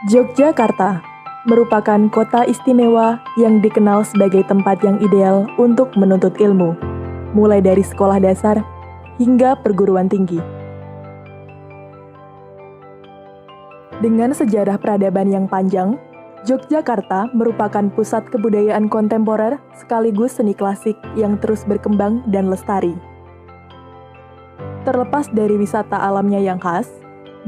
Yogyakarta merupakan kota istimewa yang dikenal sebagai tempat yang ideal untuk menuntut ilmu, mulai dari sekolah dasar hingga perguruan tinggi. Dengan sejarah peradaban yang panjang, Yogyakarta merupakan pusat kebudayaan kontemporer sekaligus seni klasik yang terus berkembang dan lestari. Terlepas dari wisata alamnya yang khas,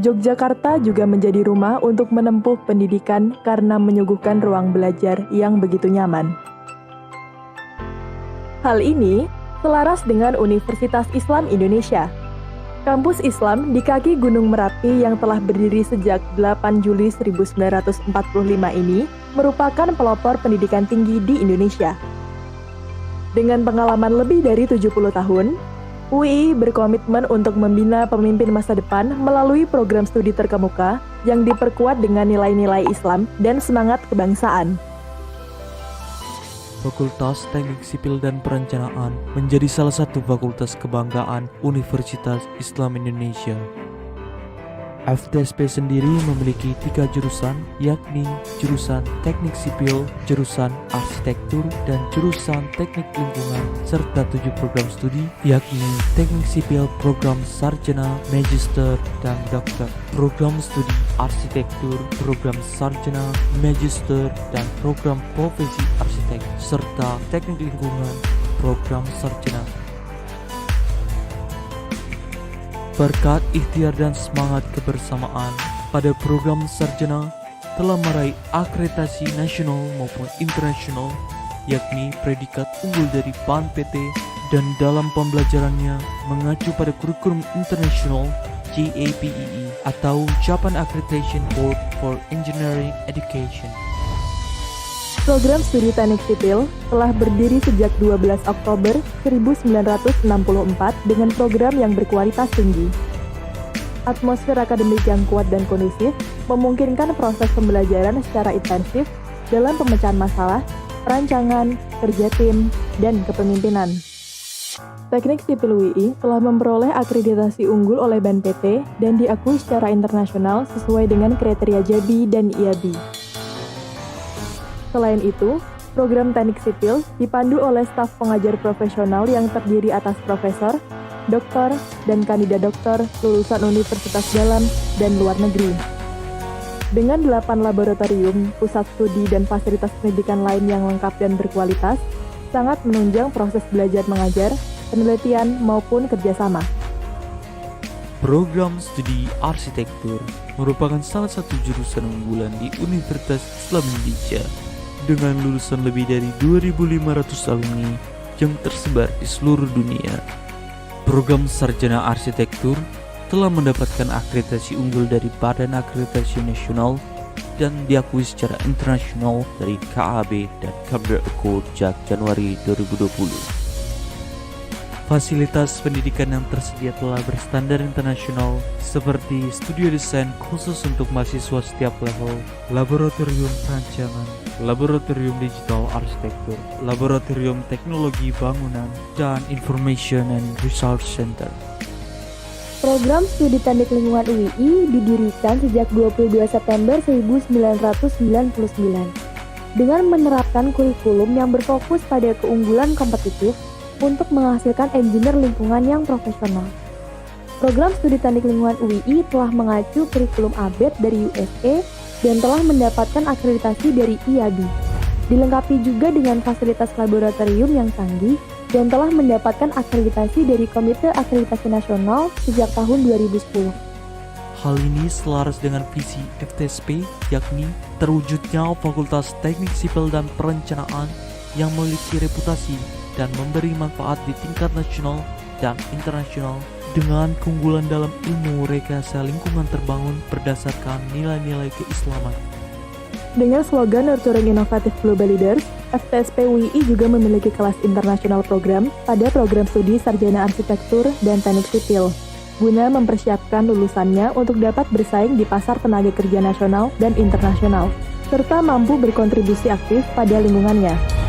Yogyakarta juga menjadi rumah untuk menempuh pendidikan karena menyuguhkan ruang belajar yang begitu nyaman. Hal ini selaras dengan Universitas Islam Indonesia. Kampus Islam di kaki Gunung Merapi yang telah berdiri sejak 8 Juli 1945 ini merupakan pelopor pendidikan tinggi di Indonesia. Dengan pengalaman lebih dari 70 tahun, UI berkomitmen untuk membina pemimpin masa depan melalui program studi terkemuka yang diperkuat dengan nilai-nilai Islam dan semangat kebangsaan. Fakultas Teknik Sipil dan Perencanaan menjadi salah satu fakultas kebanggaan Universitas Islam Indonesia. FTSP sendiri memiliki 3 jurusan, yakni jurusan Teknik Sipil, jurusan Arsitektur, dan jurusan Teknik Lingkungan, serta 7 program studi, yakni Teknik Sipil, Program Sarjana, Magister, dan Dokter, Program Studi Arsitektur, Program Sarjana, Magister, dan Program Profesi Arsitek, serta Teknik Lingkungan, Program Sarjana. Berkat ikhtiar dan semangat kebersamaan pada program sarjana telah meraih akreditasi nasional maupun internasional, yakni predikat unggul dari PAN PT, dan dalam pembelajarannya mengacu pada kurikulum internasional JAPEE atau Japan Accreditation Board for Engineering Education. Program studi teknik sipil telah berdiri sejak 12 Oktober 1964 dengan program yang berkualitas tinggi. Atmosfer akademik yang kuat dan kondusif memungkinkan proses pembelajaran secara intensif dalam pemecahan masalah, perancangan, kerja tim, dan kepemimpinan. Teknik Sipil UI telah memperoleh akreditasi unggul oleh BAN PT dan diakui secara internasional sesuai dengan kriteria JABI dan IABI. Selain itu, program teknik sipil dipandu oleh staf pengajar profesional yang terdiri atas profesor, doktor, dan kandidat doktor lulusan universitas dalam dan luar negeri. Dengan 8 laboratorium, pusat studi, dan fasilitas pendidikan lain yang lengkap dan berkualitas, sangat menunjang proses belajar mengajar, penelitian, maupun kerjasama. Program studi arsitektur merupakan salah satu jurusan unggulan di Universitas Islam Indonesia dengan lulusan lebih dari 2.500 alumni yang tersebar di seluruh dunia. Program sarjana arsitektur telah mendapatkan akreditasi unggul dari Badan Akreditasi Nasional dan diakui secara internasional dari KAB dan Kader Accord sejak Januari 2020. Fasilitas pendidikan yang tersedia telah berstandar internasional seperti studio desain khusus untuk mahasiswa setiap level, laboratorium perancangan, laboratorium digital arsitektur, laboratorium teknologi bangunan, dan information and research center. Program studi teknik lingkungan UI didirikan sejak 22 September 1999 dengan menerapkan kurikulum yang berfokus pada keunggulan kompetitif untuk menghasilkan engineer lingkungan yang profesional. Program studi teknik lingkungan UI telah mengacu kurikulum ABET dari USA dan telah mendapatkan akreditasi dari IABI. Dilengkapi juga dengan fasilitas laboratorium yang canggih dan telah mendapatkan akreditasi dari Komite Akreditasi Nasional sejak tahun 2010. Hal ini selaras dengan visi FTSP, yakni terwujudnya Fakultas Teknik Sipil dan Perencanaan yang memiliki reputasi dan memberi manfaat di tingkat nasional dan internasional dengan keunggulan dalam ilmu rekayasa lingkungan terbangun berdasarkan nilai-nilai keislaman. Dengan slogan Nurturing Innovative Global Leaders, FTSP UI juga memiliki kelas internasional program pada program studi sarjana arsitektur dan teknik sipil, guna mempersiapkan lulusannya untuk dapat bersaing di pasar tenaga kerja nasional dan internasional, serta mampu berkontribusi aktif pada lingkungannya.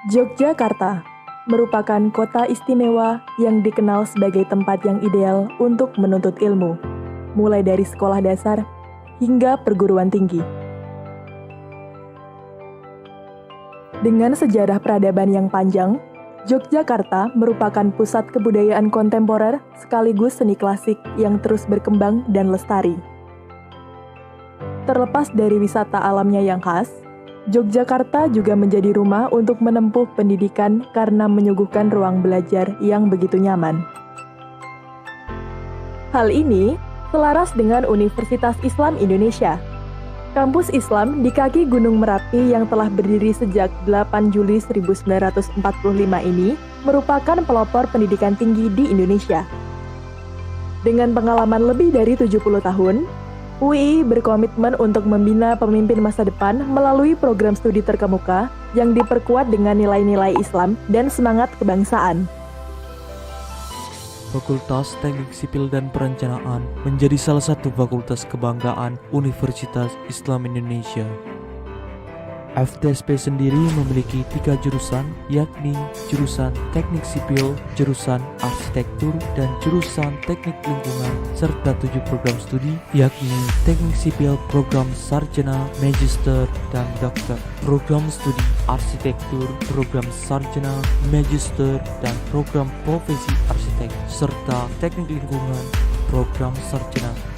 Yogyakarta merupakan kota istimewa yang dikenal sebagai tempat yang ideal untuk menuntut ilmu, mulai dari sekolah dasar hingga perguruan tinggi. Dengan sejarah peradaban yang panjang, Yogyakarta merupakan pusat kebudayaan kontemporer sekaligus seni klasik yang terus berkembang dan lestari. Terlepas dari wisata alamnya yang khas, Yogyakarta juga menjadi rumah untuk menempuh pendidikan karena menyuguhkan ruang belajar yang begitu nyaman. Hal ini selaras dengan Universitas Islam Indonesia, kampus Islam di kaki Gunung Merapi yang telah berdiri sejak 8 Juli 1945 ini merupakan pelopor pendidikan tinggi di Indonesia. Dengan pengalaman lebih dari 70 tahun, UI berkomitmen untuk membina pemimpin masa depan melalui program studi terkemuka yang diperkuat dengan nilai-nilai Islam dan semangat kebangsaan. Fakultas Teknik Sipil dan Perencanaan menjadi salah satu fakultas kebanggaan Universitas Islam Indonesia. FTSP sendiri memiliki 3 jurusan, yakni jurusan Teknik Sipil, jurusan Arsitektur, dan jurusan Teknik Lingkungan, serta 7 program studi, yakni Teknik Sipil, Program Sarjana, Magister, dan Dokter, Program Studi Arsitektur, Program Sarjana, Magister, dan Program Profesi Arsitek, serta Teknik Lingkungan, Program Sarjana.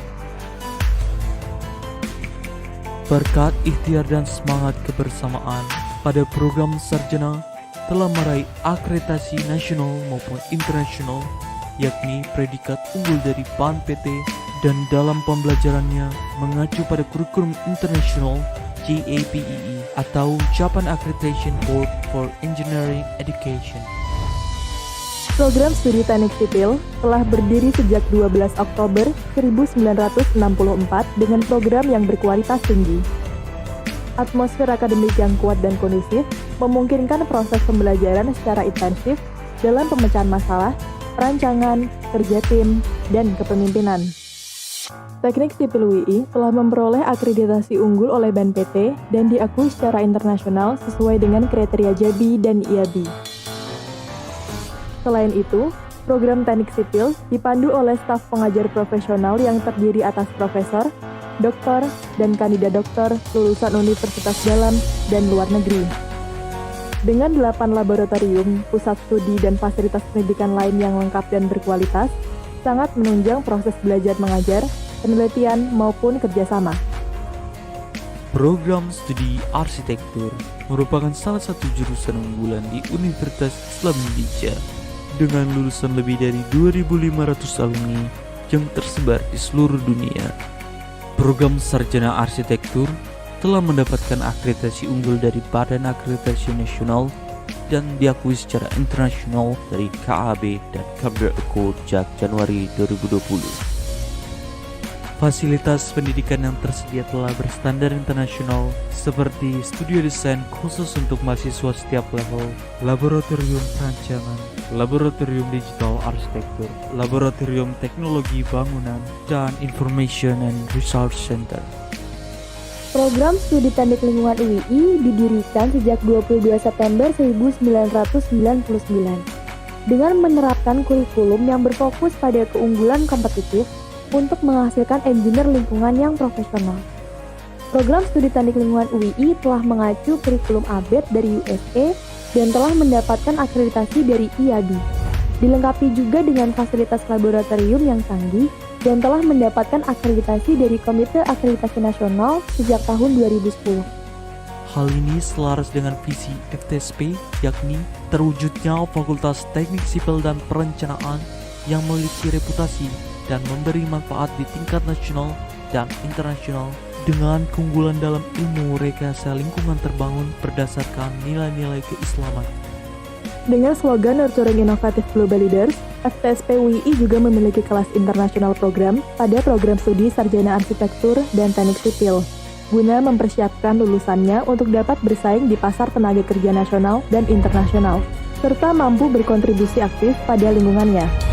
Berkat ikhtiar dan semangat kebersamaan, pada program sarjana telah meraih akreditasi nasional maupun internasional, yakni predikat unggul dari PAN PT, dan dalam pembelajarannya mengacu pada kurikulum internasional JAPEE atau Japan Accreditation Board for Engineering Education. Program studi teknik sipil telah berdiri sejak 12 Oktober 1964 dengan program yang berkualitas tinggi. Atmosfer akademik yang kuat dan kondusif memungkinkan proses pembelajaran secara intensif dalam pemecahan masalah, perancangan, kerja tim, dan kepemimpinan. Teknik Sipil UI telah memperoleh akreditasi unggul oleh BNPT dan diakui secara internasional sesuai dengan kriteria JABI dan IABI. Selain itu, program teknik sipil dipandu oleh staf pengajar profesional yang terdiri atas profesor, doktor, dan kandidat doktor lulusan universitas dalam dan luar negeri. Dengan 8 laboratorium, pusat studi, dan fasilitas pendidikan lain yang lengkap dan berkualitas, sangat menunjang proses belajar mengajar, penelitian, maupun kerjasama. Program studi arsitektur merupakan salah satu jurusan unggulan di Universitas Islam Indonesia dengan lulusan lebih dari 2.500 alumni yang tersebar di seluruh dunia. Program sarjana arsitektur telah mendapatkan akreditasi unggul dari Badan Akreditasi Nasional dan diakui secara internasional dari KAB dan Kabinet Accord sejak Januari 2020. Fasilitas pendidikan yang tersedia telah berstandar internasional seperti studio desain khusus untuk mahasiswa setiap level, laboratorium perancangan, laboratorium digital arsitektur, laboratorium teknologi bangunan, dan information and research center. Program Studi Teknik Lingkungan UII didirikan sejak 22 September 1999 dengan menerapkan kurikulum yang berfokus pada keunggulan kompetitif untuk menghasilkan engineer lingkungan yang profesional. Program Studi Teknik Lingkungan UII telah mengacu kurikulum ABET dari USA dan telah mendapatkan akreditasi dari IABI. Dilengkapi juga dengan fasilitas laboratorium yang canggih dan telah mendapatkan akreditasi dari Komite Akreditasi Nasional sejak tahun 2010. Hal ini selaras dengan visi FTSP, yakni terwujudnya Fakultas Teknik Sipil dan Perencanaan yang memiliki reputasi dan memberi manfaat di tingkat nasional dan internasional dengan keunggulan dalam ilmu rekayasa lingkungan terbangun berdasarkan nilai-nilai keislaman. Dengan slogan Nurturing Innovative Global Leaders, FTSP UII juga memiliki kelas internasional program pada program studi sarjana arsitektur dan teknik sipil, guna mempersiapkan lulusannya untuk dapat bersaing di pasar tenaga kerja nasional dan internasional, serta mampu berkontribusi aktif pada lingkungannya.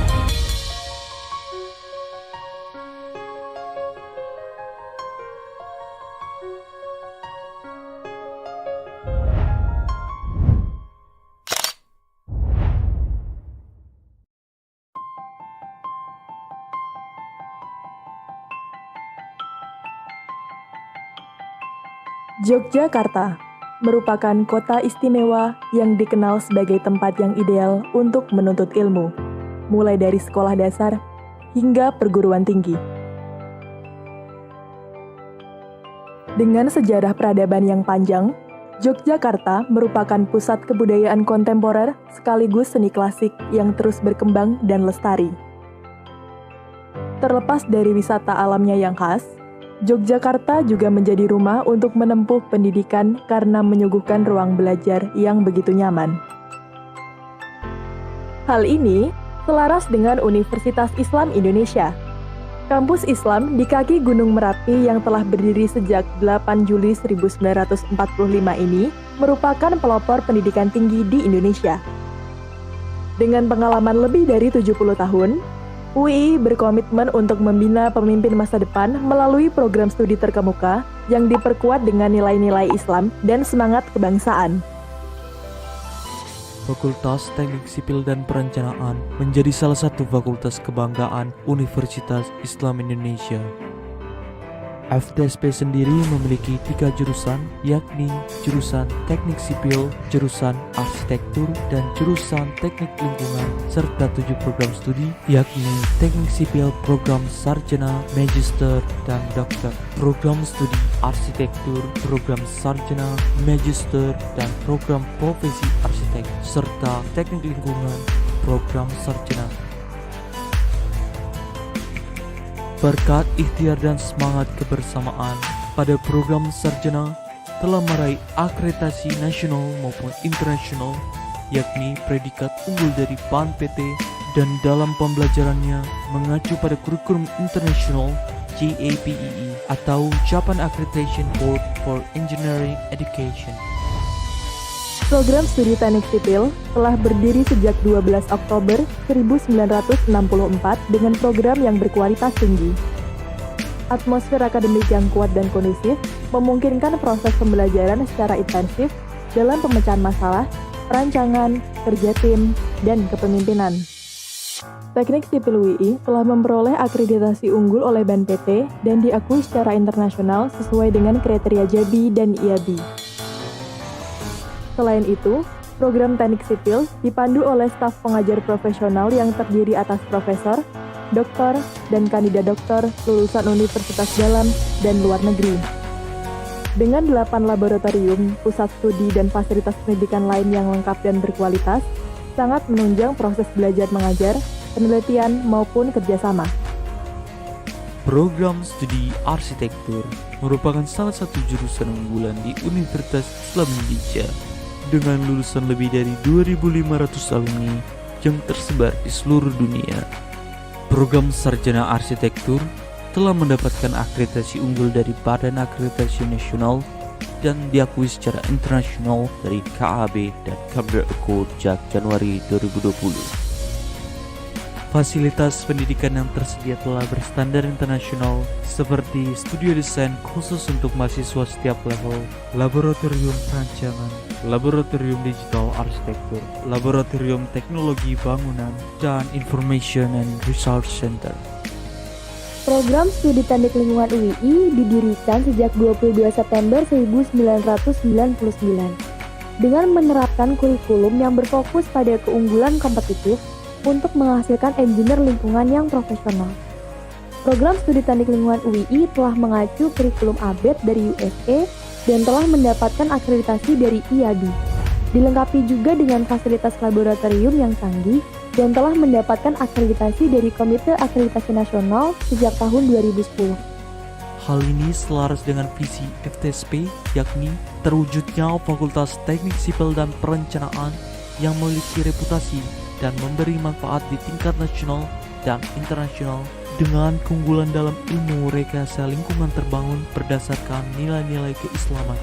Yogyakarta merupakan kota istimewa yang dikenal sebagai tempat yang ideal untuk menuntut ilmu, mulai dari sekolah dasar hingga perguruan tinggi. Dengan sejarah peradaban yang panjang, Yogyakarta merupakan pusat kebudayaan kontemporer sekaligus seni klasik yang terus berkembang dan lestari. Terlepas dari wisata alamnya yang khas, Yogyakarta juga menjadi rumah untuk menempuh pendidikan karena menyuguhkan ruang belajar yang begitu nyaman. Hal ini selaras dengan Universitas Islam Indonesia. Kampus Islam di kaki Gunung Merapi yang telah berdiri sejak 8 Juli 1945 ini merupakan pelopor pendidikan tinggi di Indonesia. Dengan pengalaman lebih dari 70 tahun, UI berkomitmen untuk membina pemimpin masa depan melalui program studi terkemuka yang diperkuat dengan nilai-nilai Islam dan semangat kebangsaan. Fakultas Teknik Sipil dan Perencanaan menjadi salah satu fakultas kebanggaan Universitas Islam Indonesia. FTSP sendiri memiliki 3 jurusan, yakni jurusan Teknik Sipil, jurusan Arsitektur, dan jurusan Teknik Lingkungan, serta 7 program studi, yakni Teknik Sipil, Program Sarjana, Magister, dan Dokter, Program Studi Arsitektur, Program Sarjana, Magister, dan Program Profesi Arsitek, serta Teknik Lingkungan, Program Sarjana. Berkat ikhtiar dan semangat kebersamaan pada program sarjana telah meraih akreditasi nasional maupun internasional, yakni predikat unggul dari PAN PT, dan dalam pembelajarannya mengacu pada kurikulum internasional JAPEE atau Japan Accreditation Board for Engineering Education. Program studi teknik sipil telah berdiri sejak 12 Oktober 1964 dengan program yang berkualitas tinggi. Atmosfer akademik yang kuat dan kondusif memungkinkan proses pembelajaran secara intensif dalam pemecahan masalah, perancangan, kerja tim, dan kepemimpinan. Teknik Sipil UI telah memperoleh akreditasi unggul oleh BAN PT dan diakui secara internasional sesuai dengan kriteria JABI dan IABI. Selain itu, program teknik sipil dipandu oleh staf pengajar profesional yang terdiri atas profesor, doktor, dan kandidat doktor lulusan universitas dalam dan luar negeri. Dengan 8 laboratorium, pusat studi, dan fasilitas pendidikan lain yang lengkap dan berkualitas, sangat menunjang proses belajar mengajar, penelitian, maupun kerjasama. Program studi arsitektur merupakan salah satu jurusan unggulan di Universitas Islam Indonesia dengan lulusan lebih dari 2.500 alumni yang tersebar di seluruh dunia. Program sarjana arsitektur telah mendapatkan akreditasi unggul dari Badan Akreditasi Nasional dan diakui secara internasional dari KAB dan Career Accord sejak Januari 2020. Fasilitas pendidikan yang tersedia telah berstandar internasional seperti studio desain khusus untuk mahasiswa setiap level, laboratorium perancangan, laboratorium digital arsitektur, laboratorium teknologi bangunan, dan information and research center. Program Studi Teknik Lingkungan UII didirikan sejak 22 September 1999 dengan menerapkan kurikulum yang berfokus pada keunggulan kompetitif untuk menghasilkan engineer lingkungan yang profesional. Program Studi Teknik Lingkungan UII telah mengacu kurikulum ABET dari USA dan telah mendapatkan akreditasi dari IABI. Dilengkapi juga dengan fasilitas laboratorium yang canggih dan telah mendapatkan akreditasi dari Komite Akreditasi Nasional sejak tahun 2010. Hal ini selaras dengan visi FTSP, yakni terwujudnya Fakultas Teknik Sipil dan Perencanaan yang memiliki reputasi dan memberi manfaat di tingkat nasional dan internasional dengan keunggulan dalam ilmu rekayasa lingkungan terbangun berdasarkan nilai-nilai keislaman.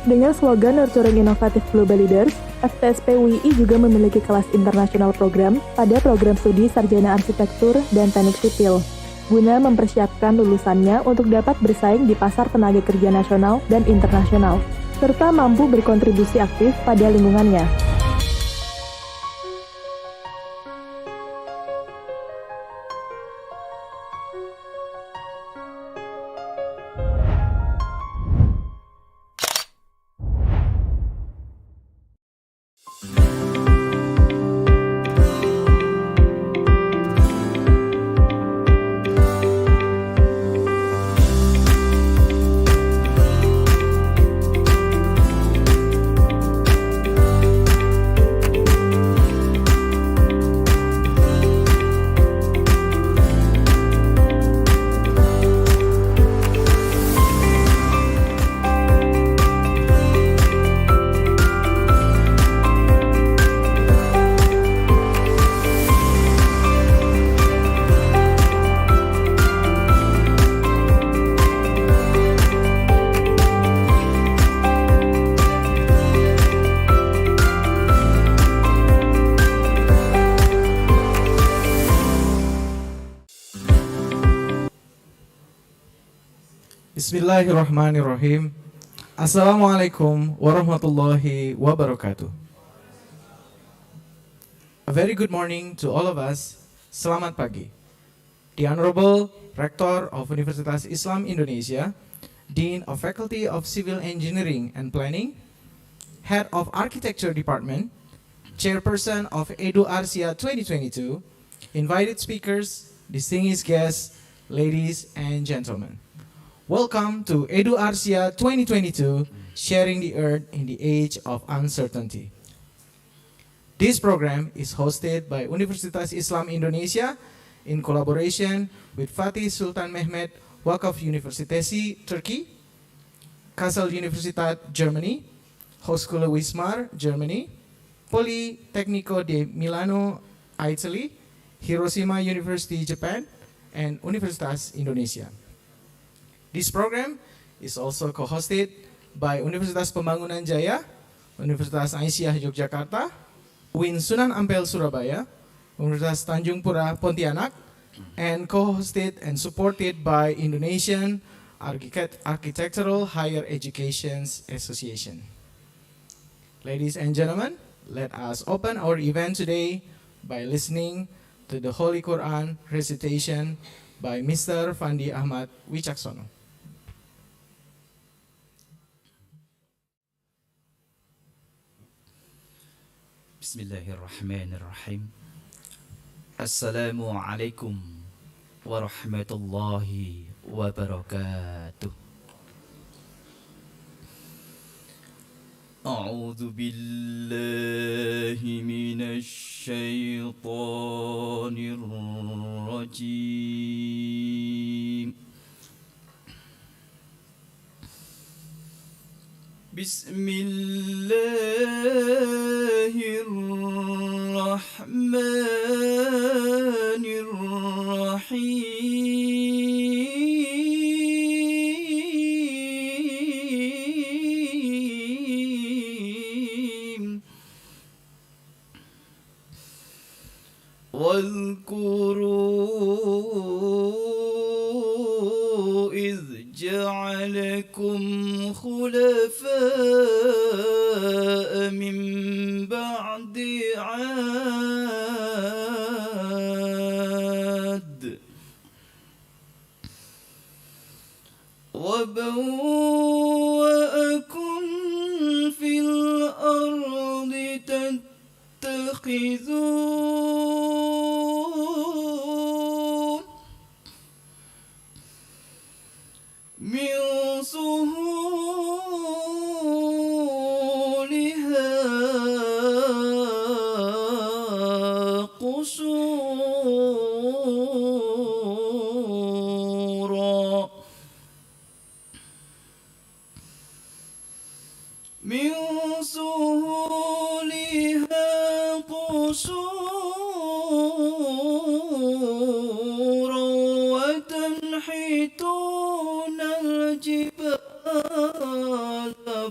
Dengan slogan Nurturing Innovative Global Leaders, FTSP UII juga memiliki kelas internasional program pada program studi sarjana arsitektur dan teknik sipil, guna mempersiapkan lulusannya untuk dapat bersaing di pasar tenaga kerja nasional dan internasional, serta mampu berkontribusi aktif pada lingkungannya. Bismillahirrahmanirrahim. Assalamualaikum warahmatullahi wabarakatuh. A very good morning to all of us. Selamat pagi. The Honorable Rector of Universitas Islam Indonesia, Dean of Faculty of Civil Engineering and Planning, Head of Architecture Department, Chairperson of eduARCHsia 2022, invited speakers, distinguished guests, ladies and gentlemen. Welcome to eduARCHsia 2022, Sharing the Earth in the Age of Uncertainty. This program is hosted by Universitas Islam Indonesia in collaboration with Fatih Sultan Mehmet, Vakıf Universitesi, Turkey, Kassel Universität, Germany, Hochschule Wismar, Germany, Politecnico di Milano, Italy, Hiroshima University, Japan, and Universitas Indonesia. This program is also co-hosted by Universitas Pembangunan Jaya, Universitas Aisyah Yogyakarta, UIN Sunan Ampel Surabaya, Universitas Tanjung Pura Pontianak, and co-hosted and supported by Indonesian Architectural Higher Education Association. Ladies and gentlemen, let us open our event today by listening to the Holy Quran recitation by Mr. Fandi Ahmad Wicaksono. Bismillahirrahmanirrahim. Assalamualaikum warahmatullahi wabarakatuh. A'udzu billahi minasy syaithanir rajim. Bismillahirrahmanirrahim. Wadhkuru idh ja'alakum khulafa'a min ba'di 'ad wa bawwa'akum fil ardi tattakhidhun min suhuliha qusura min suhuliha qusura wa tanhituna al-jibala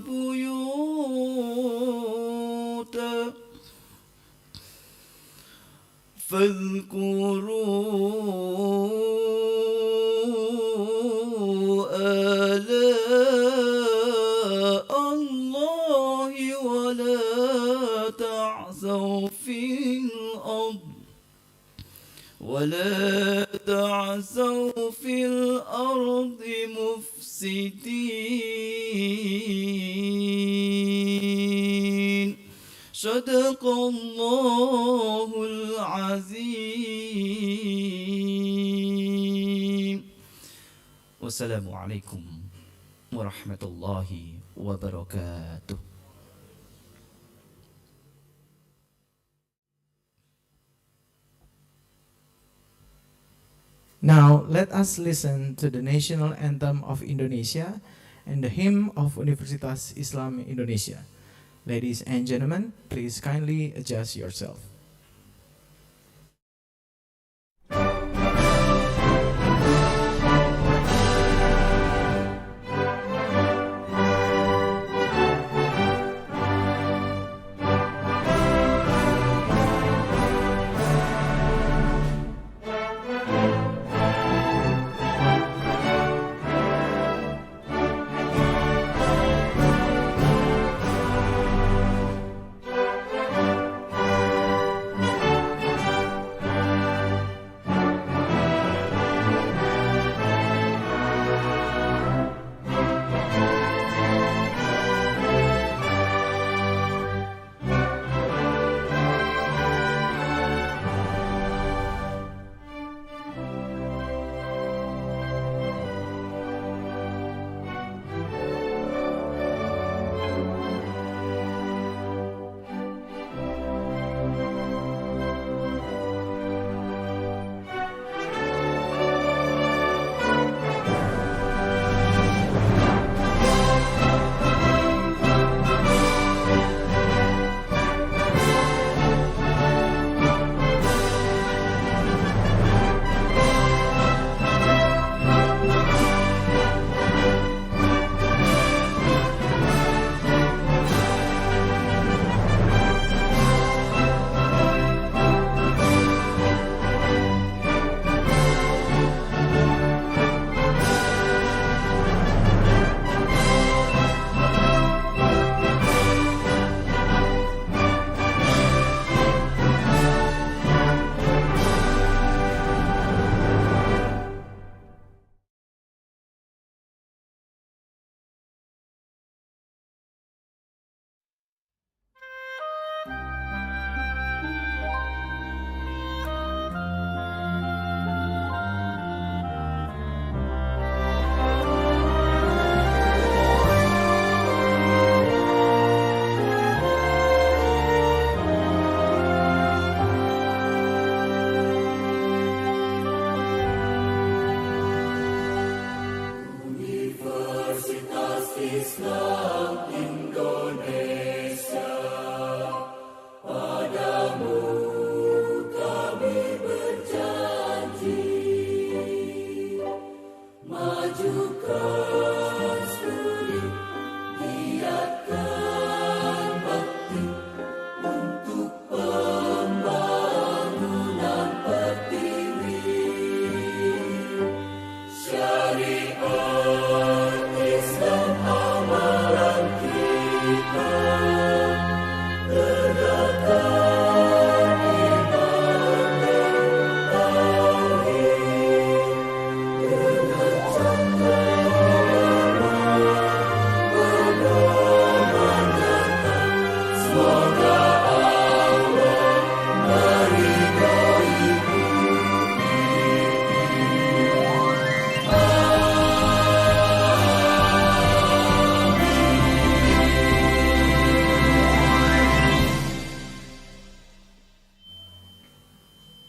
buyuta fadhkuru ala Allahi wa la ta'thaw fil ard ولا تعثوا في الأرض مفسدين صدق الله العظيم والسلام عليكم ورحمة الله وبركاته. Now, let us listen to the national anthem of Indonesia and the hymn of Universitas Islam Indonesia. Ladies and gentlemen, please kindly adjust yourself.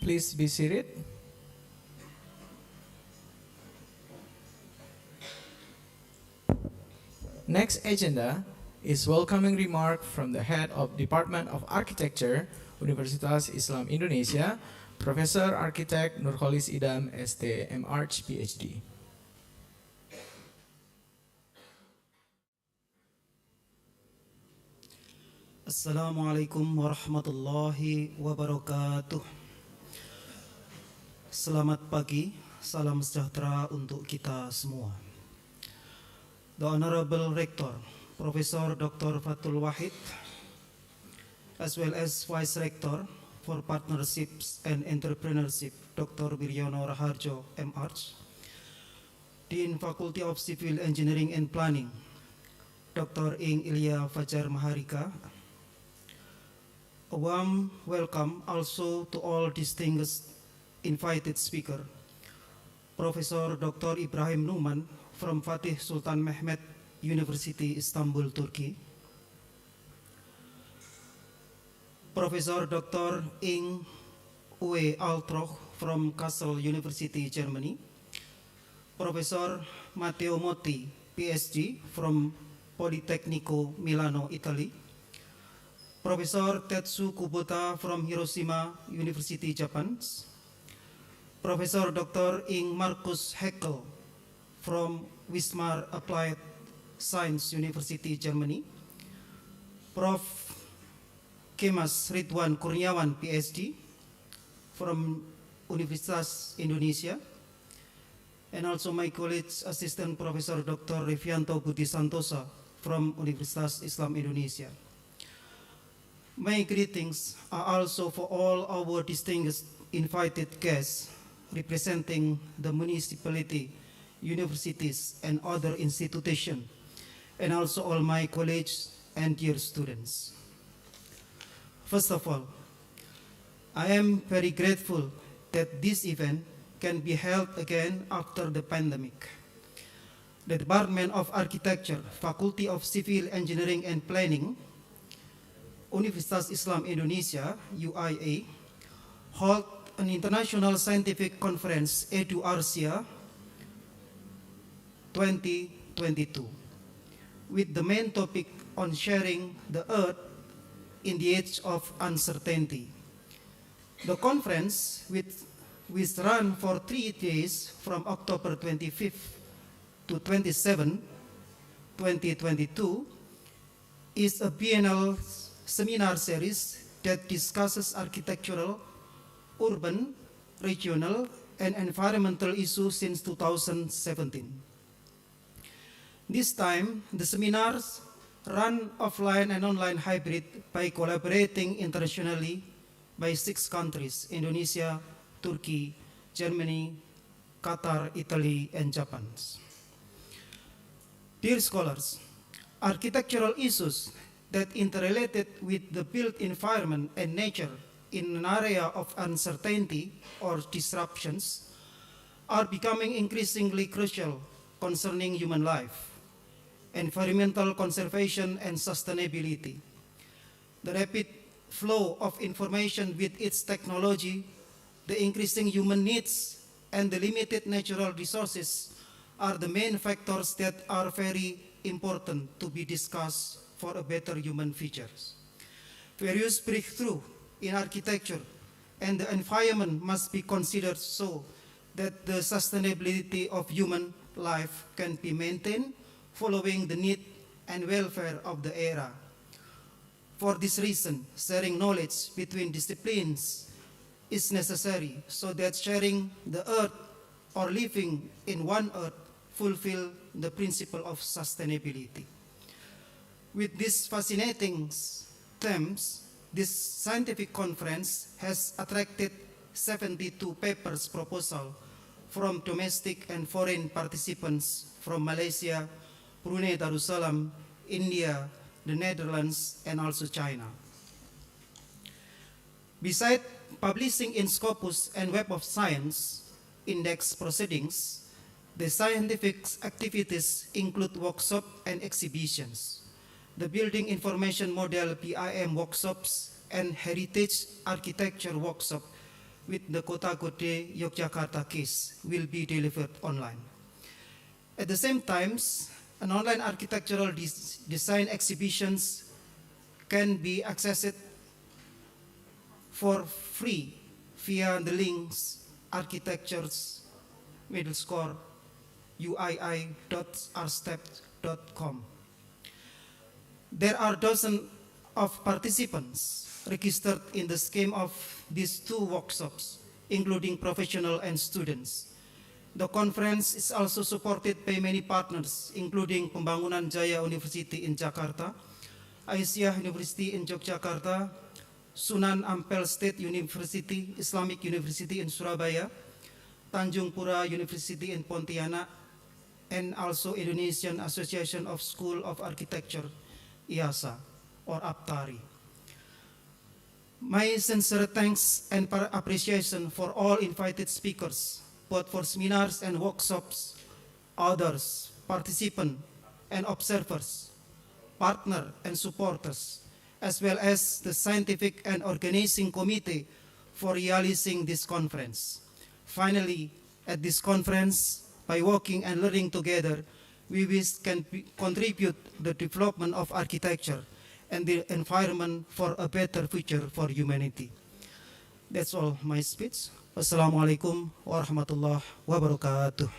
Please be seated. Next agenda is welcoming remark from the head of Department of Architecture, Universitas Islam Indonesia, Professor Architect Nurholis Idam, ST, M.Arch, Ph.D. Assalamualaikum warahmatullahi wabarakatuh. Selamat pagi, salam sejahtera untuk kita semua. The Honorable Rector, Prof.Dr. Fatul Wahid, as well as Vice Rector for Partnerships and Entrepreneurship, Dr. Wiryono Raharjo, M.Arch, Dean Faculty of Civil Engineering and Planning, Dr. Ing Ilya Fajar Maharika. A warm welcome also to all distinguished invited speaker, Professor Dr. Ibrahim Numan from Fatih Sultan Mehmet University, Istanbul, Turkey, Professor Dr. Ing Altrock from Kassel University, Germany, Professor Matteo Motti, Ph.D. from Politecnico, Milano, Italy, Professor Tetsu Kubota from Hiroshima University, Japan, Prof.Dr. Ing Marcus Hackel from Wismar Applied Science University, Germany, Prof. Kemas Ridwan Kurniawan, Ph.D. from Universitas Indonesia, and also my colleague Assistant Professor Dr. Revianto Budi Santosa from Universitas Islam Indonesia. My greetings are also for all our distinguished invited guests representing the municipality, universities, and other institutions, and also all my colleagues and dear students. First of all, I am very grateful that this event can be held again after the pandemic. The Department of Architecture, Faculty of Civil Engineering and Planning, Universitas Islam Indonesia, UIA, hold an international scientific conference, eduARCHsia 2022, with the main topic on sharing the earth in the age of uncertainty. The conference, which run for 3 days from October 25th to 27, 2022, is a biennial seminar series that discusses architectural, urban, regional, and environmental issues since 2017. This time, the seminars run offline and online hybrid by collaborating internationally by 6 countries: Indonesia, Turkey, Germany, Qatar, Italy, and Japan. Dear scholars, architectural issues that interrelated with the built environment and nature in an area of uncertainty or disruptions are becoming increasingly crucial concerning human life, environmental conservation, and sustainability. The rapid flow of information with its technology, the increasing human needs, and the limited natural resources are the main factors that are very important to be discussed for a better human futures. Various breakthroughs in architecture and the environment must be considered so that the sustainability of human life can be maintained following the need and welfare of the era. For this reason, sharing knowledge between disciplines is necessary so that sharing the earth or living in one earth fulfill the principle of sustainability. With these fascinating themes, this scientific conference has attracted 72 papers proposal from domestic and foreign participants from Malaysia, Brunei Darussalam, India, the Netherlands, and also China. Besides publishing in Scopus and Web of Science index proceedings, the scientific activities include workshops and exhibitions, the Building Information Model BIM workshops, and Heritage Architecture workshop with the Kota Gede Yogyakarta case will be delivered online. At the same time, an online architectural design exhibitions can be accessed for free via the links architectures uii.arstep.com. There are dozens of participants registered in the scheme of these two workshops, including professional and students. The conference is also supported by many partners, including Pembangunan Jaya University in Jakarta, IOP University in Yogyakarta, Sunan Ampel State University, Islamic University in Surabaya, Tanjung Pura University in Pontianak, and also Indonesian Association of School of Architecture, IASA, or APTARI. My sincere thanks and appreciation for all invited speakers, both for seminars and workshops, others, participants and observers, partners and supporters, as well as the scientific and organizing committee for realizing this conference. Finally, at this conference, by working and learning together, we can contribute the development of architecture and the environment for a better future for humanity. That's all my speech. Wassalamualaikum warahmatullahi wabarakatuh.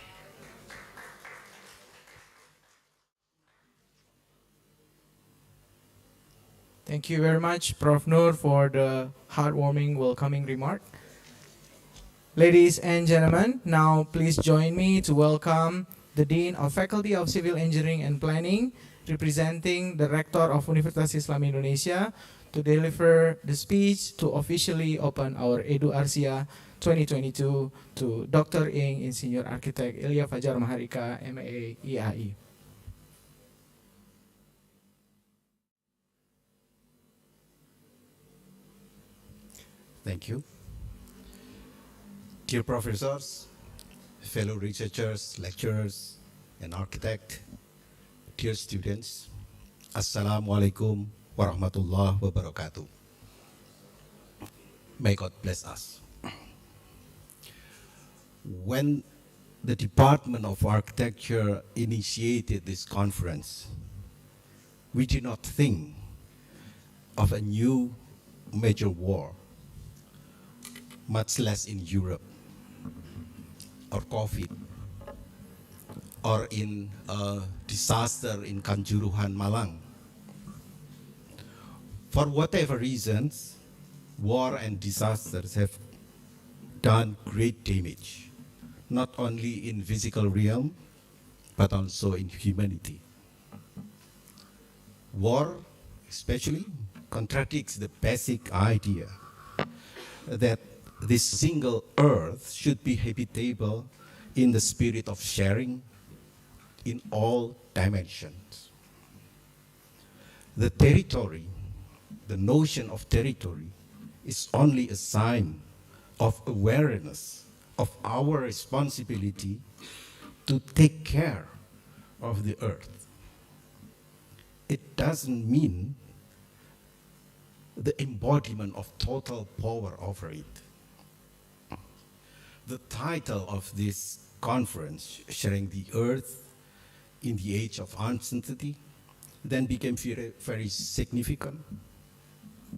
Thank you very much, Prof. Nur, for the heartwarming welcoming remark. Ladies and gentlemen, now please join me to welcome the Dean of Faculty of Civil Engineering and Planning, representing the Rector of Universitas Islam Indonesia, to deliver the speech to officially open our eduARCHsia 2022 to Dr. Ing Insinyur Arsitek Ilya Fajar Maharika, MA, IAI. Thank you. Dear professors, fellow researchers, lecturers, and architects, dear students, Assalamualaikum warahmatullahi wabarakatuh. May God bless us. When the Department of Architecture initiated this conference, we did not think of a new major war, much less in Europe, or COVID, or in a disaster in Kanjuruhan, Malang. For whatever reasons, war and disasters have done great damage, not only in physical realm, but also in humanity. War, especially, contradicts the basic idea that this single earth should be habitable in the spirit of sharing in all dimensions. The territory, the notion of territory, is only a sign of awareness of our responsibility to take care of the earth. It doesn't mean the embodiment of total power over it. The title of this conference, Sharing the Earth in the Age of Uncertainty, then became very, very significant,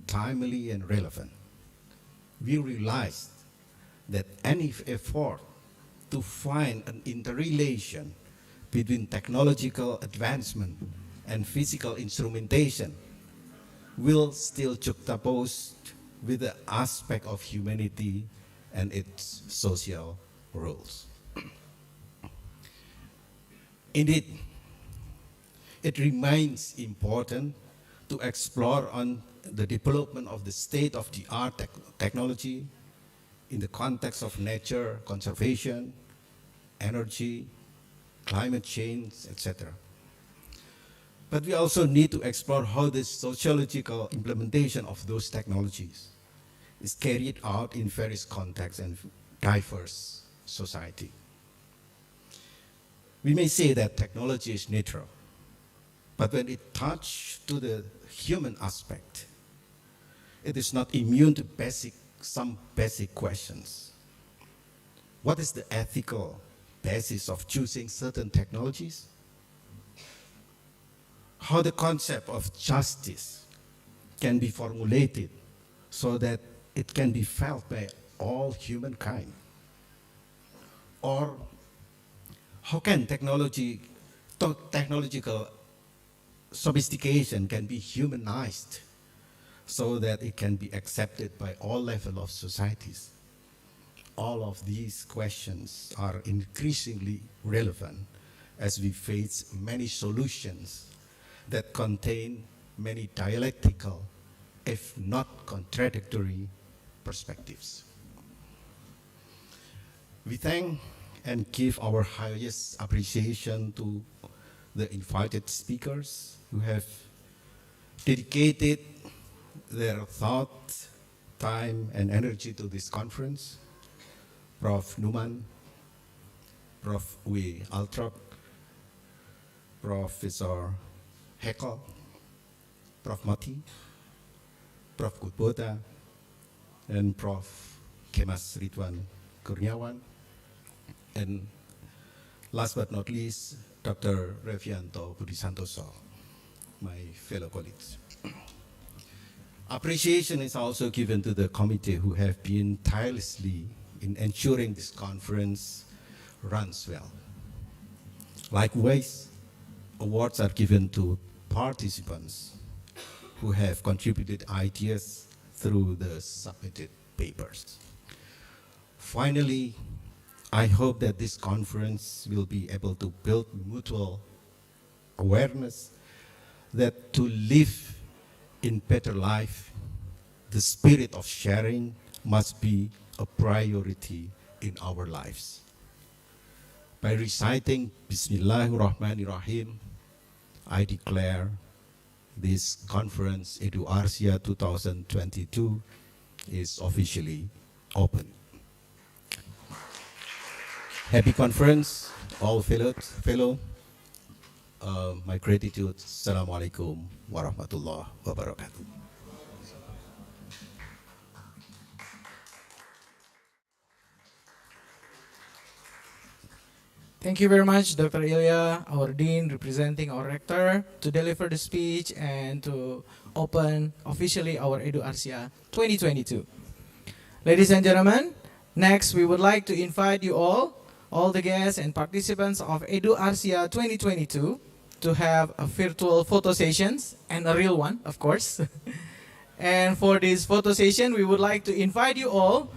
timely, and relevant. We realized that any effort to find an interrelation between technological advancement and physical instrumentation will still juxtapose with the aspect of humanity and its social roles. Indeed, it remains important to explore on the development of the state-of-the-art technology in the context of nature, conservation, energy, climate change, etc. But we also need to explore how the sociological implementation of those technologies is carried out in various contexts and diverse society. We may say that technology is neutral, but when it touches to the human aspect, it is not immune to some basic questions. What is the ethical basis of choosing certain technologies? How the concept of justice can be formulated so that it can be felt by all humankind? Or how can technological sophistication can be humanized so that it can be accepted by all levels of societies? All of these questions are increasingly relevant as we face many solutions that contain many dialectical, if not contradictory, perspectives. We thank and give our highest appreciation to the invited speakers who have dedicated their thought, time, and energy to this conference. Prof. Numan, Prof. Altrock, Professor Hackel, Prof. Motti, Prof. Kubota, and Prof. Kemas Ridwan Kurniawan, and last but not least, Dr. Revianto Budisantoso, my fellow colleagues. Appreciation is also given to the committee who have been tirelessly in ensuring this conference runs well. Likewise, awards are given to participants who have contributed ideas through the submitted papers. Finally, I hope that this conference will be able to build mutual awareness that to live in better life, the spirit of sharing must be a priority in our lives. By reciting Bismillahirrahmanirrahim, I declare this conference eduARCHsia 2022 is officially open. Happy conference, all fellow. My gratitude. Assalamualaikum warahmatullahi wabarakatuh. Thank you very much, Dr. Ilya, our Dean, representing our Rector, to deliver the speech and to open officially our eduARCHsia 2022. Ladies and gentlemen, next we would like to invite you all the guests and participants of eduARCHsia 2022, to have a virtual photo sessions and a real one, of course. And for this photo session, we would like to invite you all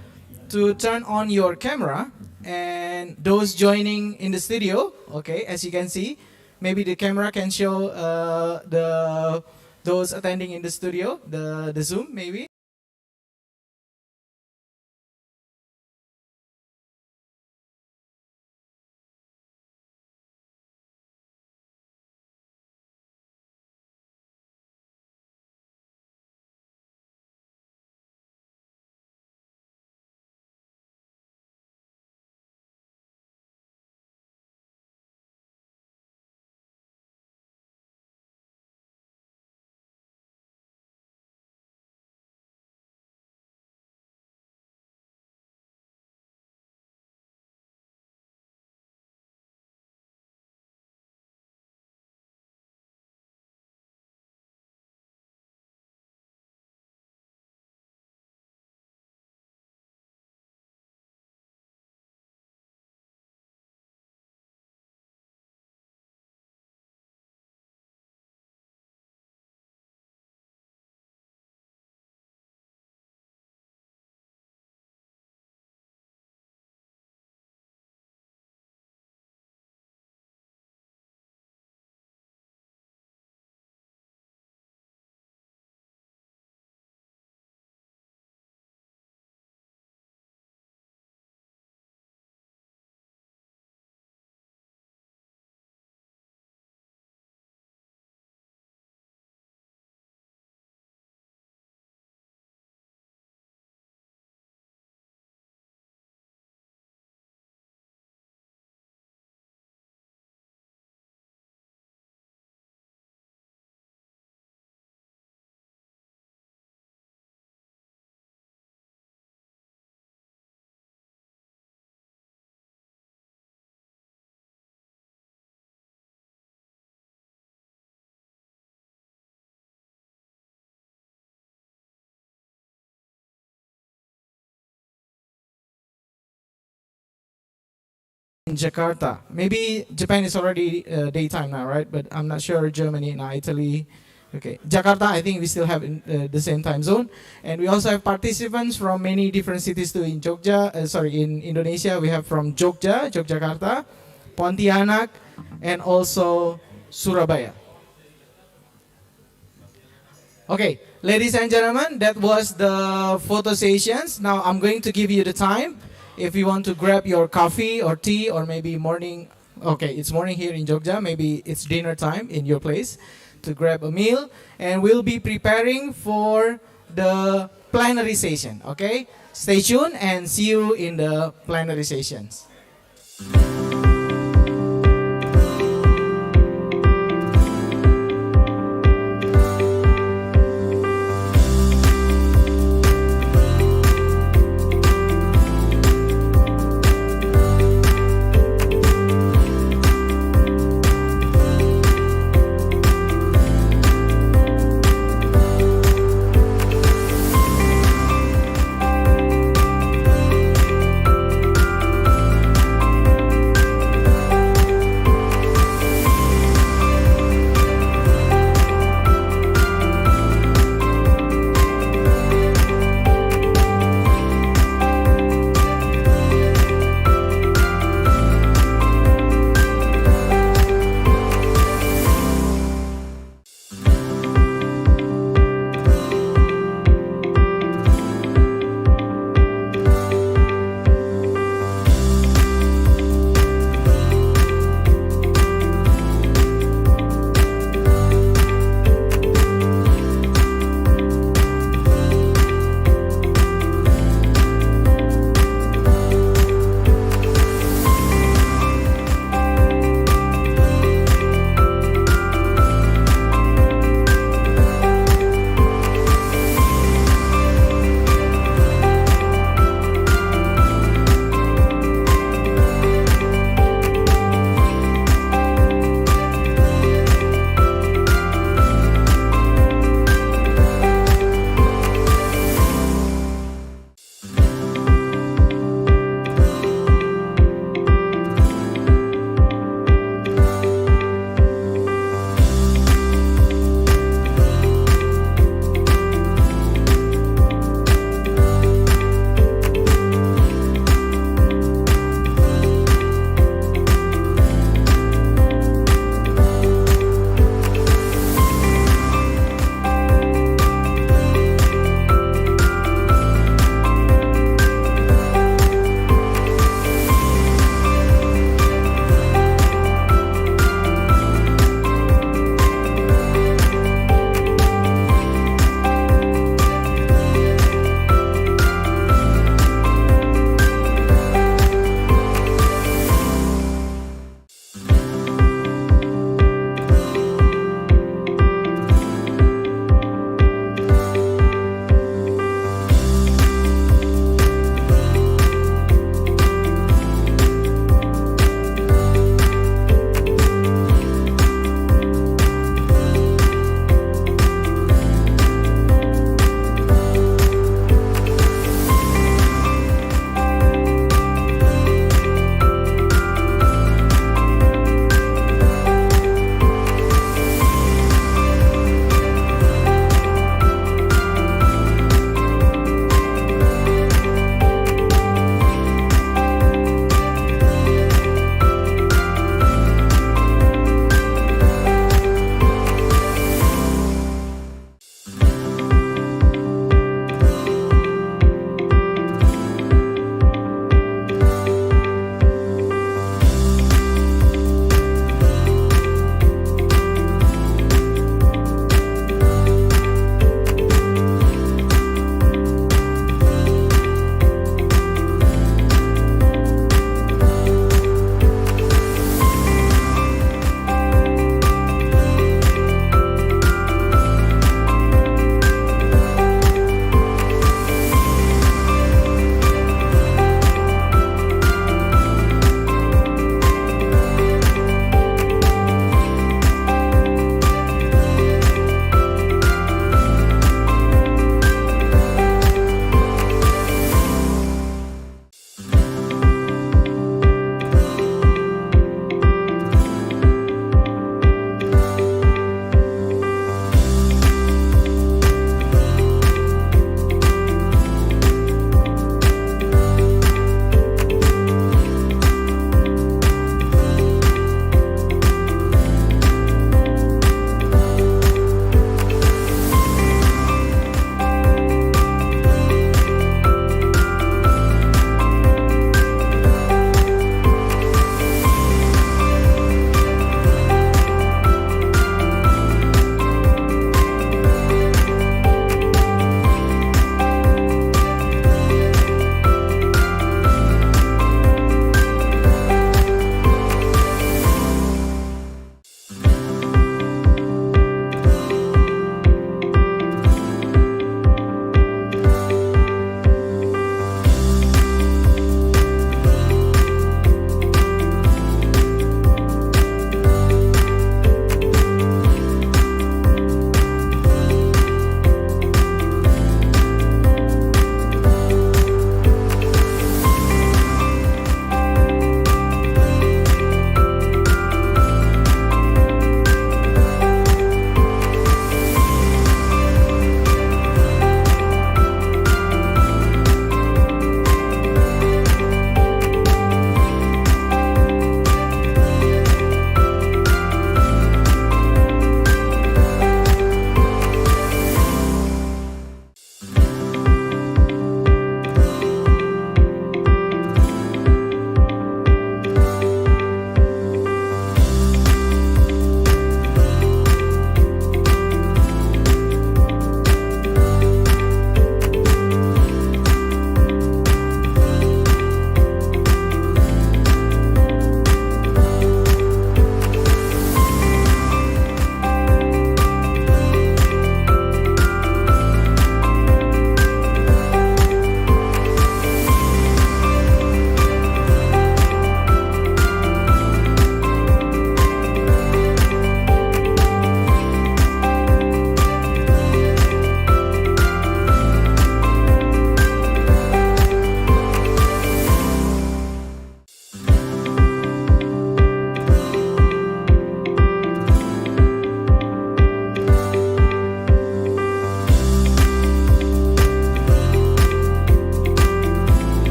to turn on your camera, and those joining in the studio, okay, as you can see, maybe the camera can show those attending in the studio, the Zoom maybe. in Jakarta. Maybe Japan is already daytime now, right? But I'm not sure Germany, now Italy. Okay, Jakarta, I think we still have the same time zone. And we also have participants from many different cities too in in Indonesia. We have from Jogja, Yogyakarta, Pontianak, and also Surabaya. Okay, ladies and gentlemen, that was the photo sessions. Now I'm going to give you the time. If you want to grab your coffee or tea or maybe morning, okay, it's morning here in Jogja, maybe it's dinner time in your place, to grab a meal, and we'll be preparing for the plenary session, okay? Stay tuned and see you in the plenary sessions.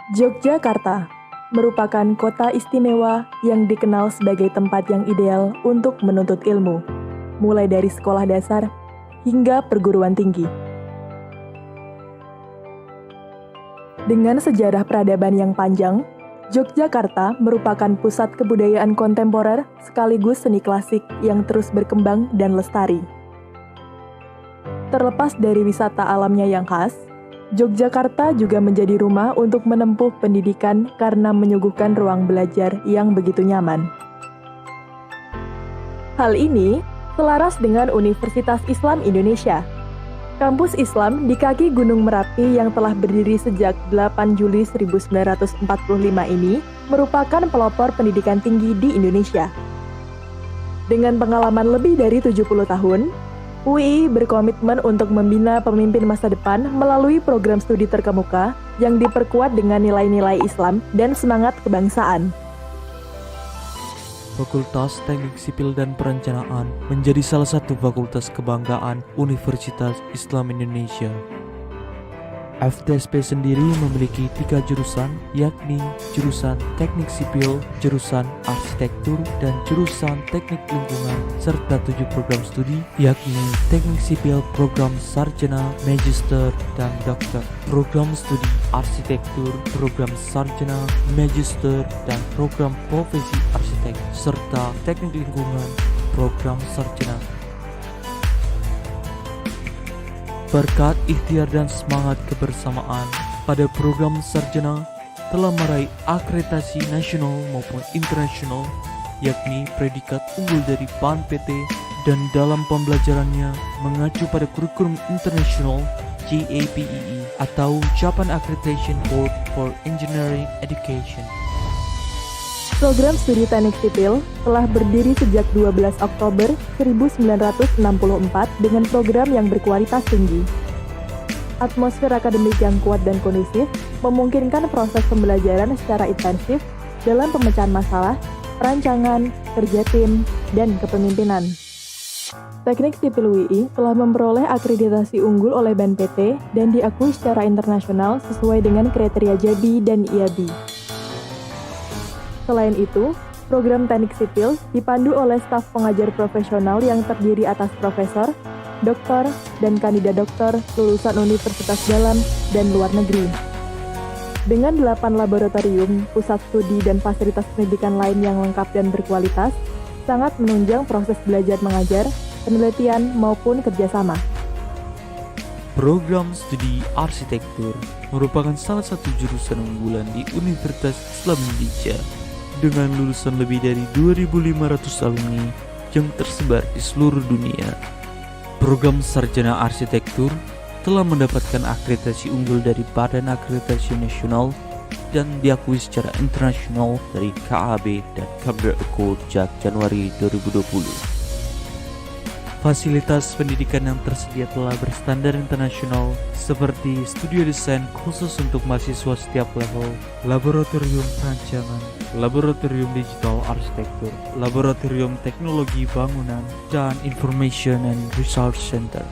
Yogyakarta merupakan kota istimewa yang dikenal sebagai tempat yang ideal untuk menuntut ilmu, mulai dari sekolah dasar hingga perguruan tinggi. Dengan sejarah peradaban yang panjang, Yogyakarta merupakan pusat kebudayaan kontemporer sekaligus seni klasik yang terus berkembang dan lestari. Terlepas dari wisata alamnya yang khas, Yogyakarta juga menjadi rumah untuk menempuh pendidikan karena menyuguhkan ruang belajar yang begitu nyaman. Hal ini selaras dengan Universitas Islam Indonesia. Kampus Islam di kaki Gunung Merapi yang telah berdiri sejak 8 Juli 1945 ini merupakan pelopor pendidikan tinggi di Indonesia. Dengan pengalaman lebih dari 70 tahun, UI berkomitmen untuk membina pemimpin masa depan melalui program studi terkemuka yang diperkuat dengan nilai-nilai Islam dan semangat kebangsaan. Fakultas Teknik Sipil dan Perencanaan menjadi salah satu fakultas kebanggaan Universitas Islam Indonesia. FTSP sendiri memiliki 3 jurusan, yakni jurusan Teknik Sipil, jurusan Arsitektur, dan jurusan Teknik Lingkungan, serta 7 program studi, yakni Teknik Sipil, Program Sarjana, Magister, dan Dokter, Program Studi Arsitektur, Program Sarjana, Magister, dan Program Profesi Arsitek, serta Teknik Lingkungan, Program Sarjana. Berkat ikhtiar dan semangat kebersamaan, pada program sarjana telah meraih akreditasi nasional maupun internasional, yakni predikat unggul dari PAN PT, dan dalam pembelajarannya mengacu pada kurikulum internasional JAPEE atau Japan Accreditation Board for Engineering Education. Program studi teknik sipil telah berdiri sejak 12 Oktober 1964 dengan program yang berkualitas tinggi. Atmosfer akademik yang kuat dan kondusif memungkinkan proses pembelajaran secara intensif dalam pemecahan masalah, perancangan, kerja tim, dan kepemimpinan. Teknik Sipil UI telah memperoleh akreditasi unggul oleh BAN PT dan diakui secara internasional sesuai dengan kriteria JABI dan IABI. Selain itu, program teknik sipil dipandu oleh staf pengajar profesional yang terdiri atas profesor, doktor, dan kandidat doktor lulusan universitas dalam dan luar negeri. Dengan 8 laboratorium, pusat studi, dan fasilitas pendidikan lain yang lengkap dan berkualitas, sangat menunjang proses belajar mengajar, penelitian, maupun kerjasama. Program studi arsitektur merupakan salah satu jurusan unggulan di Universitas Islam Indonesia dengan lulusan lebih dari 2.500 alumni yang tersebar di seluruh dunia. Program sarjana arsitektur telah mendapatkan akreditasi unggul dari Badan Akreditasi Nasional dan diakui secara internasional dari KAB dan KBRI sejak Januari 2020. Fasilitas pendidikan yang tersedia telah berstandar internasional seperti studio desain khusus untuk mahasiswa setiap level, laboratorium perancangan, laboratorium digital arsitektur, laboratorium teknologi bangunan, dan information and research center.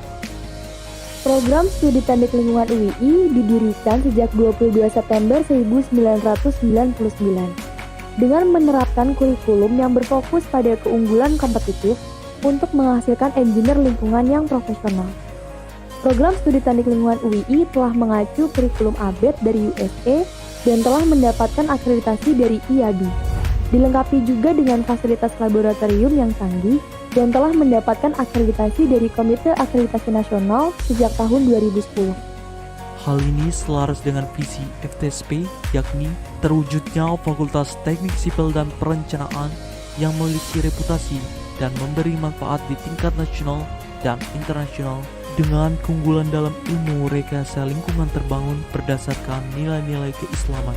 Program studi teknik lingkungan UI didirikan sejak 22 September 1999 dengan menerapkan kurikulum yang berfokus pada keunggulan kompetitif untuk menghasilkan engineer lingkungan yang profesional. Program studi teknik lingkungan UI telah mengacu kurikulum ABET dari USA dan telah mendapatkan akreditasi dari IABI. Dilengkapi juga dengan fasilitas laboratorium yang canggih dan telah mendapatkan akreditasi dari Komite Akreditasi Nasional sejak tahun 2010. Hal ini selaras dengan visi FTSP, yakni terwujudnya Fakultas Teknik Sipil dan Perencanaan yang memiliki reputasi dan memberi manfaat di tingkat nasional dan internasional dengan keunggulan dalam ilmu rekayasa lingkungan terbangun berdasarkan nilai-nilai keislaman.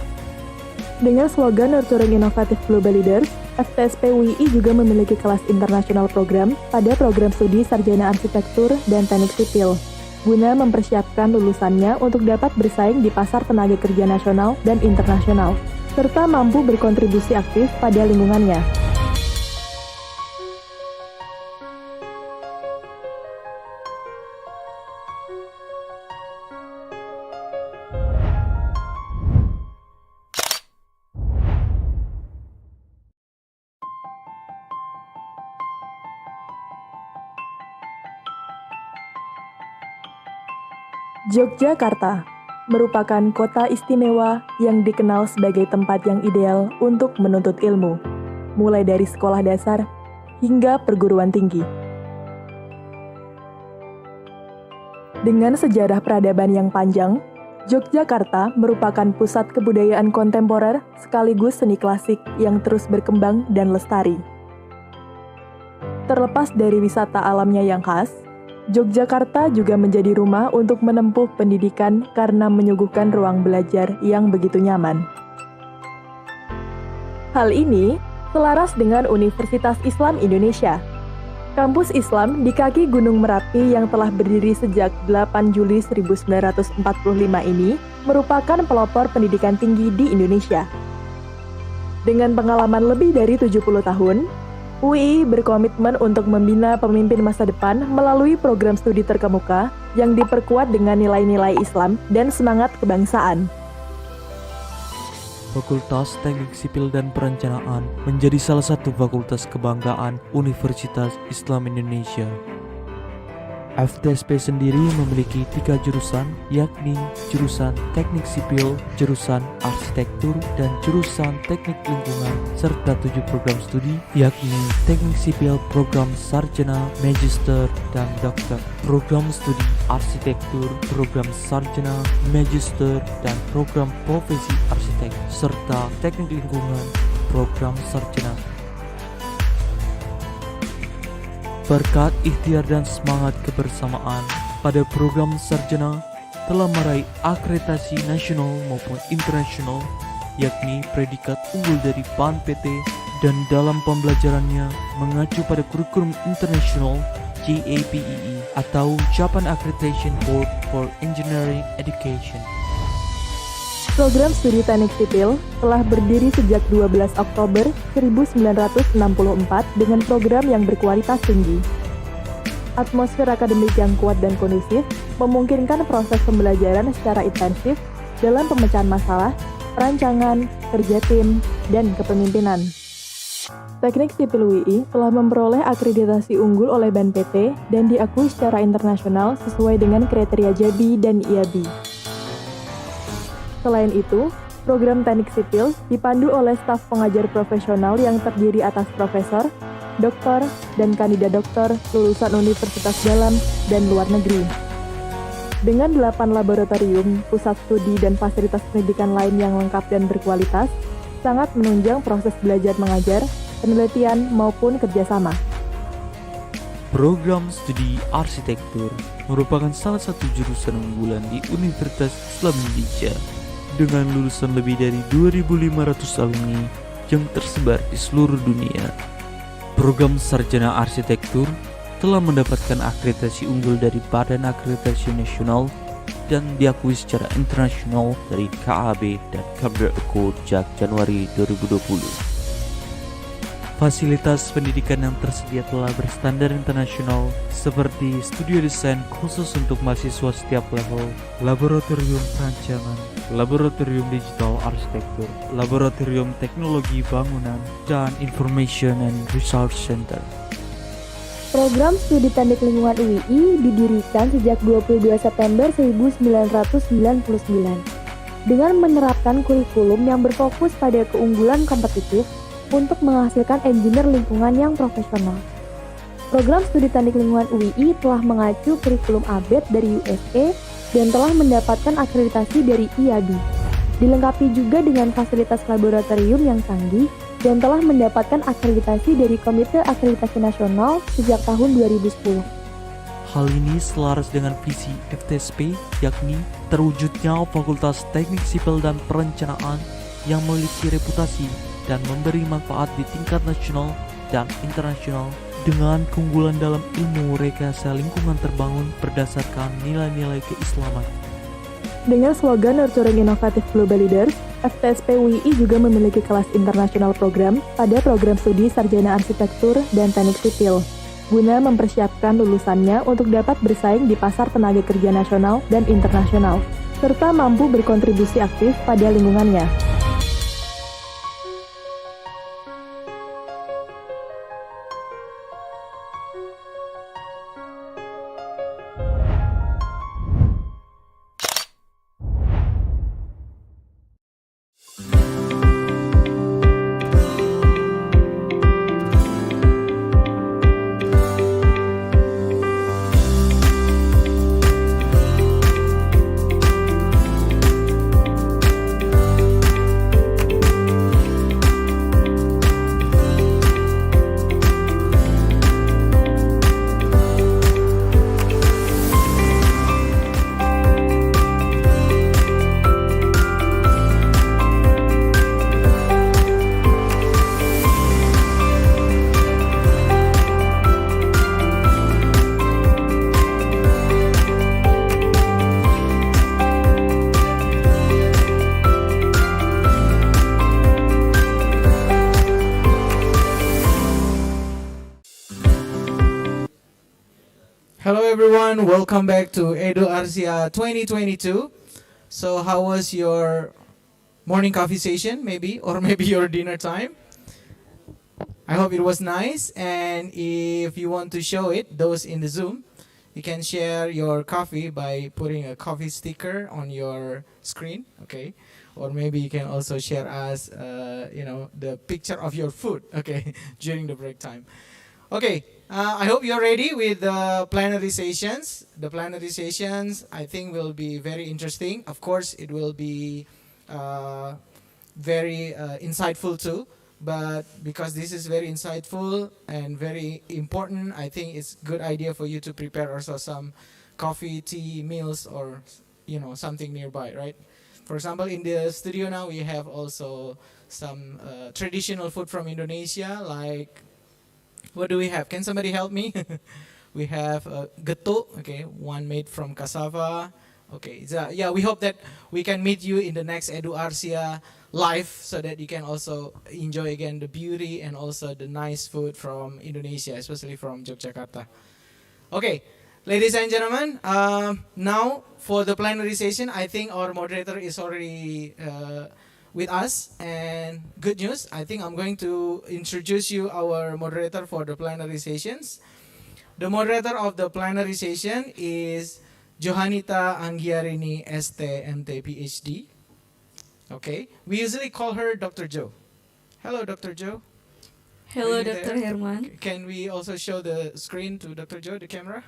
Dengan slogan Nurturing Innovative Global Leaders, FTSP UI juga memiliki kelas internasional program pada program studi sarjana arsitektur dan teknik sipil, guna mempersiapkan lulusannya untuk dapat bersaing di pasar tenaga kerja nasional dan internasional, serta mampu berkontribusi aktif pada lingkungannya. Yogyakarta merupakan kota istimewa yang dikenal sebagai tempat yang ideal untuk menuntut ilmu, mulai dari sekolah dasar hingga perguruan tinggi. Dengan sejarah peradaban yang panjang, Yogyakarta merupakan pusat kebudayaan kontemporer sekaligus seni klasik yang terus berkembang dan lestari. Terlepas dari wisata alamnya yang khas, Yogyakarta juga menjadi rumah untuk menempuh pendidikan karena menyuguhkan ruang belajar yang begitu nyaman. Hal ini selaras dengan Universitas Islam Indonesia. Kampus Islam di kaki Gunung Merapi yang telah berdiri sejak 8 Juli 1945 ini merupakan pelopor pendidikan tinggi di Indonesia. Dengan pengalaman lebih dari 70 tahun, UI berkomitmen untuk membina pemimpin masa depan melalui program studi terkemuka yang diperkuat dengan nilai-nilai Islam dan semangat kebangsaan. Fakultas Teknik Sipil dan Perencanaan menjadi salah satu fakultas kebanggaan Universitas Islam Indonesia. FTSP sendiri memiliki 3 jurusan, yakni jurusan Teknik Sipil, jurusan Arsitektur, dan jurusan Teknik Lingkungan, serta 7 program studi, yakni Teknik Sipil, Program Sarjana, Magister, dan Dokter, Program Studi Arsitektur, Program Sarjana, Magister, dan Program Profesi Arsitek, serta Teknik Lingkungan, Program Sarjana. Berkat ikhtiar dan semangat kebersamaan pada program sarjana telah meraih akreditasi nasional maupun internasional, yakni predikat unggul dari PAN PT, dan dalam pembelajarannya mengacu pada kurikulum internasional JAPEE atau Japan Accreditation Board for Engineering Education. Program studi teknik sipil telah berdiri sejak 12 Oktober 1964 dengan program yang berkualitas tinggi. Atmosfer akademik yang kuat dan kondusif memungkinkan proses pembelajaran secara intensif dalam pemecahan masalah, perancangan, kerja tim, dan kepemimpinan. Teknik Sipil UI telah memperoleh akreditasi unggul oleh BAN PT dan diakui secara internasional sesuai dengan kriteria JABI dan IABI. Selain itu, program teknik sipil dipandu oleh staf pengajar profesional yang terdiri atas profesor, doktor, dan kandidat doktor lulusan universitas dalam dan luar negeri. Dengan 8 laboratorium, pusat studi, dan fasilitas pendidikan lain yang lengkap dan berkualitas, sangat menunjang proses belajar mengajar, penelitian, maupun kerjasama. Program studi arsitektur merupakan salah satu jurusan unggulan di Universitas Islam Indonesia dengan lulusan lebih dari 2.500 alumni yang tersebar di seluruh dunia. Program sarjana arsitektur telah mendapatkan akreditasi unggul dari Badan Akreditasi Nasional dan diakui secara internasional dari KAB dan Career Accord sejak Januari 2020. Fasilitas pendidikan yang tersedia telah berstandar internasional seperti studio desain khusus untuk mahasiswa setiap level, laboratorium perancangan, laboratorium digital arsitektur, laboratorium teknologi bangunan, dan information and research center. Program Studi Teknik Lingkungan UII didirikan sejak 22 September 1999 dengan menerapkan kurikulum yang berfokus pada keunggulan kompetitif untuk menghasilkan engineer lingkungan yang profesional. Program Studi Teknik Lingkungan UII telah mengacu kurikulum ABET dari USA dan telah mendapatkan akreditasi dari IABI. Dilengkapi juga dengan fasilitas laboratorium yang canggih dan telah mendapatkan akreditasi dari Komite Akreditasi Nasional sejak tahun 2010. Hal ini selaras dengan visi FTSP, yakni terwujudnya Fakultas Teknik Sipil dan Perencanaan yang memiliki reputasi dan memberi manfaat di tingkat nasional dan internasional dengan keunggulan dalam ilmu rekayasa lingkungan terbangun berdasarkan nilai-nilai keislaman. Dengan slogan Nurturing Innovative Global Leaders, FTSP UII juga memiliki kelas internasional program pada program studi Sarjana Arsitektur dan Teknik Sipil, guna mempersiapkan lulusannya untuk dapat bersaing di pasar tenaga kerja nasional dan internasional, serta mampu berkontribusi aktif pada lingkungannya. everyone, welcome back to eduARCsia 2022. So how was your morning coffee session maybe, or maybe your dinner time? I hope it was nice, and if you want to show it, those in the Zoom, you can share your coffee by putting a coffee sticker on your screen, okay? Or maybe you can also share us, the picture of your food, okay, during the break time. Okay, I hope you're ready with the plenary sessions. The plenary sessions, I think, will be very interesting. Of course, it will be very insightful too. But because this is very insightful and very important, I think it's a good idea for you to prepare also some coffee, tea, meals, or something nearby, right? For example, in the studio now we have also some traditional food from Indonesia, like, what do we have? Can somebody help me? We have getuk, okay, one made from cassava. Okay, so yeah, we hope that we can meet you in the next eduARCsia live, so that you can also enjoy again the beauty and also the nice food from Indonesia, especially from Yogyakarta. Okay, ladies and gentlemen, now for the plenary session, I think our moderator is already with us, and good news, I think I'm going to introduce you our moderator for the plenary sessions. The moderator of the plenary session is Johanita Anggiarini ST MT Ph.D. Okay, we usually call her Dr. Jo. Hello, Dr. Jo. Hello, Dr. Herman. Okay. Can we also show the screen to Dr. Jo, the camera?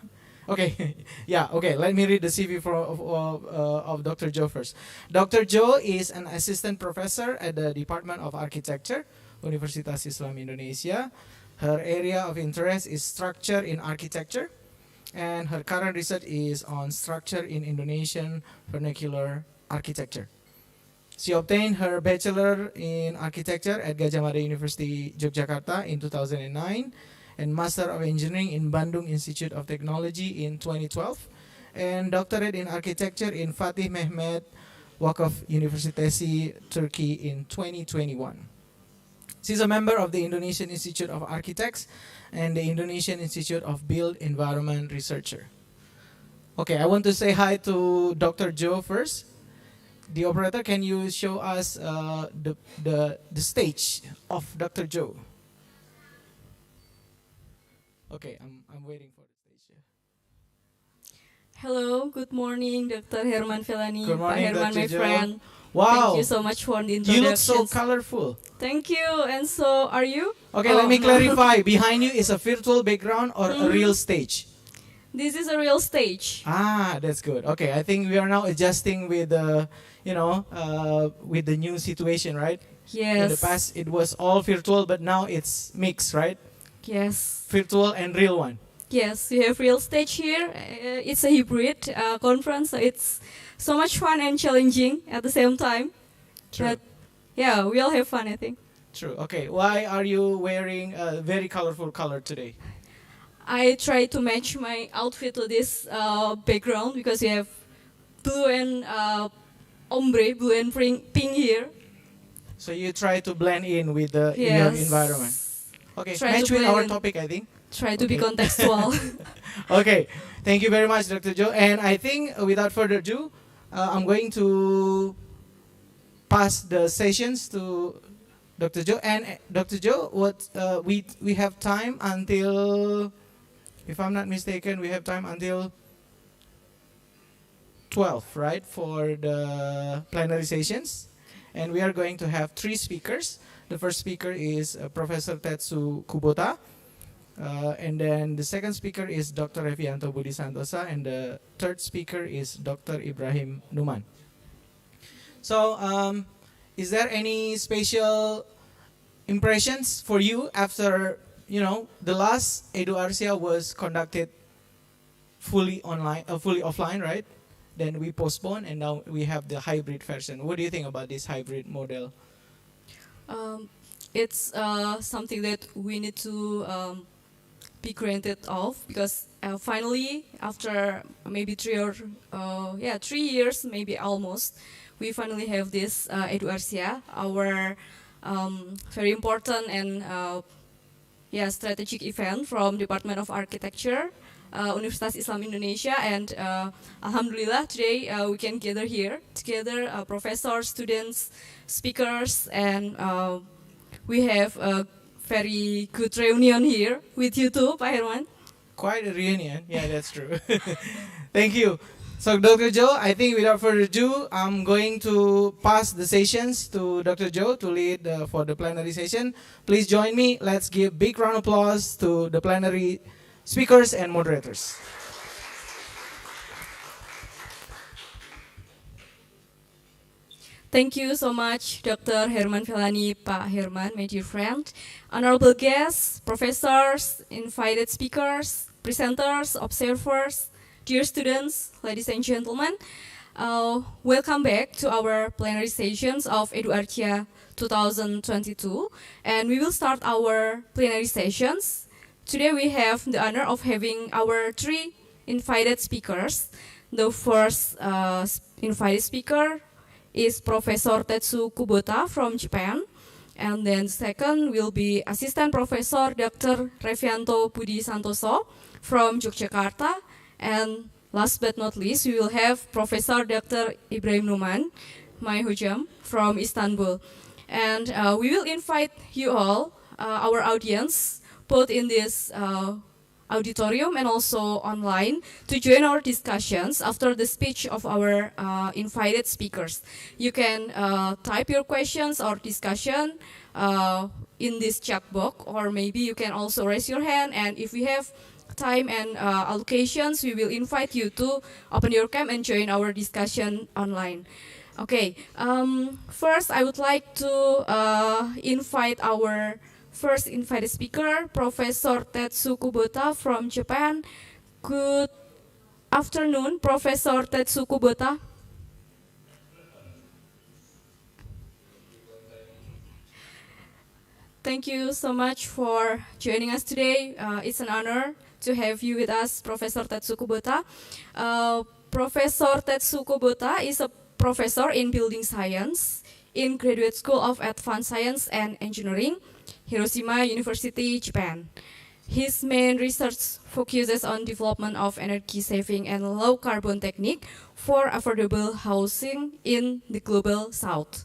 Okay, yeah, okay, let me read the CV of Dr. Jo first. Dr. Jo is an assistant professor at the Department of Architecture, Universitas Islam Indonesia. Her area of interest is structure in architecture, and her current research is on structure in Indonesian vernacular architecture. She obtained her bachelor in architecture at Gadjah Mada University, Yogyakarta in 2009, and Master of Engineering in Bandung Institute of Technology in 2012, and doctorate in architecture in Fatih Mehmet, Vakıf Universitesi, Turkey in 2021. She's a member of the Indonesian Institute of Architects and the Indonesian Institute of Built Environment Researcher. Okay, I want to say hi to Dr. Jo first. The operator, can you show us the stage of Dr. Jo? Okay, I'm waiting for the stage. Hello, good morning, Dr. Herman Felani. Good morning, Pak Herman, Dr. my Jo. friend. Wow, Thank you so much for the introduction. you look so colorful. Thank you, and so are you? Okay, let me clarify. Behind you is a virtual background or a real stage? This is a real stage. Ah, that's good. Okay, I think we are now adjusting with the, with the new situation, right? Yes. In the past, it was all virtual, but now it's mixed, right? Yes. Virtual and real one. Yes, we have real stage here. It's a hybrid conference, so it's so much fun and challenging at the same time. True. But yeah, we all have fun, I think. True. Okay, why are you wearing a very colorful color today? I try to match my outfit to this background because we have blue and ombre, blue and pink here. So you try to blend in with the your environment. Okay, Try match to with blend our in. topic, I think. Try to be contextual. Okay, thank you very much, Dr. Jo. And I think without further ado, I'm going to pass the sessions to Dr. Jo. And Dr. Jo, what we have time until, if I'm not mistaken, we have time until 12, right, for the plenary sessions. And we are going to have 3 speakers. The first speaker is Professor Tetsu Kubota. And then the second speaker is Dr. Revianto Budi Santosa, and the third speaker is Dr. Ibrahim Numan. So, is there any special impressions for you after, the last eduARCsia was conducted fully online, fully offline, right? Then we postponed, and now we have the hybrid version. What do you think about this hybrid model? It's something that we need to be granted of, because finally, after maybe 3 years, maybe almost, we finally have this eduARCsia, our very important and strategic event from Department of Architecture, Universitas Islam Indonesia, and Alhamdulillah today we can gather here together, professors, students, speakers, and we have a very good reunion here with you too, Pak Herman. Quite a reunion. Yeah, that's true. Thank you. So, Dr. Joe, I think without further ado, I'm going to pass the sessions to Dr. Joe to lead for the plenary session. Please join me. Let's give big round of applause to the plenary speakers and moderators. Thank you so much, Dr. Herman Felani, Pak Herman, my dear friend, honorable guests, professors, invited speakers, presenters, observers, dear students, ladies and gentlemen. Welcome back to our plenary sessions of eduARCHsia 2022, and we will start our plenary sessions. Today we have the honor of having our 3 invited speakers. The first invited speaker is Professor Tetsu Kubota from Japan, and then second will be Assistant Professor Dr. Revianto Budi Santoso from Yogyakarta, and last but not least we will have Professor Dr. Ibrahim Numan, my hujam, from Istanbul. And we will invite you all, our audience, both in this auditorium and also online, to join our discussions after the speech of our invited speakers. You can type your questions or discussion in this chat box, or maybe you can also raise your hand, and if we have time and allocations, we will invite you to open your cam and join our discussion online. Okay, first I would like to invite our first invited speaker, Professor Tetsu Kubota from Japan. Good afternoon, Professor Tetsu Kubota. Thank you so much for joining us today. It's an honor to have you with us, Professor Tetsu Kubota. Professor Tetsu Kubota is a professor in building science in Graduate School of Advanced Science and Engineering, Hiroshima University, Japan. His main research focuses on development of energy-saving and low-carbon technique for affordable housing in the Global South.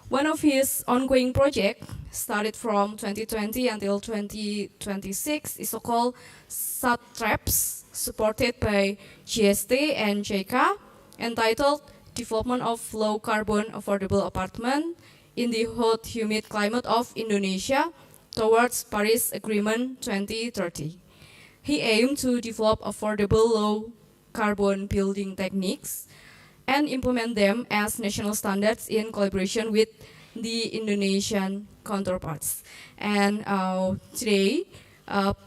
One of his ongoing projects, started from 2020 until 2026, is so-called SATRAPS, supported by GST and JICA, entitled Development of Low-Carbon Affordable Apartment in the Hot Humid Climate of Indonesia towards Paris Agreement 2030. He aimed to develop affordable low-carbon building techniques and implement them as national standards in collaboration with the Indonesian counterparts. And today,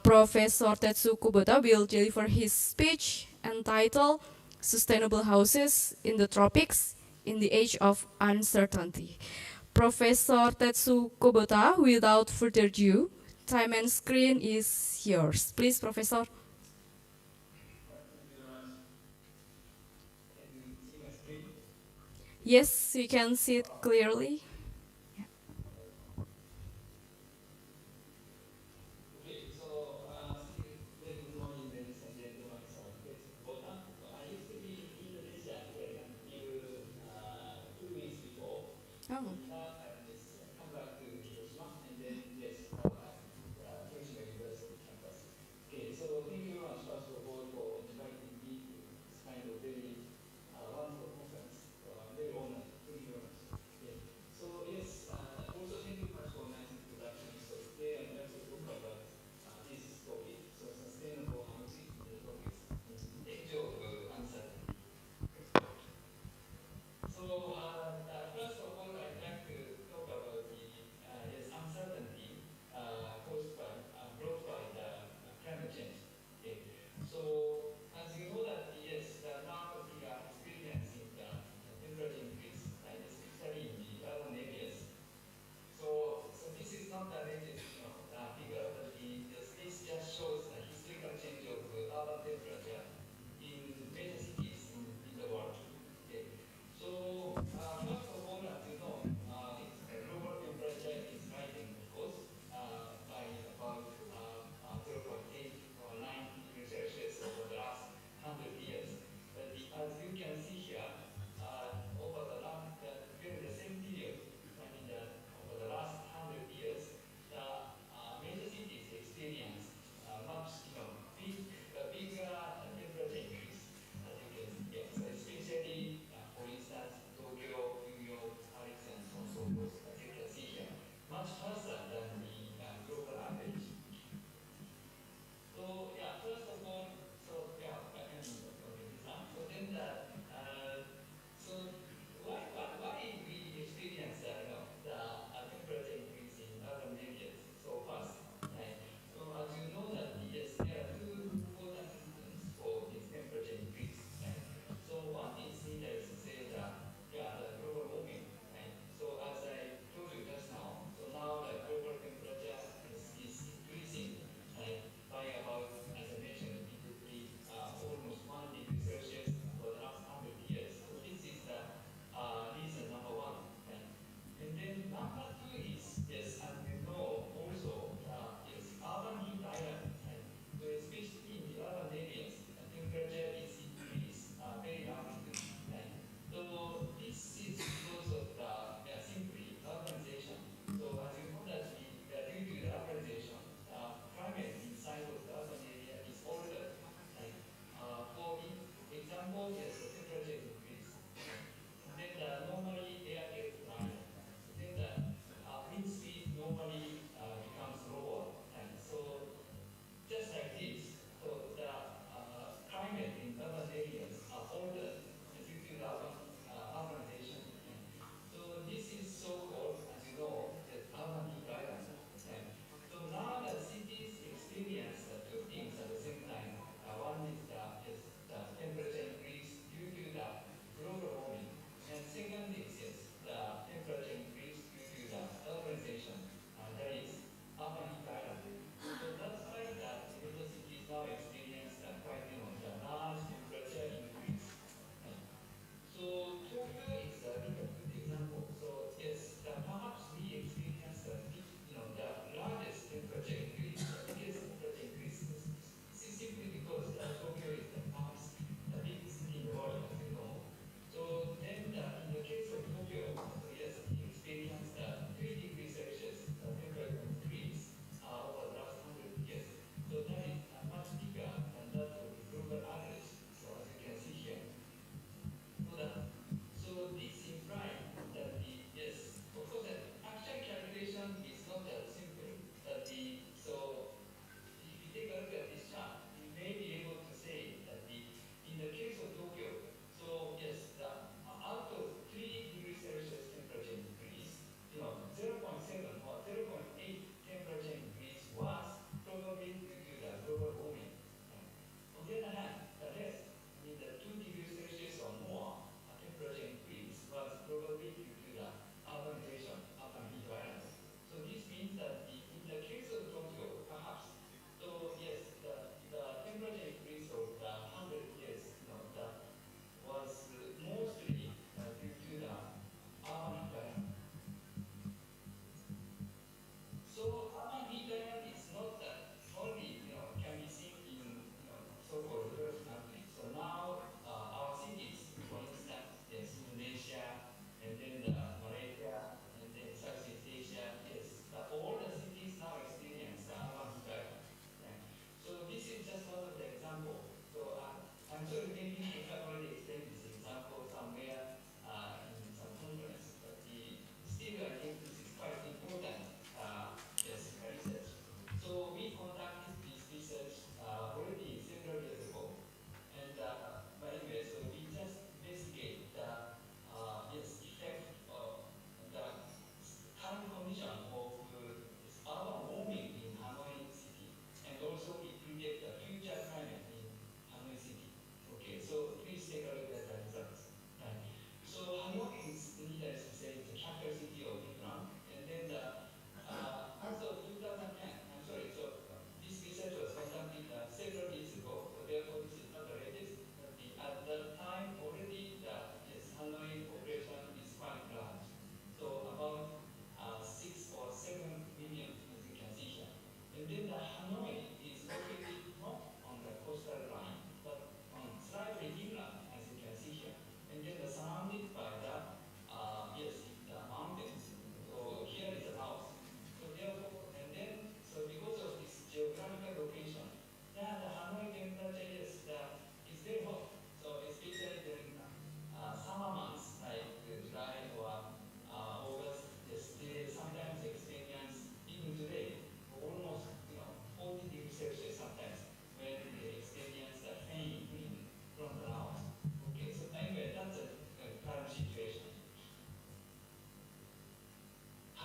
Professor Tetsu Kubota will deliver his speech entitled Sustainable Houses in the Tropics in the Age of Uncertainty. Professor Tetsu Kubota, without further ado, time and screen is yours. Please, Professor. Yes, you can see it clearly. Oh.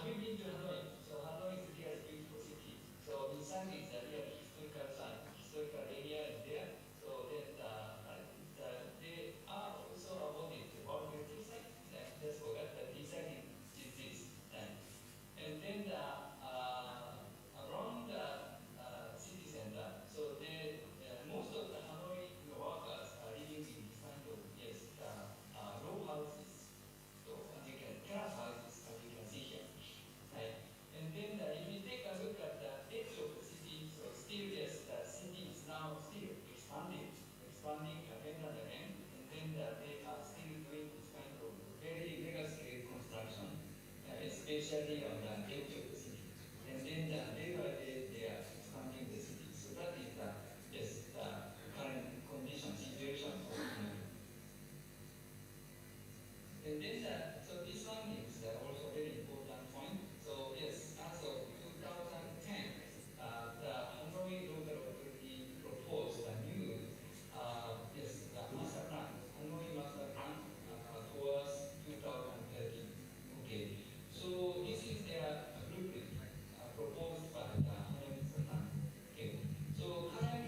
you been to Hanoi? So Hanoi is really a beautiful city. So inside is a real historical site, historical area is there. So that they are also awarded the World Heritage Site. Just forgot that deciding is this. And then around the city center, so most of the Hanoi workers are living in this kind of row houses. So as you can terrace houses, as you can see here. Right. And then if you take a look at the edge of the city, so still yes, the city is now still expanding again and again, and then they are still doing this kind of very mega scale construction, especially on the edge of the city. And then day by day they are expanding the city. So that is the current condition, situation of Hanoi. And then so this one is also very important point. So yes, as of 2010, the Hanoi Local Authority proposed a new the master plan, Hanoi master plan towards 2030. Okay, so this is their blueprint proposed by the Hanoi master plan. Okay, so current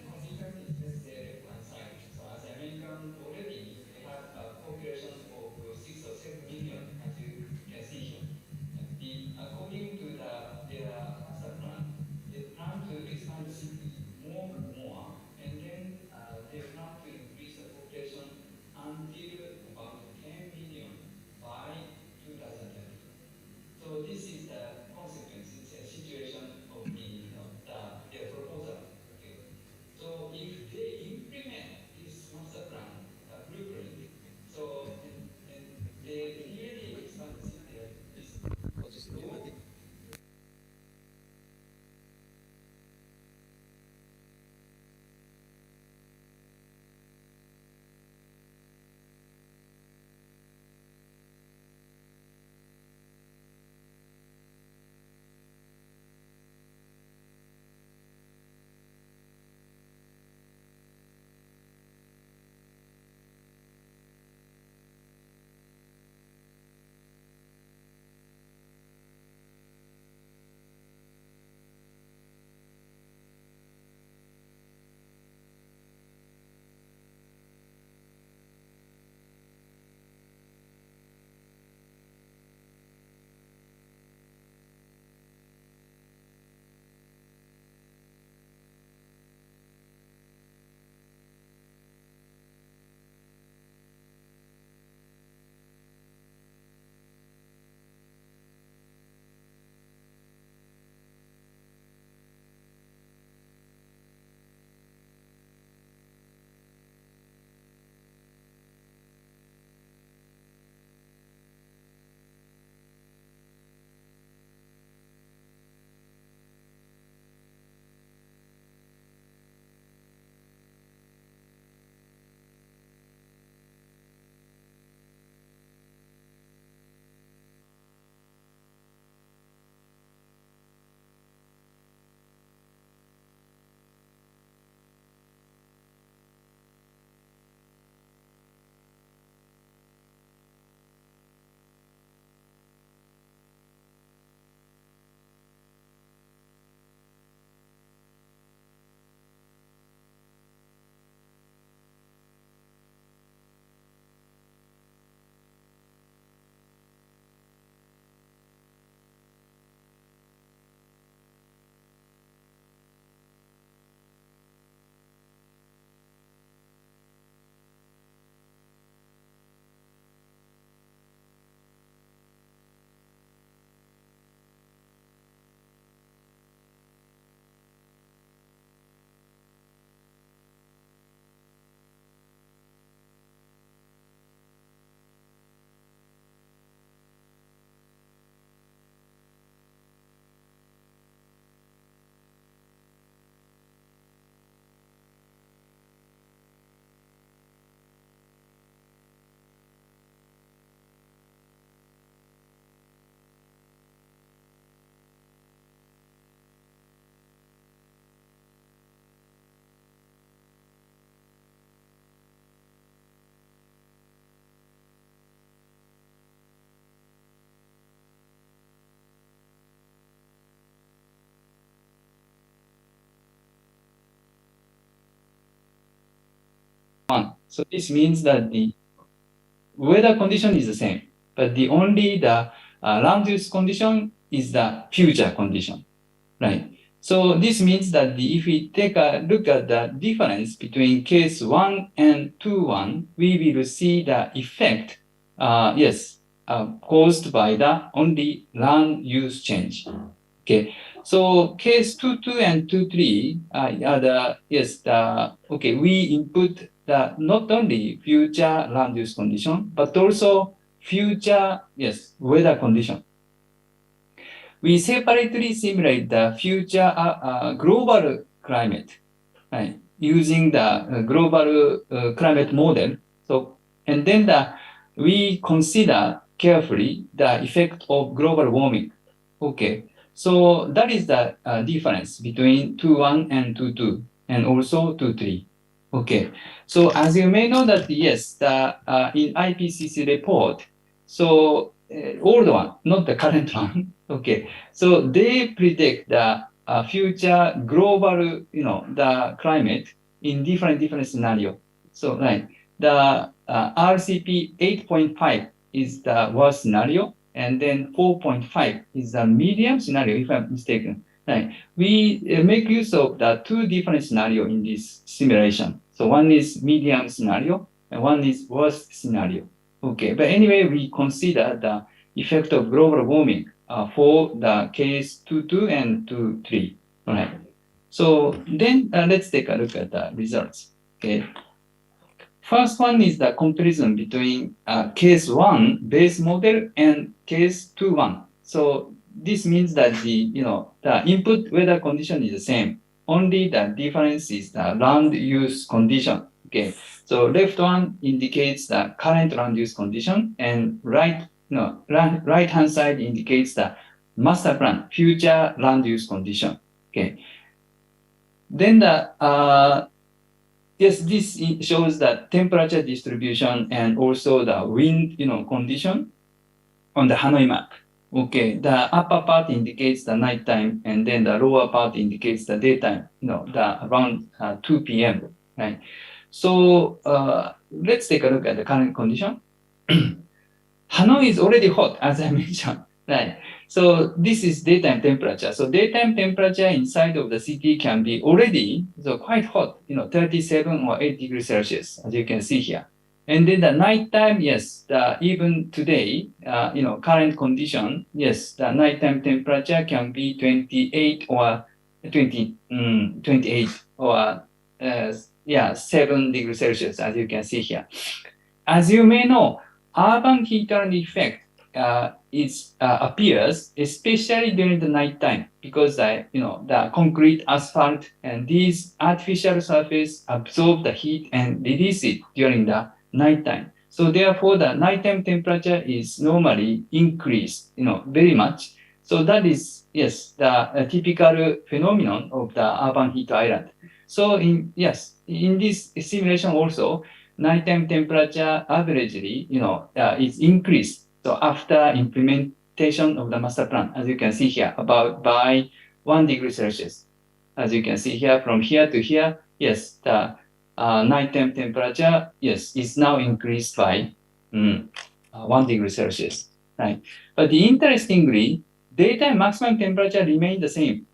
So this means that the weather condition is the same, but the only the land use condition is the future condition, right? So this means that if we take a look at the difference between case 1 and 2.1, we will see the effect, caused by the only land use change. Okay, so case 2.2 and 2.3 are we input the not only future land use condition, but also future, weather condition. We separately simulate the future global climate, right, using the global climate model. So, and then we consider carefully the effect of global warming. Okay, so that is the difference between 2.1 and 2.2, and also 2.3. Okay, so as you may know that yes, in IPCC report, so old one, not the current one. Okay, so they predict the future global, the climate in different scenario. So right, the RCP 8.5 is the worst scenario, and then 4.5 is the medium scenario, if I'm mistaken. Right, we make use of the two different scenario in this simulation. So one is medium scenario, and one is worst scenario. Okay, but anyway, we consider the effect of global warming for the case 2.2 and 2.3. All right. So then let's take a look at the results. Okay. First one is the comparison between case 1 base model and case 2.1. So this means that the input weather condition is the same. Only the difference is the land use condition. Okay. So left one indicates the current land use condition, and right hand side indicates the master plan future land use condition. Okay. Then this shows the temperature distribution and also the wind condition on the Hanoi map. Okay, the upper part indicates the nighttime, and then the lower part indicates the daytime. The around 2 p.m. Right. So let's take a look at the current condition. Hanoi is already hot, as I mentioned. Right. So this is daytime temperature. So daytime temperature inside of the city can be already quite hot, 37 or 8 degrees Celsius, as you can see here. And then the nighttime, yes, even today, current condition, yes, the nighttime temperature can be 28 or 28 or 7 degrees Celsius, as you can see here. As you may know, urban heat island effect appears especially during the nighttime, because the concrete, asphalt, and these artificial surface absorb the heat and release it during the nighttime. So therefore, the nighttime temperature is normally increased, very much. So that is, yes, the typical phenomenon of the urban heat island. So in this simulation also, nighttime temperature averagely, is increased. So after implementation of the master plan, as you can see here, about by 1 degree Celsius. As you can see here, from here to here, yes, the nighttime temperature, yes, is now increased by 1 degree Celsius. Right. But interestingly, daytime maximum temperature remained the same.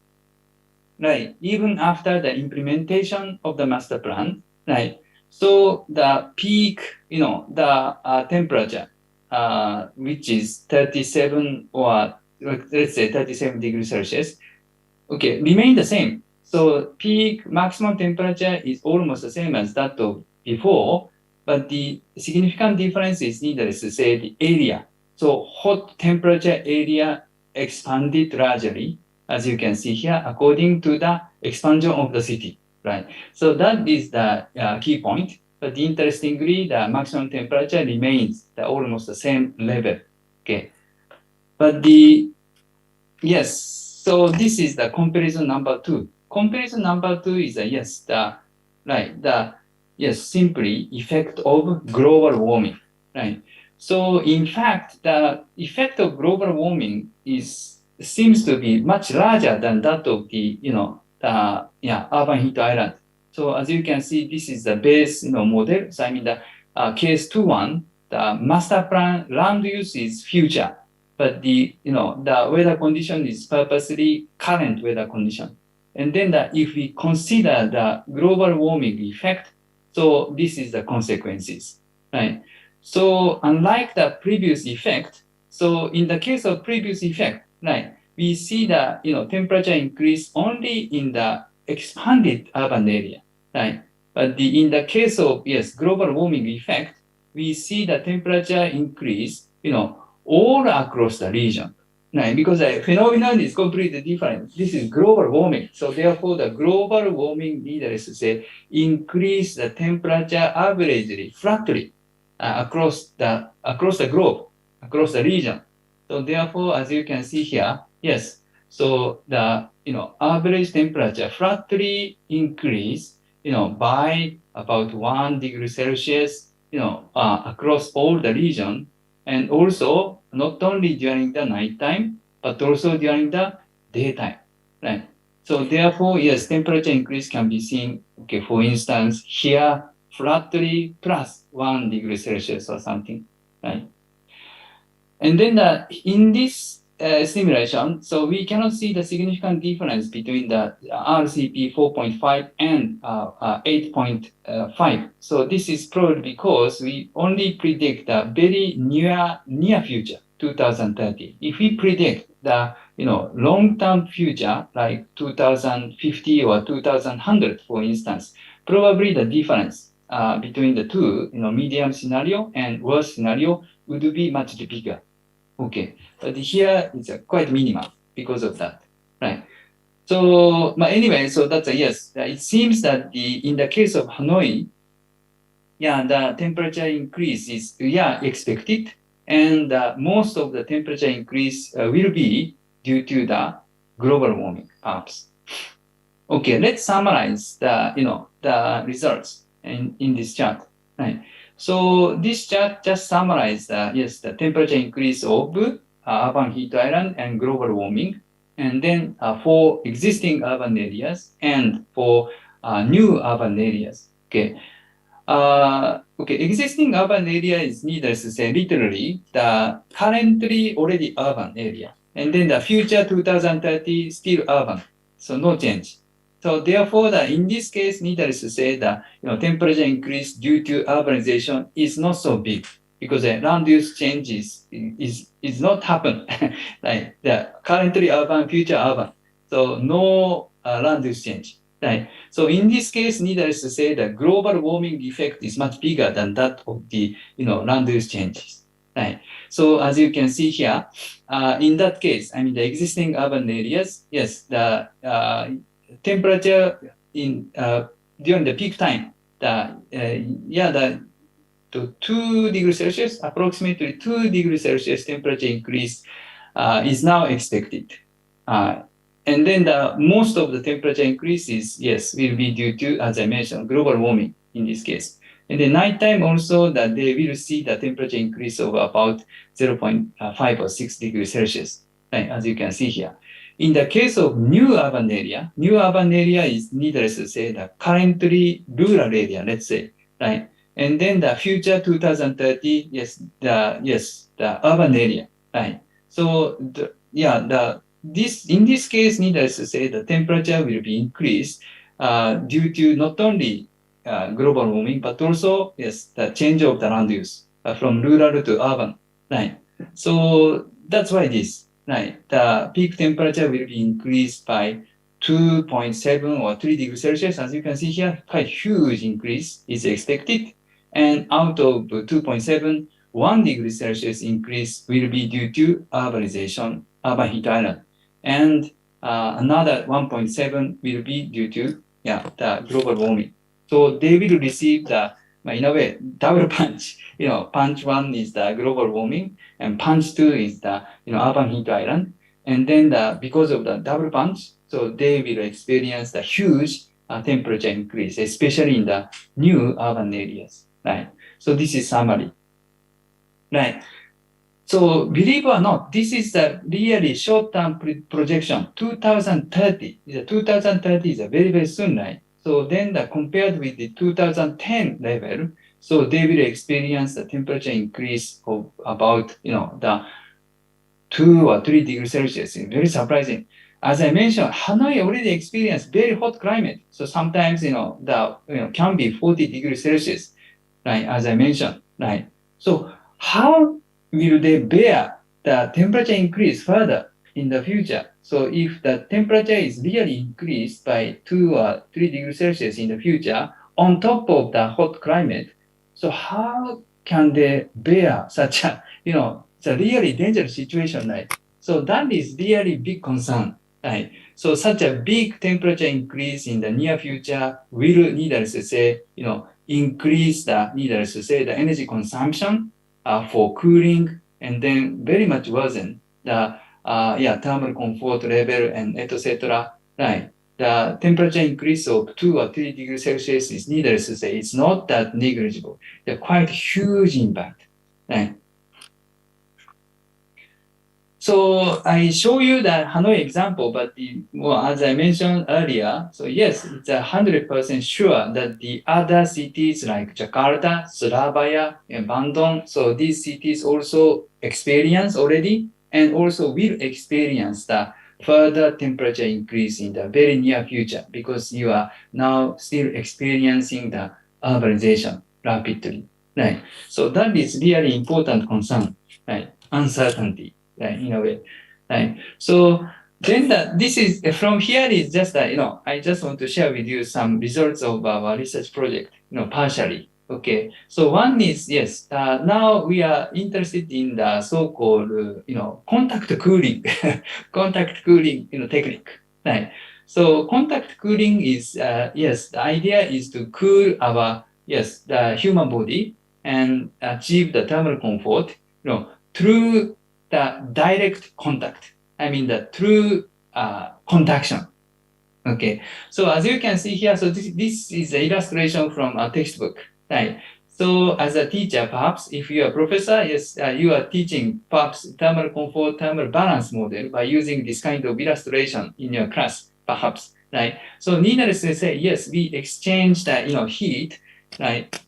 Right. Even after the implementation of the master plan. Right. So the peak, the temperature, which is 37 or let's say 37 degrees Celsius, okay, remain the same. So peak maximum temperature is almost the same as that of before, but the significant difference is, needless to say, the area. So hot temperature area expanded largely, as you can see here, according to the expansion of the city, right? So that is the key point. But interestingly, the maximum temperature remains almost the same level. Okay, but so this is the comparison number 2. Comparison number 2 is simply effect of global warming, right? So in fact, the effect of global warming seems to be much larger than that of the urban heat island. So as you can see, this is the base model. So I mean the case 2.1, the master plan land use is future, but the weather condition is purposely current weather condition. And then if we consider the global warming effect, so this is the consequences, right? So unlike the previous effect, so in the case of previous effect, right, we see the temperature increase only in the expanded urban area, right? But in the case of global warming effect, we see the temperature increase, all across the region, right? Because the phenomenon is completely different. This is global warming, so therefore the global warming, needless to say, increase the temperature averagely, flatly across the globe, across the region. So therefore, as you can see here, so the average temperature flatly increase by about 1 degree Celsius across all the region, and also not only during the nighttime but also during the daytime, right? So therefore, temperature increase can be seen. Okay, for instance, here flatly plus 1 degree Celsius or something, right? And then in this simulation, so we cannot see the significant difference between the RCP 4.5 and 8.5. So this is probably because we only predict the very near future, 2030. If we predict the long-term future, like 2050 or 2100, for instance, probably the difference between the two, medium scenario and worst scenario would be much bigger. Okay, but here it's quite minimal because of that, right? So, but anyway, so that's a yes. It seems that in the case of Hanoi, the temperature increase is expected, and most of the temperature increase will be due to the global warming, perhaps. Okay, let's summarize the the results in this chart, right? So this chart just summarizes the temperature increase of urban heat island and global warming, and then for existing urban areas and for new urban areas. Okay. Existing urban area is, needless to say, literally the currently already urban area, and then the future 2030 still urban, so no change. So therefore, in this case, needless to say, the temperature increase due to urbanization is not so big, because the land use change is not happen like the currently urban, future urban. So no land use change, right? So in this case, needless to say, the global warming effect is much bigger than that of the land use changes, right? So as you can see here, in that case, I mean the existing urban areas, the temperature in during the peak time, the 2 degrees Celsius, approximately 2 degrees Celsius temperature increase is now expected. And then most of the temperature increases, will be due to, as I mentioned, global warming in this case. In the nighttime also, that they will see the temperature increase of about 0.5 or 6 degrees Celsius, right, as you can see here. In the case of new urban area is, needless to say, the currently rural area, let's say, right? And then the future 2030, the urban area, right? So in this case, needless to say, the temperature will be increased due to not only global warming, but also the change of the land use from rural to urban, right? So that's why this. Right, the peak temperature will be increased by 2.7 or 3 degrees Celsius. As you can see here, quite huge increase is expected. And out of 2.7, 1 degree Celsius increase will be due to urbanization, urban heat island. And another 1.7 will be due to the global warming. So they will receive the, in a way, double punch. Punch one is the global warming, and punch two is the urban heat island. And then because of the double punch, so they will experience the huge temperature increase, especially in the new urban areas. Right. So this is summary. Right. So believe or not, this is the really short-term projection. 2030 is a very, very soon, right? So then compared with the 2010 level, so they will experience the temperature increase of about, the 2 or 3 degrees Celsius. It's very surprising. As I mentioned, Hanoi already experienced very hot climate. So sometimes, can be 40 degrees Celsius, right? As I mentioned, right? So how will they bear the temperature increase further in the future? So if the temperature is really increased by 2 or 3 degrees Celsius in the future, on top of the hot climate, so how can they bear such a, it's a really dangerous situation, right? So that is really big concern, right? So such a big temperature increase in the near future will, needless to say, increase needless to say, the energy consumption for cooling, and then very much worsen the thermal comfort level and etc. Right? The temperature increase of 2 or 3 degrees Celsius is, needless to say, it's not that negligible. They're quite huge impact. Right? So I show you the Hanoi example, but as I mentioned earlier, so yes, it's 100% sure that the other cities like Jakarta, Surabaya, and Bandung, so these cities also experience already and also will experience the further temperature increase in the very near future, because you are now still experiencing the urbanization rapidly, right? So that is really important concern, right? Uncertainty. Right, in a way, right? So then this is from here is just I just want to share with you some results of our research project, partially. Okay, so one is, yes, now we are interested in the so-called contact cooling, contact cooling technique, right? So contact cooling is yes, the idea is to cool our the human body and achieve the thermal comfort through the direct contact. I mean the true conduction. Okay. So as you can see here, so this is an illustration from a textbook, right? So as a teacher, perhaps if you are a professor, yes, you are teaching perhaps thermal comfort, thermal balance model by using this kind of illustration in your class, perhaps, right? So needless to say, yes, we exchange the heat, right?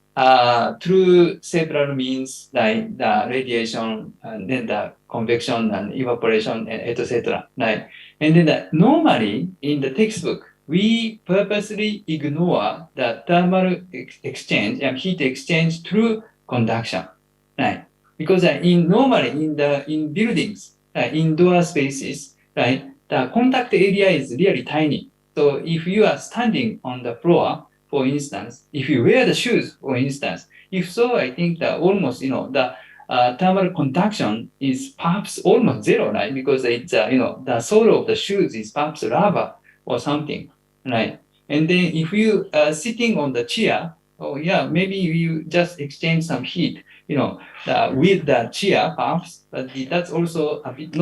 Through several means like the radiation and then the convection and evaporation and etc. Right? And then normally in the textbook, we purposely ignore the thermal exchange and heat exchange through conduction, right? Because normally in buildings, indoor spaces, right, the contact area is really tiny. So if you are standing on the floor, for instance, if you wear the shoes, for instance, if so, I think that almost, the thermal conduction is perhaps almost zero, right? Because it's, the sole of the shoes is perhaps rubber or something, right? And then if you are sitting on the chair, oh yeah, maybe you just exchange some heat, with the chair perhaps, but that's also a bit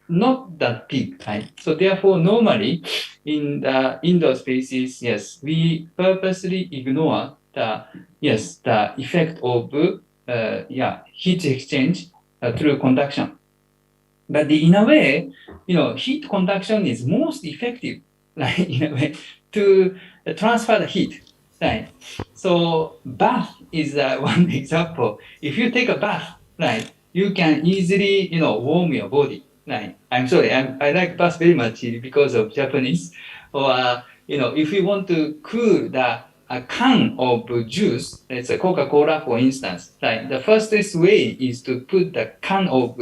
not that big, right? So therefore, normally in the indoor spaces, yes, we purposely ignore the effect of heat exchange through conduction. But in a way, heat conduction is most effective, right? In a way, to transfer the heat, right? So bath is one example. If you take a bath, right, you can easily, warm your body, right? I'm sorry, I like bath very much because of Japanese. Or, if you want to cool a can of juice, it's a Coca-Cola, for instance, right? The fastest way is to put the can of,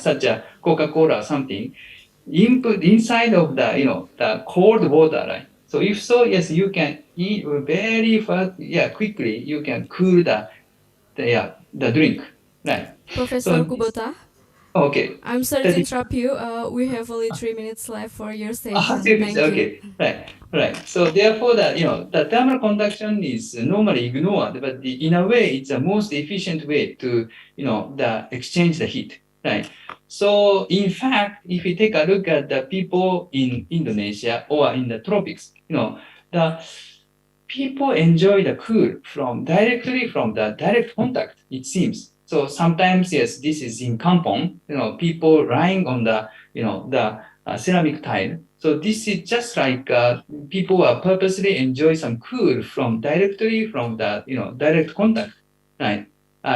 such a Coca-Cola or something, input inside of the cold water, right? So if so, yes, you can eat very fast, quickly, you can cool the drink, right? Professor Kubota, Okay. I'm sorry to interrupt you. We have only 3 minutes left for your session. Thank Okay, you. right. So therefore, the thermal conduction is normally ignored, but in a way, it's the most efficient way to, exchange the heat, right? So in fact, if you take a look at the people in Indonesia or in the tropics, the people enjoy the cool directly from the direct contact, it seems. So sometimes, yes, this is in kampong, people lying on the, ceramic tile. So this is just like people are purposely enjoy some cool from directly from the direct contact, right?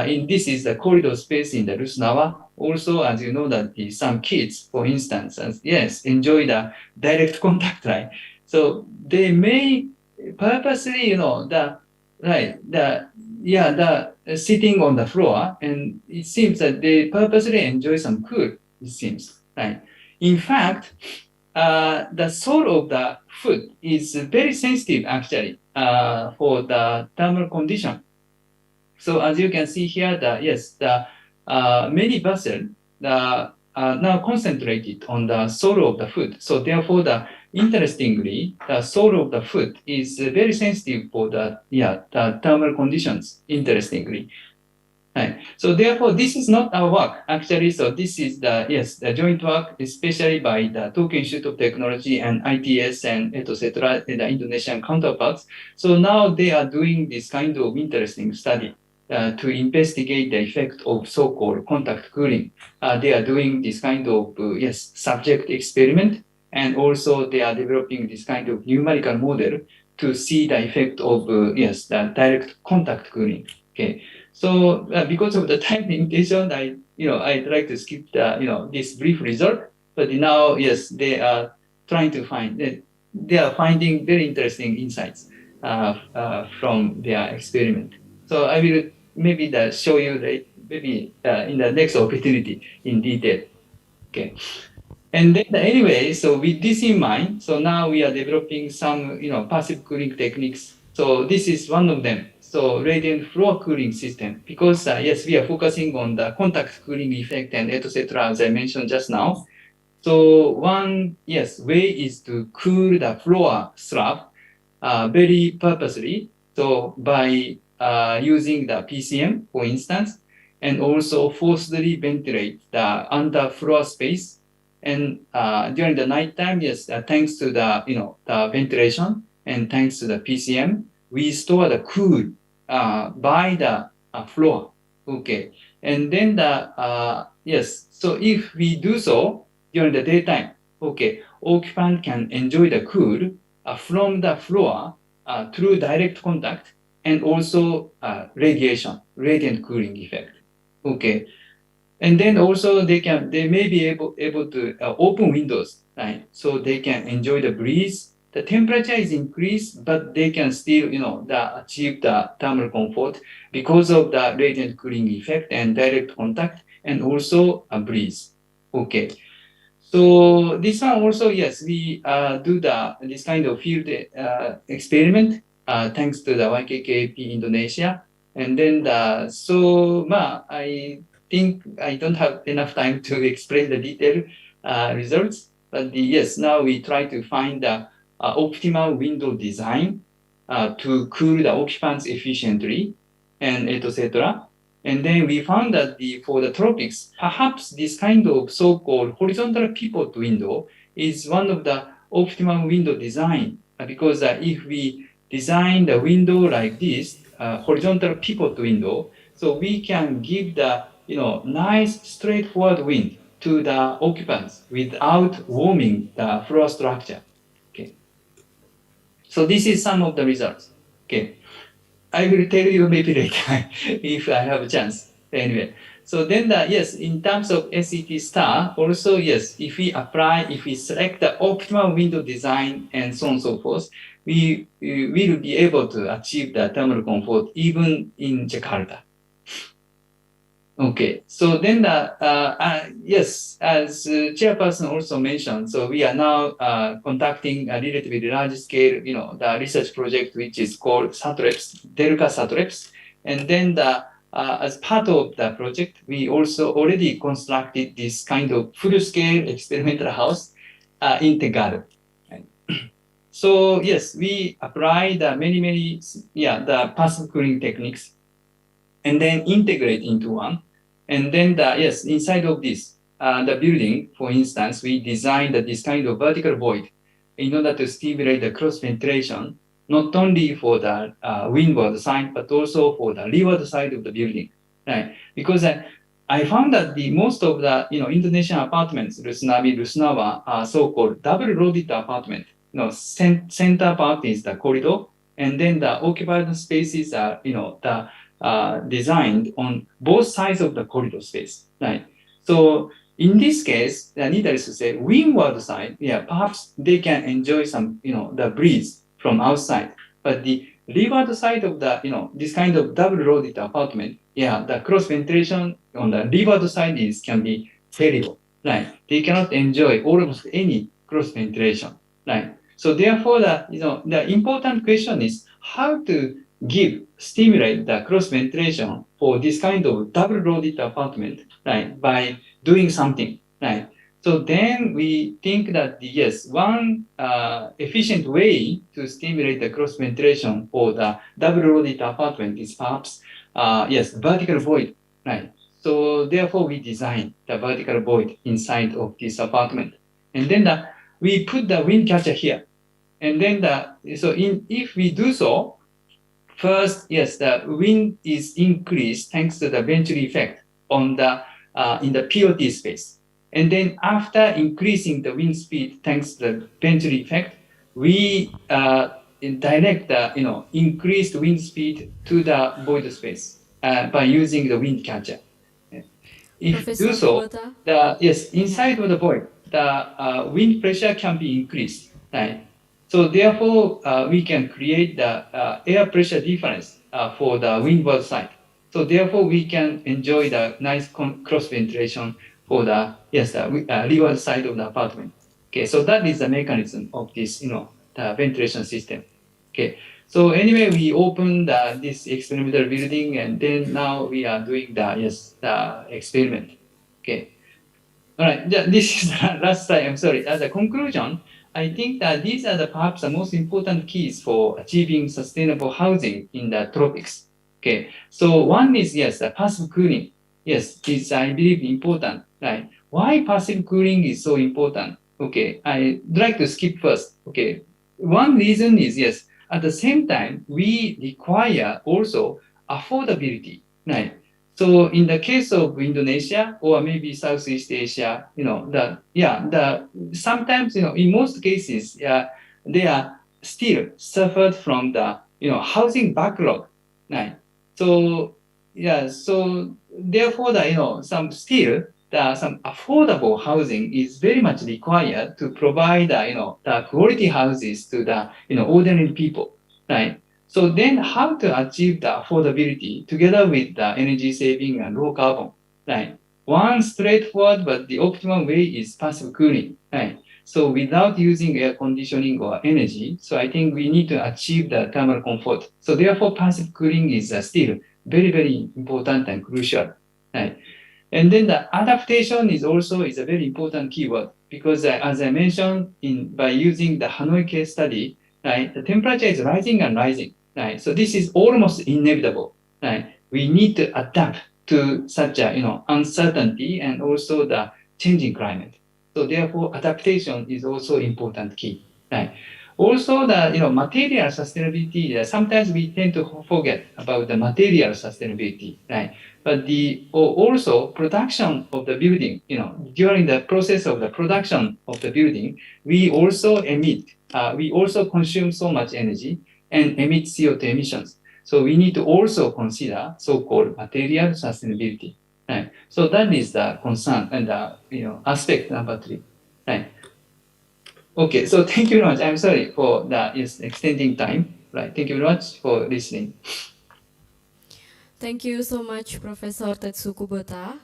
In this is the corridor space in the Rusunawa. Also, as you know that some kids, for instance, enjoy the direct contact, right? So they may purposely, sitting on the floor, and it seems that they purposely enjoy some cool. It seems, right? In fact, the sole of the foot is very sensitive actually for the thermal condition. So as you can see here, the many vessels are now concentrated on the sole of the foot. So therefore, interestingly, the sole of the foot is very sensitive for the thermal conditions. Interestingly. Right. So therefore, this is not our work actually. So this is the joint work, especially by the Tokyo Institute of Technology and ITS and etc. The Indonesian counterparts. So now they are doing this kind of interesting study to investigate the effect of so-called contact cooling. They are doing this kind of subject experiment, and also they are developing this kind of numerical model to see the effect of the direct contact cooling. Okay. So because of the time limitation, I'd like to skip this brief result. But now, they are trying to find they are finding very interesting insights from their experiment. So I will maybe show you maybe in the next opportunity in detail. Okay. And then anyway, so with this in mind, so now we are developing some passive cooling techniques. So this is one of them. So radiant floor cooling system, because we are focusing on the contact cooling effect and etc. as I mentioned just now. So one way is to cool the floor slab very purposely. So by using the PCM, for instance, and also forcibly ventilate the under floor space. And during the nighttime, thanks to the ventilation and thanks to the PCM, we store the cool by the floor. Okay, and then so if we do so during the daytime, okay, occupant can enjoy the cool from the floor through direct contact and also radiant cooling effect. Okay. And then also they may be able to open windows, right? So they can enjoy the breeze. The temperature is increased, but they can still, achieve the thermal comfort because of the radiant cooling effect and direct contact, and also a breeze. Okay. So this one also, we do this kind of field experiment thanks to the YKKP Indonesia, and then I think I don't have enough time to explain the detailed results, but now we try to find the optimal window design to cool the occupants efficiently, and etc. And then we found that for the tropics, perhaps this kind of so-called horizontal pivot window is one of the optimal window design, because if we design the window like this, horizontal pivot window, so we can give the nice straightforward wind to the occupants without warming the floor structure. Okay. So this is some of the results. Okay. I will tell you maybe later if I have a chance. Anyway. So then in terms of SET star, also if we select the optimal window design and so on and so forth, we will be able to achieve the thermal comfort even in Jakarta. Okay, so then as chairperson also mentioned, so we are now conducting a relatively large scale, the research project which is called SATREPS, Delca SATREPS, and then as part of the project, we also already constructed this kind of full scale experimental house in Tegal. So we apply the many the passive cooling techniques, and then integrate into one. And then inside of this, the building, for instance, we designed this kind of vertical void in order to stimulate the cross ventilation, not only for the windward side, but also for the leeward side of the building, right? Because I found that the most of the Indonesian apartments, Rusunawi, Rusunawa, are so-called double-loaded apartment. Center part is the corridor, and then the occupied spaces are designed on both sides of the corridor space, right? So in this case, needless to say, windward side, perhaps they can enjoy some the breeze from outside, but the leeward side of the this kind of double-loaded apartment, the cross ventilation on the leeward side can be terrible, right? They cannot enjoy almost any cross ventilation, right? So therefore, the important question is how to stimulate the cross ventilation for this kind of double-loaded apartment, right? By doing something, right? So then we think that yes, one efficient way to stimulate the cross ventilation for the double-loaded apartment is perhaps vertical void, right? So therefore we design the vertical void inside of this apartment, and then we put the wind catcher here, and then if we do so, first, yes, the wind is increased thanks to the Venturi effect on the in the POT space. And then after increasing the wind speed thanks to the Venturi effect, we direct the increased wind speed to the void space by using the wind catcher. If Professor do so, Kubota? inside of the void, the wind pressure can be increased, right? So therefore, we can create the air pressure difference for the windward side. So therefore, we can enjoy the nice cross ventilation for the leeward side of the apartment. Okay, so that is the mechanism of this, the ventilation system. Okay, so anyway, we opened this experimental building, and then now we are doing the experiment. Okay, all right. This is the last slide. I'm sorry. As a conclusion, I think that these are perhaps the most important keys for achieving sustainable housing in the tropics. Okay, so one is the passive cooling. Yes, it's I believe important. Right? Why passive cooling is so important? Okay, I'd like to skip first. Okay, one reason is at the same time we require also affordability. Right? So in the case of Indonesia or maybe Southeast Asia, sometimes in most cases, they are still suffered from the housing backlog, right? So so therefore some affordable housing is very much required to provide the quality houses to the ordinary people, right? So then how to achieve the affordability together with the energy saving and low carbon, right? One straightforward but the optimal way is passive cooling, right? So without using air conditioning or energy, so I think we need to achieve the thermal comfort. So therefore passive cooling is still very, very important and crucial, right? And then the adaptation is a very important keyword because as I mentioned by using the Hanoi case study, right, the temperature is rising and rising, right? So this is almost inevitable, right? We need to adapt to such a uncertainty and also the changing climate. So therefore, adaptation is also important key, right? Also, the material sustainability. Sometimes we tend to forget about the material sustainability, right? But also production of the building. During the process of the production of the building, we also consume so much energy and emit CO2 emissions. So we need to also consider so-called material sustainability. Right. So that is the concern and the aspect number 3. Right. Okay. So thank you very much. I'm sorry for the extending time. Right. Thank you very much for listening. Thank you so much, Professor Tetsu Kubota.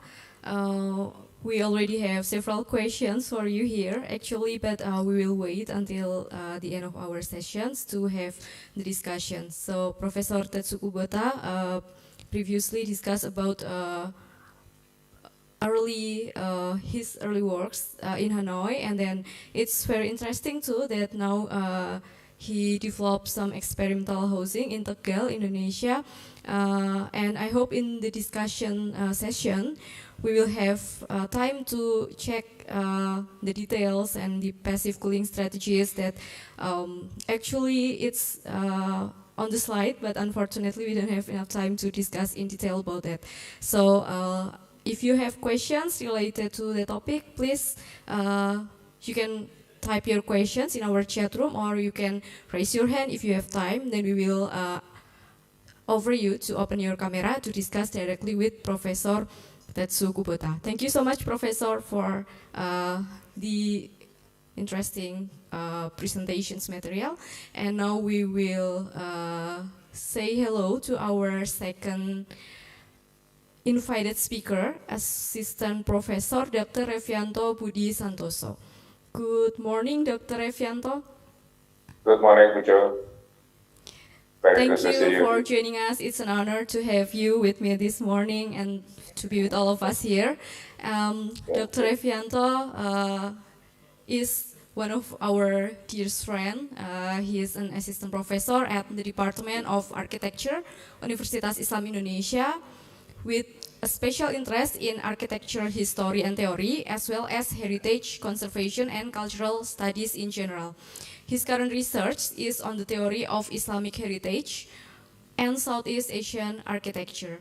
We already have several questions for you here, actually, but we will wait until the end of our sessions to have the discussion. So, Professor Tetsu Kubota previously discussed about his early works in Hanoi, and then it's very interesting too that now he developed some experimental housing in Tegal, Indonesia, and I hope in the discussion session we will have time to check the details and the passive cooling strategies that actually it's on the slide, but unfortunately we don't have enough time to discuss in detail about that. So if you have questions related to the topic, please you can type your questions in our chat room, or you can raise your hand if you have time. Then we will offer you to open your camera to discuss directly with Professor Tetsu Kubota. Thank you so much, Professor, for the interesting presentations material. And now we will say hello to our second invited speaker, Assistant Professor Dr. Revianto Budi Santoso. Good morning, Dr. Revianto. Good morning, Matteo. Thank you for joining us. It's an honor to have you with me this morning and to be with all of us here. Dr. Revianto is one of our dearest friends. He is an assistant professor at the Department of Architecture, Universitas Islam Indonesia, with a special interest in architecture history and theory, as well as heritage conservation and cultural studies in general. His current research is on the theory of Islamic heritage and Southeast Asian architecture.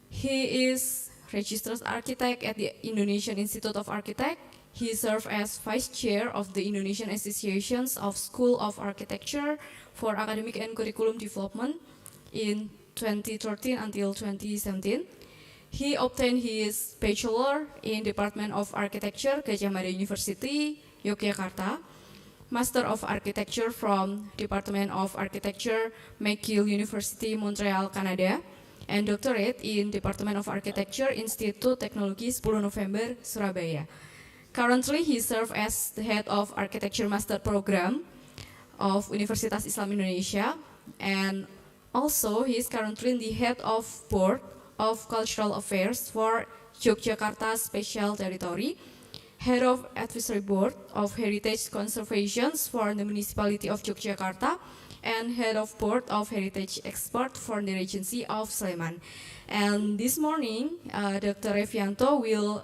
He is registered architect at the Indonesian Institute of Architects. He served as vice chair of the Indonesian Associations of School of Architecture for Academic and Curriculum Development in 2013 until 2017. He obtained his bachelor in Department of Architecture, Gadjah Mada University, Yogyakarta, Master of Architecture from Department of Architecture, McGill University, Montreal, Canada, and doctorate in Department of Architecture, Institut Teknologi 10 November, Surabaya. Currently, he serves as the head of Architecture Master Program of Universitas Islam Indonesia, and also he is currently the head of Board of Cultural Affairs for Yogyakarta Special Territory, head of Advisory Board of Heritage Conservation for the Municipality of Yogyakarta, and head of Board of Heritage Export for the Regency of Sleman. And this morning, Dr. Revianto will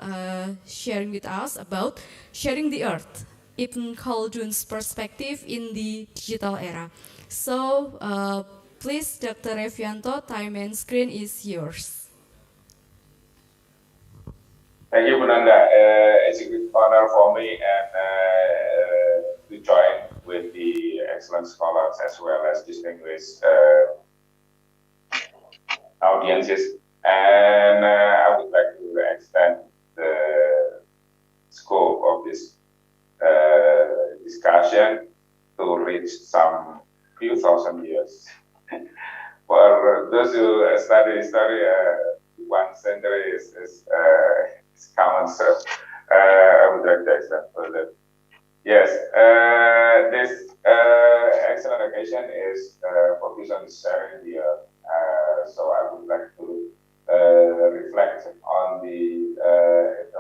sharing with us about sharing the earth, Ibn Khaldun's perspective in the digital era. So, please, Dr. Revianto, time and screen is yours. Thank you, Bunanda. It's a great honor for me and to join with the excellent scholars as well as distinguished audiences. And I would like to extend the scope of this discussion to reach some few thousand years. For those who study history, 1 century is common, so I would like to extend further. Yes, this excellent occasion is focused on sharing the earth. So I would like to reflect on the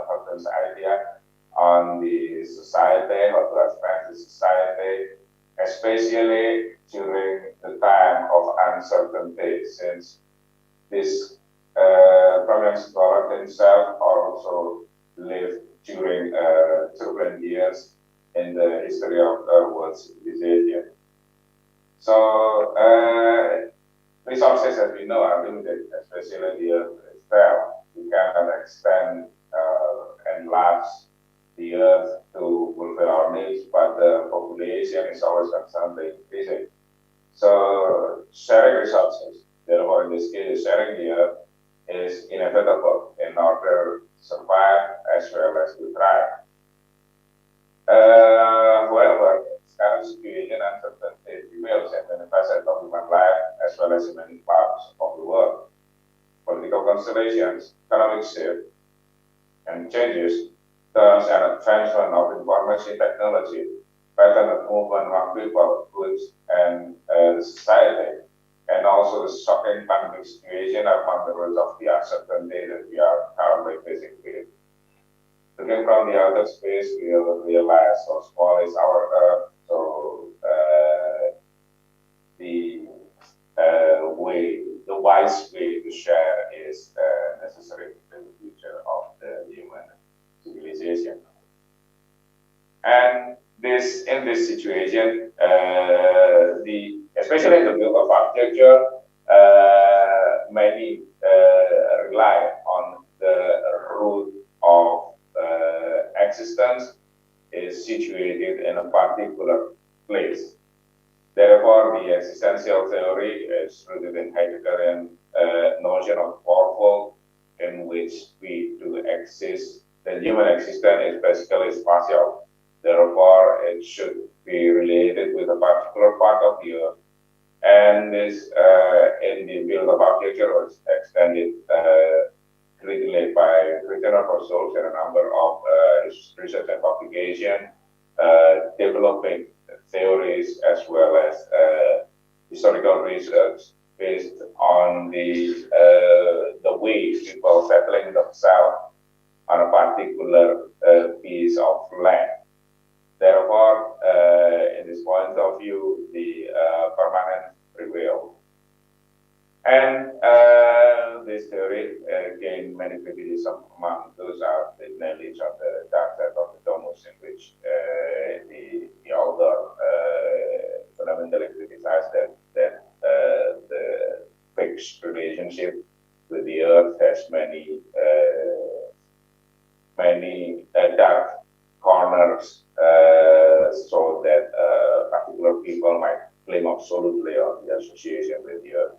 Hackel's idea on the society, how to expand the society, especially during the time of uncertainty, since this prominent scholar himself also lived during turbulent years in the history of world civilization. So resources, as we know, are limited, especially the earth itself. We cannot extend and enlarge the earth to fulfill our needs, but the population is always constantly increasing. So sharing resources, therefore in this case, sharing the earth is inevitable in order to survive as well as to thrive. However, this current situation uncertainty prevails in many facets of human life as well as in many parts of the world. Political constellations, economic shift, and changes, terms and advancement of information technology, pattern of movement among people, goods, and society, and also the shocking pandemic situation among the result of the uncertainty that we are currently facing with. Looking from the outer space, we will realize how small is our Earth, so the wise way to share is necessary in the future of the human civilization. And in this situation, especially in the field of architecture, many rely on the existence is situated in a particular place. Therefore, the existential theory is rooted in Heideggerian notion of powerful, in which we do exist. The human existence is basically spatial. Therefore, it should be related with a particular part of the earth. And this, in the field of architecture, was extended greatly by Revianto for souls and a number of research and publication, developing theories as well as historical research based on the way people settling themselves on a particular piece of land. Therefore, in this point of view, the permanence prevailed. And this theory gained many criticism. Among those are the knowledge of the dark side of the domus, in which the author fundamentally criticized that the fixed relationship with the earth has many dark corners, so that particular people might claim absolutely on the association with the earth.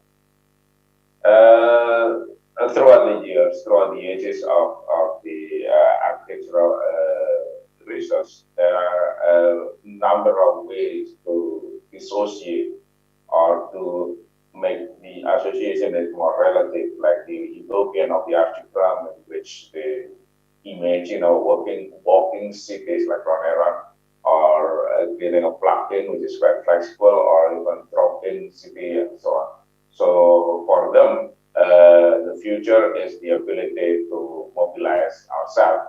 Throughout the ages of the architectural research, there are a number of ways to dissociate or to make the association is more relative, like the Ethiopian of the archipelago, in which they imagine walking cities like Kurniawan, or getting a plug-in, which is quite flexible, or even drop-in city and so on. So for them, the future is the ability to mobilize ourselves.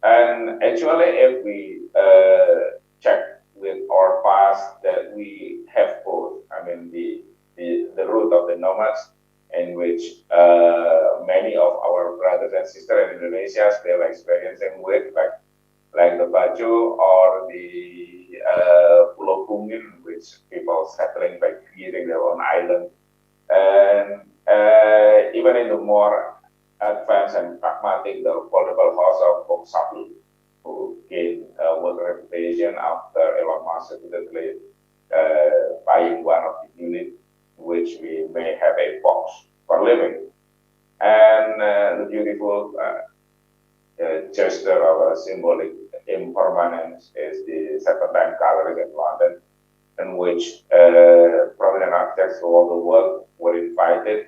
And actually, if we check with our past, that we have both. I mean, the root of the nomads, in which many of our brothers and sisters in Indonesia still experiencing with, like the Baju or the Pulau Bungin, which people settling by creating their own island. And even in the more advanced and pragmatic, the portable house of Boksapi, who gained world reputation after Elon Musk repeatedly buying one of the units, which we may have a box for living. And the beautiful gesture of a symbolic impermanence is the Serpentine Gallery in London, in which prominent architects all over the world were invited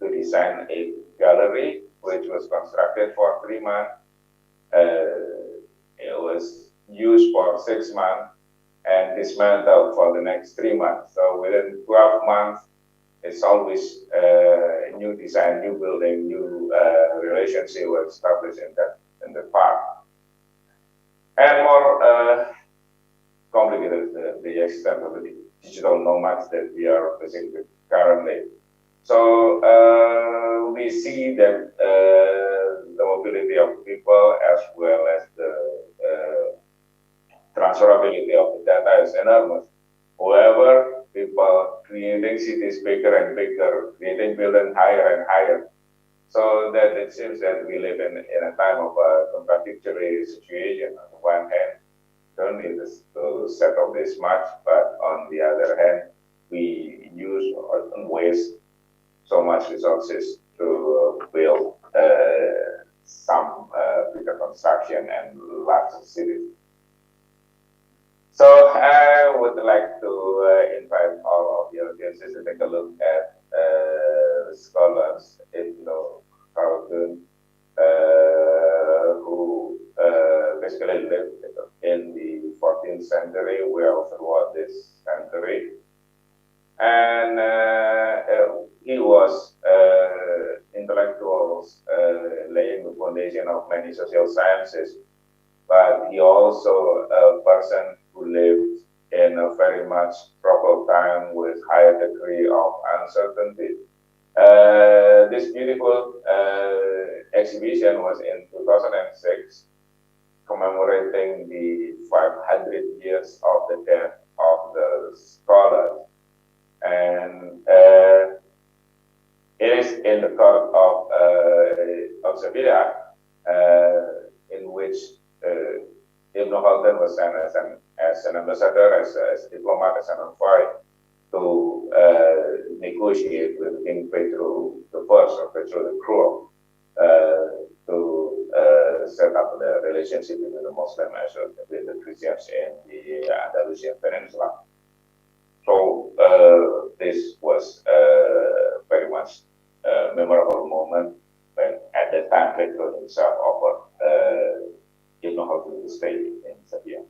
to design a gallery, which was constructed for 3 months. It was used for 6 months and dismantled for the next 3 months. So within 12 months, it's always new design, new building, new relationship was established in the park. And more complicated the extent of the digital nomads that we are facing with currently. So we see that the mobility of people as well as the transferability of the data is enormous. However, people creating cities bigger and bigger, creating buildings higher and higher. So that it seems that we live in a time of a contradictory situation. On the one hand, don't need to settle this much, but on the other hand, we use and waste so much resources to build some bigger construction and larger cities. So I would like to invite all of the audiences to take a look at scholars, Ethno-Carlton, who basically lived in the 14th century, well throughout this century. And he was intellectuals laying the foundation of many social sciences, but he also a person who lived in a very much troubled time with higher degree of uncertainty. This beautiful exhibition was in 2006, commemorating the 500 years of the death of the scholars. And it is in the court of Sevilla, in which Sultan was sent as an ambassador, as a diplomat, as an envoy to negotiate with King Pedro the First, or Pedro the Cruel, to set up the relationship with the Muslim as well with the Christians in the Andalusian Peninsula. So this was very much a memorable moment when at that time Pedro himself offered to stay in Serbia.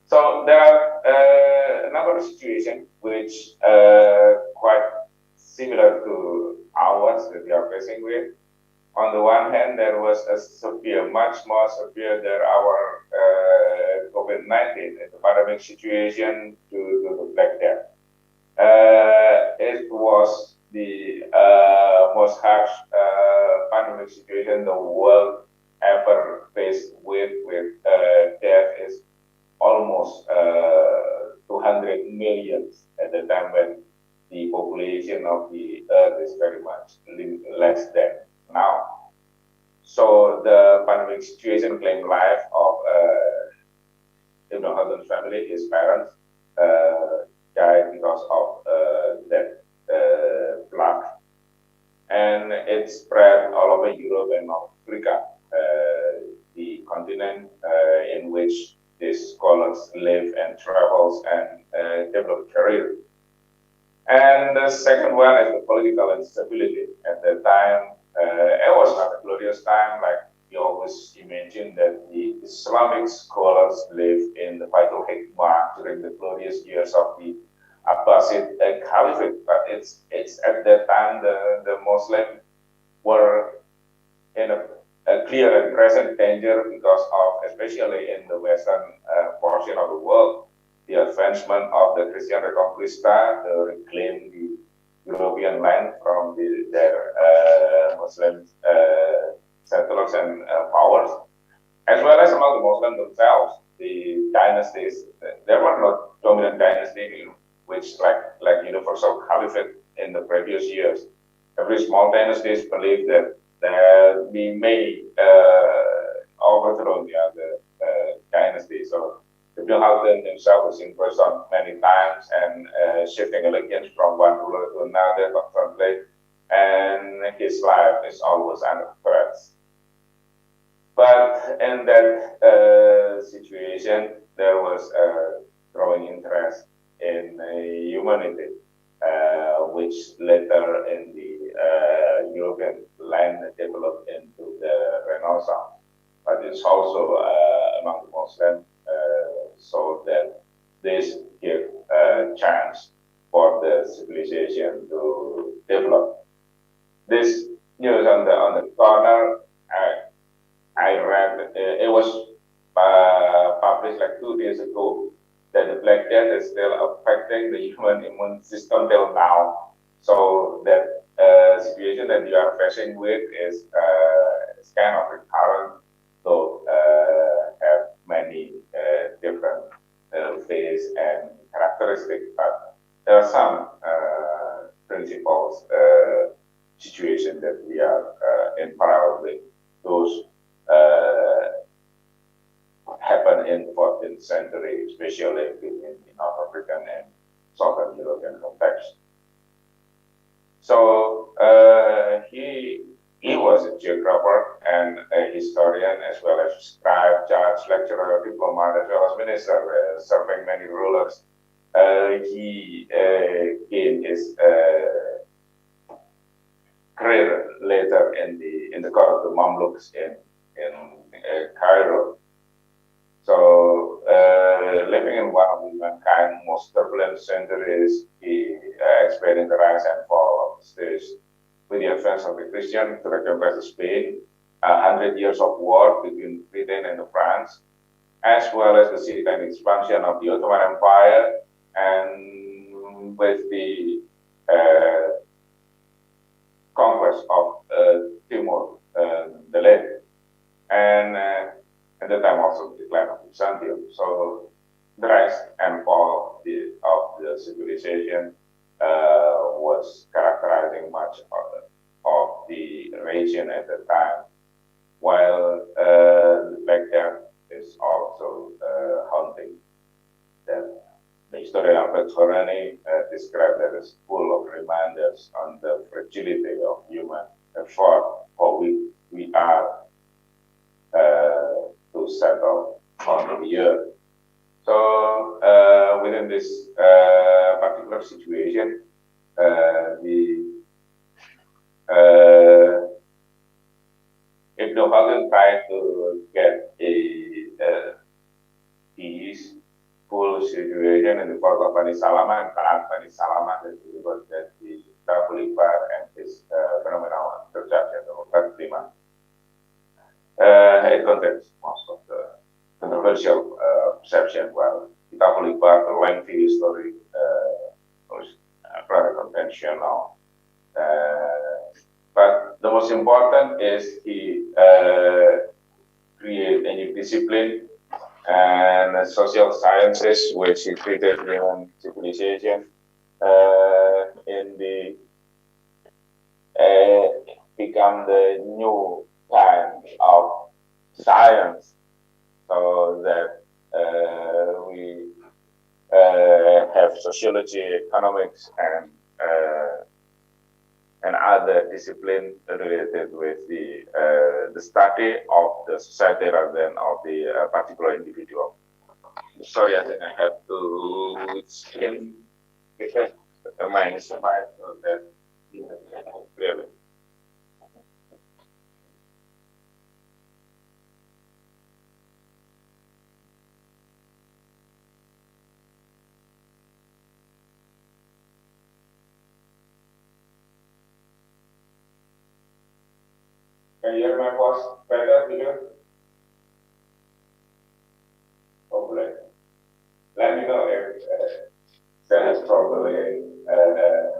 So there are a number of situations which quite similar to ours that we are facing with. On the one hand, there was a severe, much more severe than our COVID-19, the pandemic situation to the Black Death. It was the most harsh pandemic situation the world ever faced with death is almost 200 million at the time when the population of the Earth is very much less than now. So the pandemic situation claimed life of Ibn Khaldun's family, his parents, died because of that plague. And it spread all over Europe and North Africa, the continent in which these scholars live and travels and develop career. And the second one is the political instability. At the time, it was not a glorious time, like we always imagine that the Islamic scholars lived in the vital Hikmah during the glorious years of the Abbasid Caliphate. But it's at that time the Muslims were in a clear and present danger because of, especially in the western portion of the world, the advancement of the Christian Reconquista, to reclaim the European land from their Muslim settlers and powers, as well as among the Muslims themselves, the dynasties. There were not dominant dynasty which like universal caliphate in the previous years. Every small dynasties believed that we may overthrow the other dynasty. So Ibn Khaldun himself was in person many times and shifting allegiance from one ruler to another constantly, and his life is always under threat. But in that situation, there was a growing interest in humanity, which later in the European land developed into the Renaissance. But it's also among the Muslims, so that this gives a chance for the civilization to develop. This news on the corner, I read, it was published like 2 days ago, that the Black Death is still affecting the human immune system till now. So that situation that you are facing with is kind of recurrent, so have many different phase and characteristics, but there are some principles, situations that we are in parallel with those happened in the 14th century, especially in the North African and Southern European context. So he was a geographer and a historian, as well as scribe, judge, lecturer, diplomat, as well as minister, serving many rulers. He gained his career later in the court of the Mamluks in Cairo. So, living in one of mankind's most turbulent centuries, he experienced the rise and fall of the state with the advance of the Christian to recognize Spain, 100 years of war between Britain and France, as well as the Sultan expansion of the Ottoman Empire, and with the conquest of Timor, the Levant, and at the time also the decline of Byzantium. So the rise and fall of the civilization was characterizing much of the region at the time, while the Black Death is something that the historian Albert Horani described as full of reminders on the fragility of human effort for we are to settle on the earth. So within this particular situation, Ibn Khaldun tried to get a peaceful situation in the port of Bani Salama and Perang Bani Salama that delivered that the Khalifa and his phenomenal perception of Fatima. It contains most of the controversial perception. Well, the Khalifa, the lengthy story, was rather conventional. But the most important is he created a new discipline and social sciences, which he treated human civilization in the become the new kind of science, so that we have sociology, economics, and other disciplines related with the study of the society rather than of the particular individual. Sorry, I think I have to change my slide so that clearly. Can you hear my voice better, Peter? Hopefully. Let me know if that is properly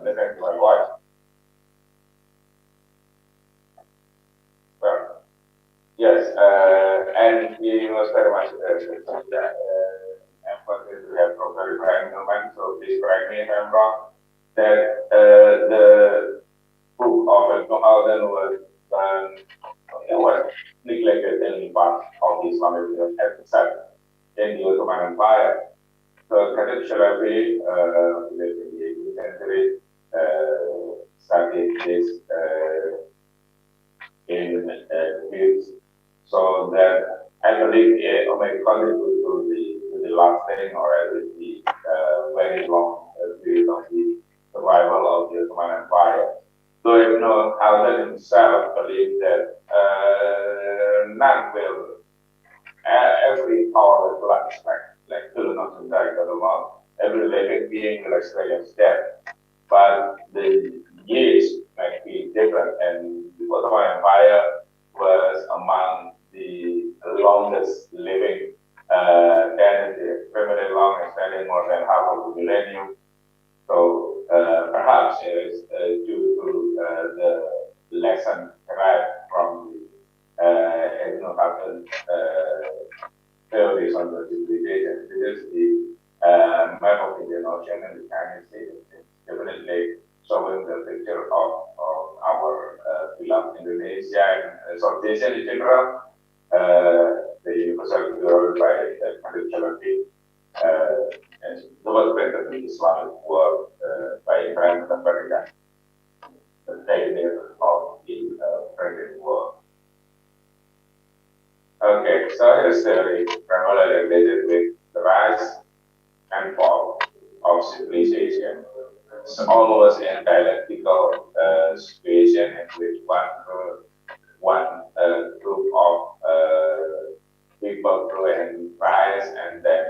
listening to my voice. Well, yes, and he was very much emphasis to have Professor Ibrahim Numan, so please correct me if I'm wrong, that the book of Ibn Khaldun was neglected in part of the Islamic itself in the Ottoman Empire. So Khatib Sharafi, in the 18th century, studied this in fields. So that I believe may contribute to the lasting or at least the very long period of the survival of the Ottoman Empire. So Ibn Khaldun himself believed that none will, every power will collapse, like Sultan and every living being will experience death. But the years might be different, and the Ottoman Empire was among the longest living dynasty, extremely long, extending more than half of the millennium. So perhaps it is due to the lesson derived from the Ibn Khaldun theories on the civilization. It is the map of Indian Ocean and the Chinese Sea. It's definitely showing the picture of our beloved Indonesia and South Asia in general. The universal theory by Khatib Sharafi. And the was printed in the Islamic world by Ibrahim the pioneer of the printing world. Okay, so his theory primarily related with the rise and fall of civilization. It's almost in dialectical situation in which one group of people grow and rise and then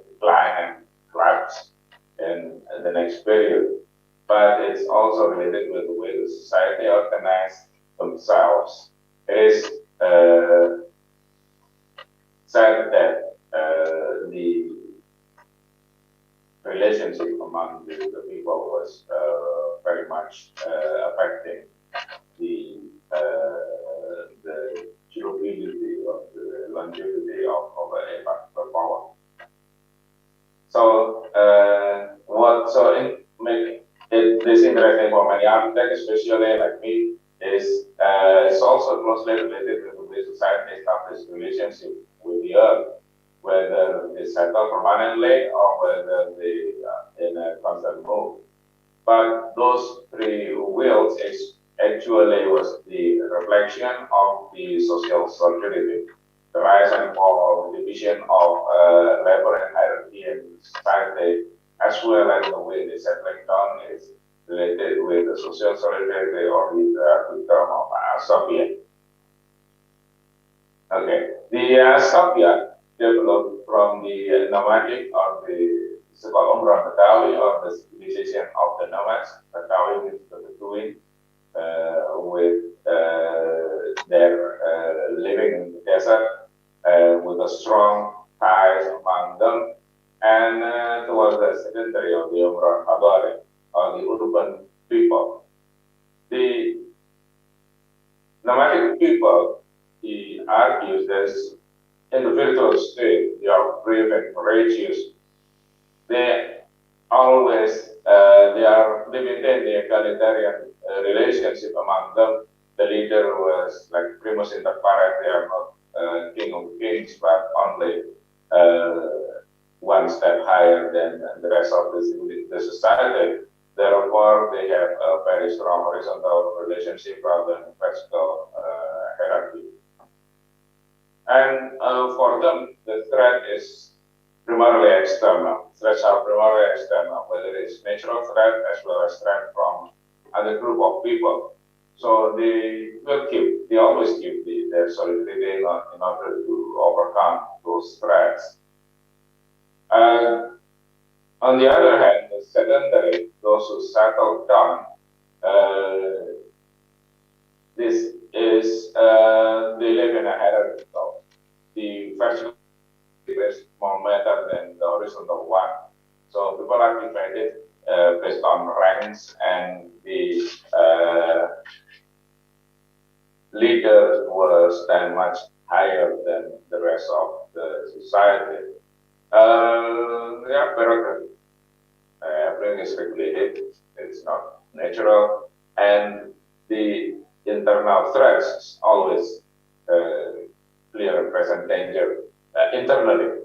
decline and collapse in the next period. But it's also related with the way the society organized themselves. It is said that the relationship among the people was very much affecting the durability of the longevity of a particular power. So this interesting for many architects, especially like me, is it's also closely related with the way society establishes relationship with the earth, whether the they settle permanently or whether they are in a constant move. But those three wheels actually was the reflection of the social solidarity, the rise and fall, division of labor and hierarchy in society, as well as the way the settling down is related with the social solidarity or the term of Soviet. Okay, the Soviet developed from the nomadic or the so-called Umrah Betawi or the civilization of the nomads. Betawi means the Bedouin, with their living in the desert with a strong ties among them, and towards the sedentary of the Umrah Habari or the urban people. The nomadic people, he argues that in the virtual state, they are brave and courageous. They always they are living in the egalitarian relationship among them. The leader was like primus inter pares. They are not king of kings, but only one step higher than the rest of the society. Therefore, they have a very strong horizontal relationship rather than vertical hierarchy. And for them, the threat is primarily external. Threats are primarily external, whether it's natural threat as well as threat from other group of people. So they always keep their solidarity in order to overcome those threats. On the other hand, the sedentary, those who settle down, this is they live in a hierarchical. The vertical is more matter than the horizontal one. So people are divided based on ranks, and the leader was then much higher than the rest of the society. They are bureaucratic. Everything is regulated. It's not natural, and the internal threats is always clear and present danger internally.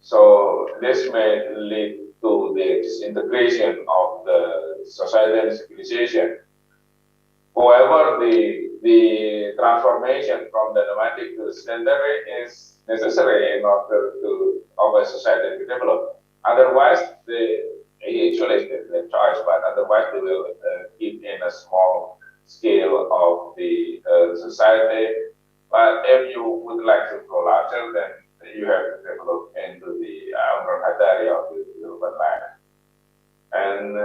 So this may lead to the disintegration of the society and civilization. However, the transformation from the nomadic to the sedentary is necessary in order to our society to develop. Otherwise, actually it's their choice, but otherwise they will keep in a small scale of the society. But if you would like to go larger, then you have to develop into the urban area of the urban life. And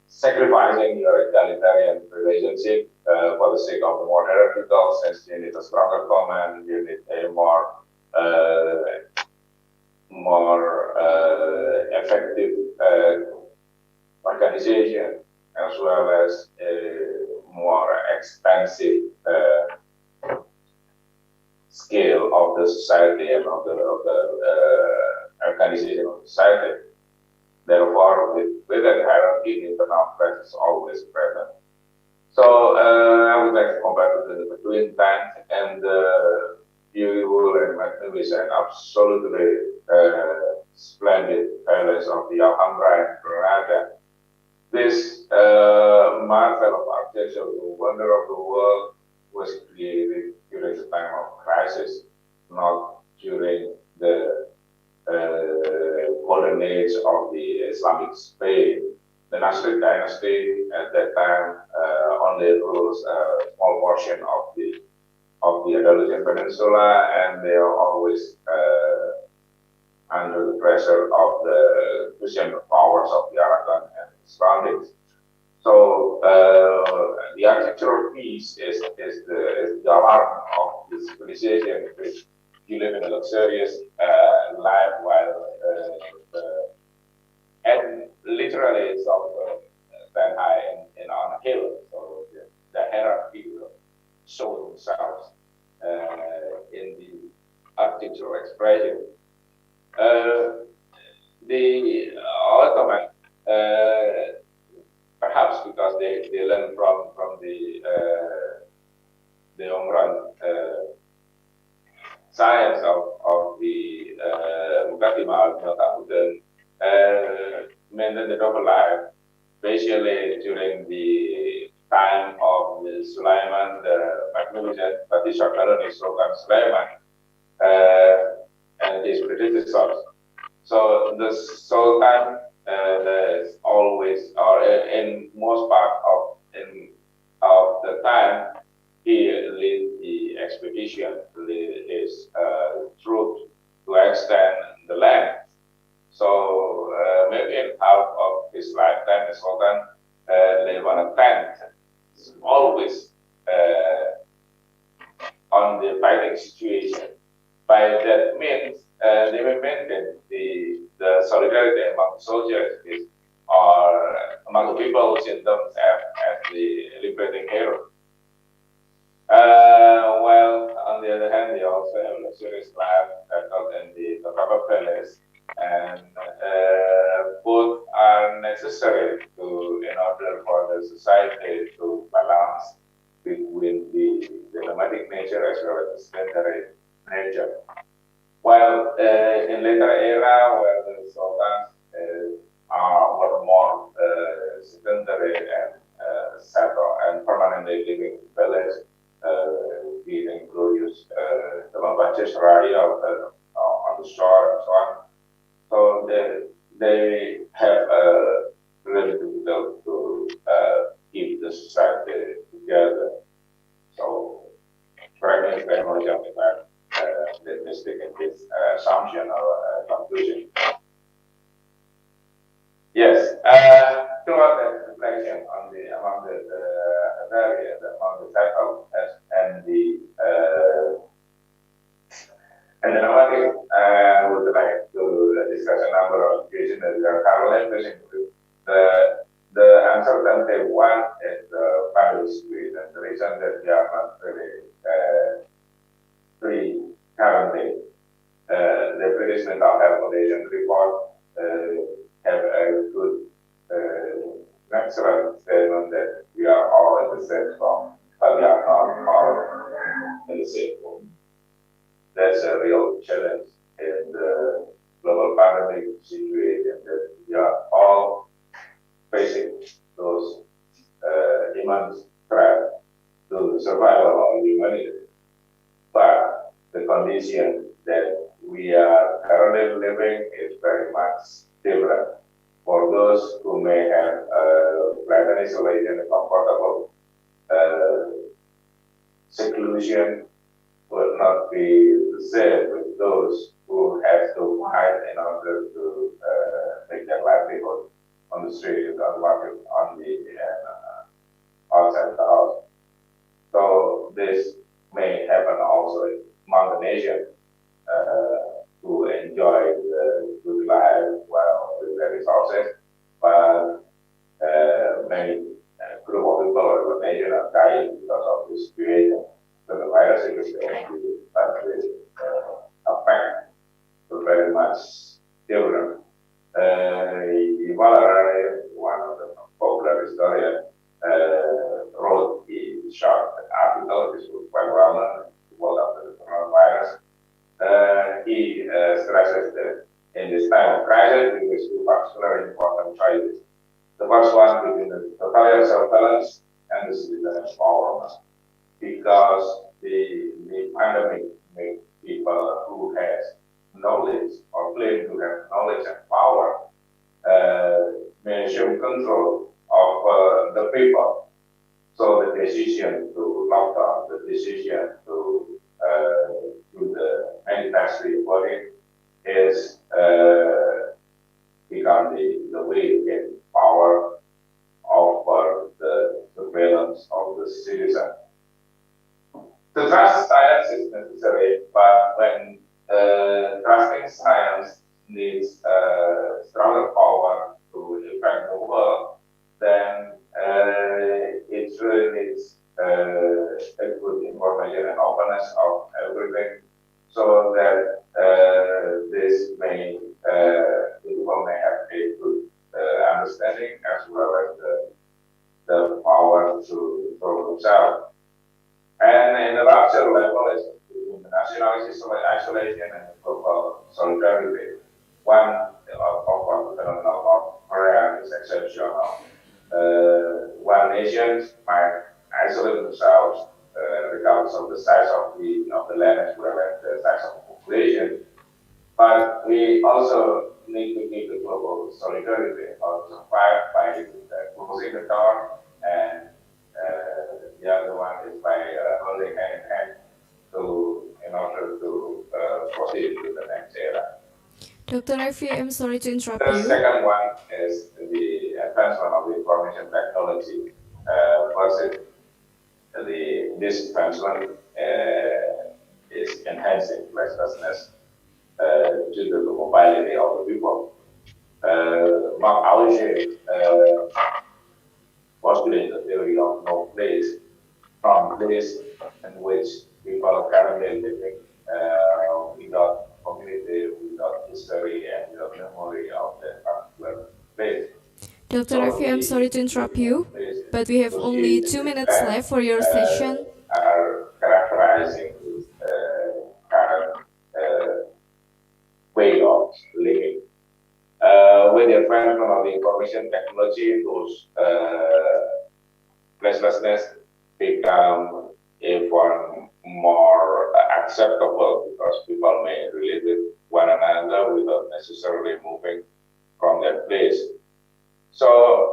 sacrificing your egalitarian relationship for the sake of the more hierarchical, since you need a stronger command, you need a more effective organization, as well as a more expensive scale of the society and of the organization of society. Therefore, with that hierarchy, the internal threat is always present. So I would like to compare to the Bedouin time, and you will and Matteo is an absolutely splendid palace of the Alhambra and Granada. This marvel of architecture, the wonder of the world, was created during the time of crisis, not during the golden age of the Islamic Spain. The Nasrid dynasty at that time only rules a small portion of the Andalusian Peninsula, and they are always under the pressure of the Christian powers of the Aragon and surroundings. So the architectural piece is the alarm of the civilization, which you live in a luxurious life while and literally it's also stand high and on a hill. So the hierarchy will show themselves in the architectural expression. The Ottoman, perhaps because they learn from the Umran science of the Katimal, maintain the double life, especially during the time of the Sulaiman, the magnificent Fatih Sultan Sulaiman, and his predecessors. So the Sultan is always, or in most part of the time, he led the expedition, led his troops to extend the land. So maybe in half of his lifetime, the Sultan lived on a tent, always on the fighting situation. By that means, they will maintain the solidarity among soldiers or among the people in terms as the liberating hero. While on the other hand, they also have luxurious life settled in the Tokapa Palace, and both are necessary in order for the society to balance between the nomadic nature as well as the sedentary nature. While in later era, where the sultans were more sedentary and settled and permanently living in village, it includes the Bambaches Raya on the shore and so on. So they have really difficult to keep the society together. So, correct me if I'm justified the mistake in this assumption or conclusion. Yes, throughout the reflection on among the area, among the cycle and the nomadic, I would like to discuss a number of questions that are currently the uncertainty one is the family spirit, and the reason that we are not really free currently. The British Mental Health Foundation report have a good, excellent statement that we are all in the same form, but we are not all in the same form. That's a real challenge in the global pandemic situation, that we are all facing those immense threats to the survival of humanity. But the condition that we are currently living is very much different. For those who may have pleasant isolation and comfortable seclusion, will not be the same with those who have to fight in order to make their livelihood on the street, on market, on the outside the house. So this may happen also among the nation who enjoy the good life while with their resources, but many group of people or the nation are dying because of this situation. So the virus is going to affect very much children. One of the popular historians, wrote a short article, which was quite well known, after the coronavirus. He stresses that in this time of crisis, there is two particularly important choices. The first one between the totalitarian surveillance and the citizen empowerment, because the pandemic makes people who has knowledge or claim to have knowledge and power may assume control of the people. So the decision to lock down, the decision to do the manifesto voting is become the way to get power over the surveillance of the citizen. To trust science is necessary, but when trusting science needs stronger power to affect the world, then it really needs a good information and openness of everything, so that this may people may have a good understanding as well as the power to control themselves. And in the larger level is between the national isolation and global solidarity. one of North Korea is exceptional. One nation might isolate themselves regardless of the size of the land as well as the size of the population. But we also need to keep the global solidarity or survive by closing the door, and the other one is by holding hand in hand in order to proceed to the next era. Dr. Revi, I'm sorry to interrupt The you. second one is the advancement of the information technology. First, this advancement is enhancing restlessness due to the mobility of the people. M.Arch postulated the theory of no place, from place in which people are currently living without community, without history, and without memory of that particular place. Dr. Revi, I'm sorry to interrupt you, but we have only 2 minutes left for your session. Are characterizing this current way of living. With the advancement of the information technology, those restlessness become even more acceptable because people may relate with one another without necessarily moving from their place. So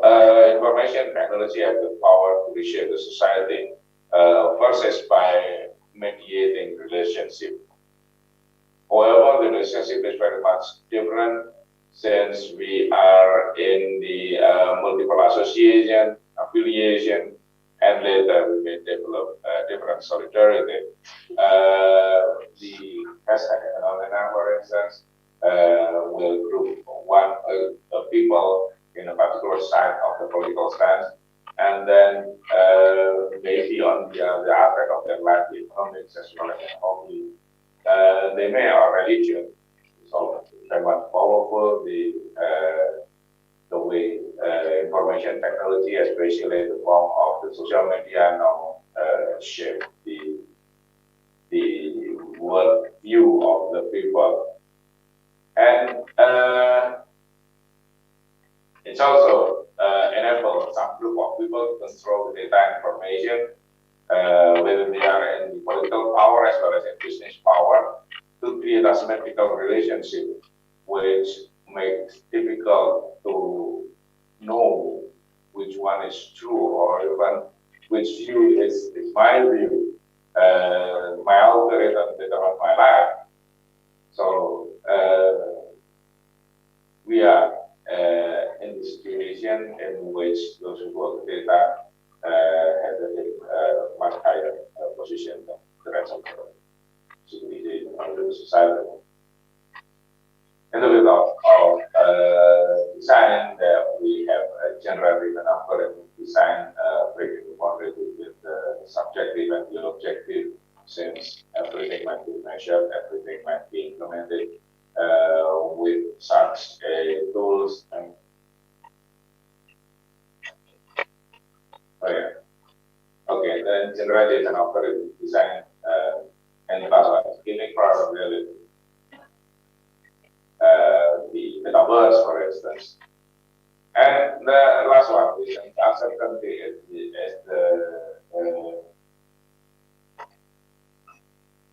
information technology has the power to reshape the society. First is by mediating relationship. However, the relationship is very much different since we are in the multiple association, affiliation, and later we may develop different solidarity. The hashtag phenomena, for instance, will group one people in a particular side of the political stance, and then maybe on the aspect of their life, the economics as well as their hobby, they may have religion. So very much powerful the way information technology, especially the form of the social media, now shape the world view of the people, and it's also enabled some group of people to control the data information, whether they are in the political power as well as in business power, to create asymmetrical relationship, which makes it difficult to know which one is true or even which view is my view. My algorithm determines my life. So we are in the situation in which those who work with data have a much higher position than the rest of the society. In the middle of design, we have a general written algorithm design, breaking the boundary with the subjective and the objective, since everything might be measured, everything might be implemented with such tools. And okay, then general written algorithm design and giving probability. The metaverse, for instance. And the last one, which uncertainty is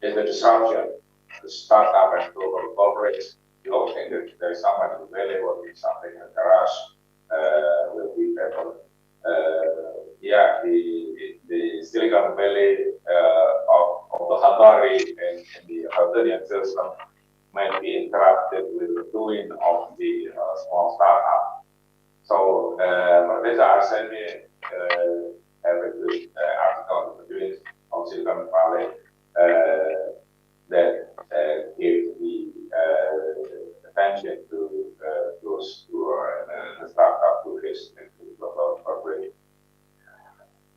the disruption, the startup and global corporates. You all think that there is someone who really working something in the garage will be better. The Silicon Valley of the Hatari and the Hungarian system might be interrupted with the doing of the small startup. So, Professor Arsene have a good article on Silicon Valley that gives the attention to those who are in the startup who is in the global corporation.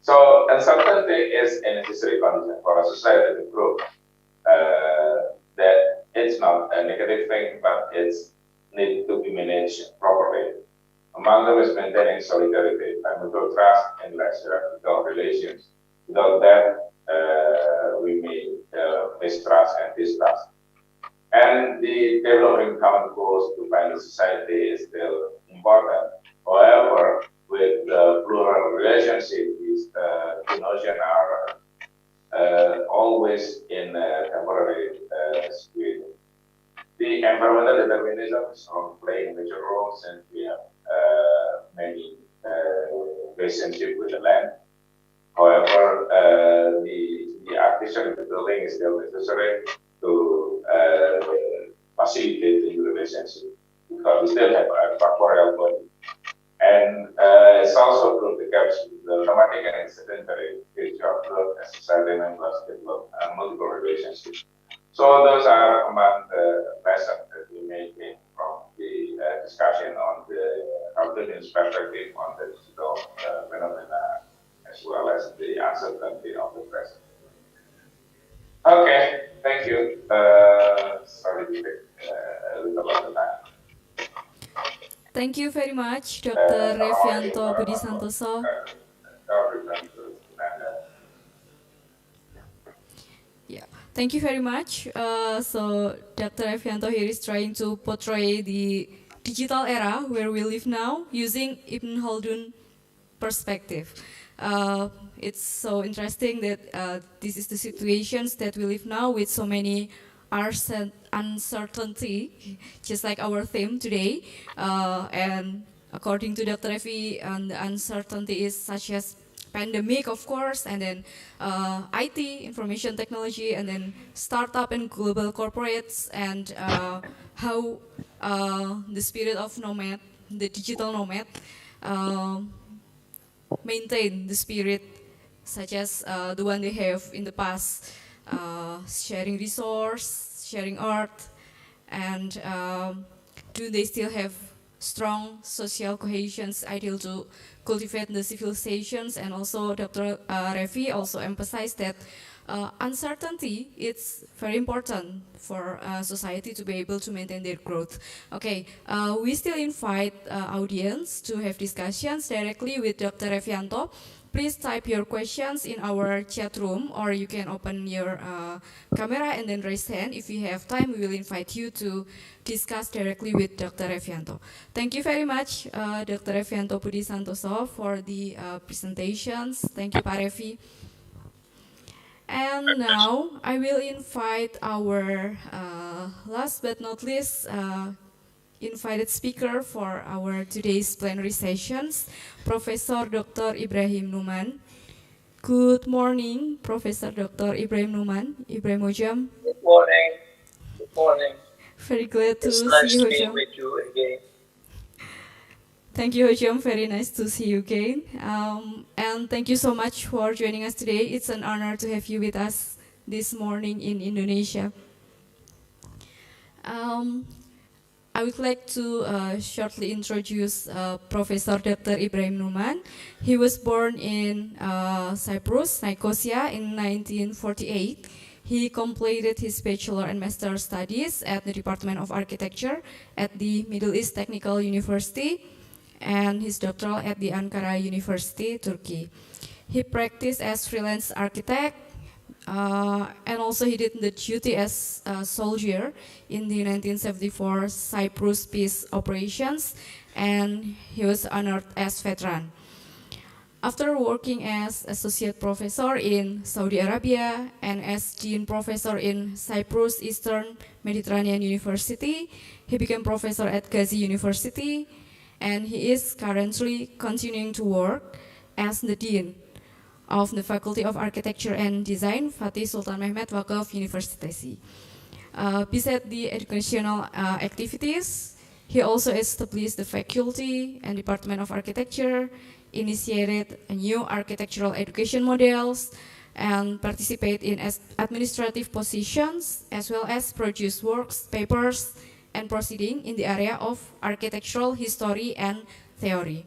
So, uncertainty is a necessary condition for a society to grow. That it's not a negative thing, but it's need to be managed properly. Among them is maintaining solidarity and mutual trust and less hierarchical relations. Without that, we may mistrust and distrust. And the developing common goals to find a society is still important. However, with the plural relationship, these two notions are always in a temporary situation. The environmental determinism is playing major roles, and we have many relationship with the land. However, the artificial building is still necessary to facilitate the relationship, because we still have a factorial body. And it's also through the gaps, the nomadic and sedentary nature of growth as society members develop multiple relationships. So those are among the lessons that we may take from the discussion on the Alternate perspective on the digital phenomena, as well as the uncertainty of the present. Okay, thank you. Sorry to take a little bit of time. Thank you very much, Dr. Revianto Budi Santoso. Yeah, thank you very much. So Dr. Revianto here is trying to portray the digital era where we live now using Ibn Khaldun perspective. It's so interesting that this is the situations that we live now with so many uncertainty, just like our theme today. And according to Dr. Revi, the uncertainty is such as pandemic, of course, and then IT, information technology, and then startup and global corporates, and how the spirit of nomad, the digital nomad, maintain the spirit such as the one they have in the past, sharing resource, sharing art, and do they still have strong social cohesions ideal to cultivate the civilizations? And also Dr. Revi also emphasized that uncertainty is very important for society to be able to maintain their growth. Okay, we still invite audience to have discussions directly with Dr. Revianto. Please type your questions in our chat room, or you can open your camera and then raise hand. If we have time, we will invite you to discuss directly with Dr. Revianto. Thank you very much, Dr. Revianto Budi Santoso, for the presentations. Thank you, Pak Revi. And now I will invite our last but not least invited speaker for our today's plenary sessions, Prof.Dr. Ibrahim Numan. Good morning, Prof.Dr. Ibrahim Numan. Ibrahim Hojam. Good morning. Good morning. Very glad to see nice you, being Hojam. with you again. Thank you, Hojam. Very nice to see you again. And thank you so much for joining us today. It's an honor to have you with us this morning in Indonesia. I would like to shortly introduce Professor Dr. Ibrahim Numan. He was born in Cyprus, Nicosia in 1948. He completed his bachelor and master studies at the Department of Architecture at the Middle East Technical University and his doctoral at the Ankara University, Turkey. He practiced as freelance architect, and also he did the duty as a soldier in the 1974 Cyprus peace operations, and he was honored as veteran. After working as associate professor in Saudi Arabia and as dean professor in Cyprus Eastern Mediterranean University, he became professor at Gazi University, and he is currently continuing to work as the dean of the Faculty of Architecture and Design, Fatih Sultan Mehmet, Vakıf, Universitasi. Besides the educational activities, he also established the Faculty and Department of Architecture, initiated new architectural education models, and participate in administrative positions, as well as produce works, papers, and proceeding in the area of architectural history and theory.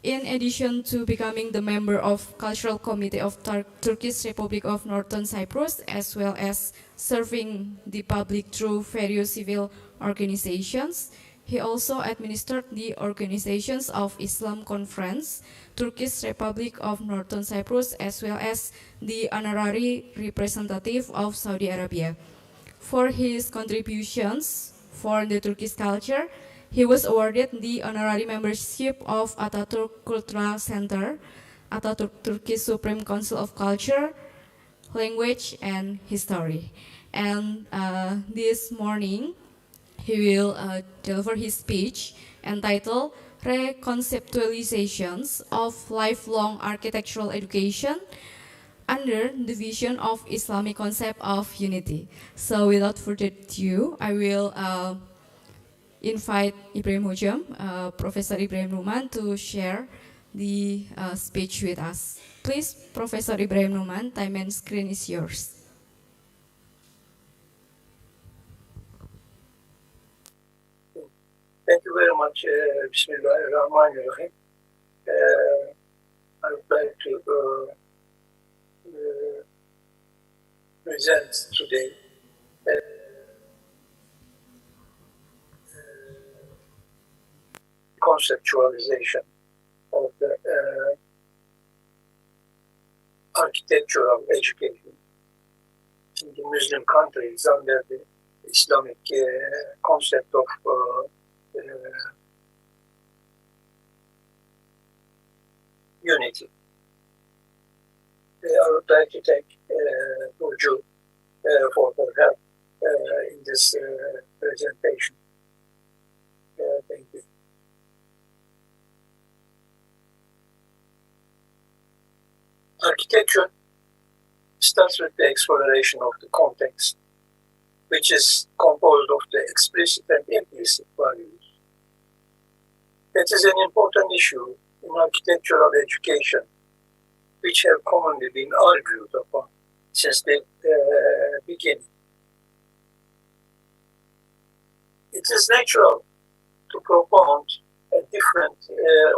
In addition to becoming the member of Cultural Committee of Turkish Republic of Northern Cyprus, as well as serving the public through various civil organizations, he also administered the organizations of Islam Conference, Turkish Republic of Northern Cyprus, as well as the honorary representative of Saudi Arabia. For his contributions for the Turkish culture, he was awarded the honorary membership of Atatürk Cultural Center, Atatürk Turkish Supreme Council of Culture, Language and History. And this morning, he will deliver his speech entitled Reconceptualizations of Lifelong Architectural Education under the vision of Islamic concept of unity. So without further ado, I will invite Ibrahim Hojam, Professor Ibrahim Numan, to share the speech with us. Please, Professor Ibrahim Numan, time and screen is yours. Thank you very much. Bismillahirrahmanirrahim. I would like to present today conceptualization of the architectural education in the Muslim countries under the Islamic concept of unity. I would like to thank Burcu for her help in this presentation. Thank you. Architecture starts with the exploration of the context, which is composed of the explicit and implicit values. That is an important issue in architectural education, which have commonly been argued upon since the beginning. It is natural to propound different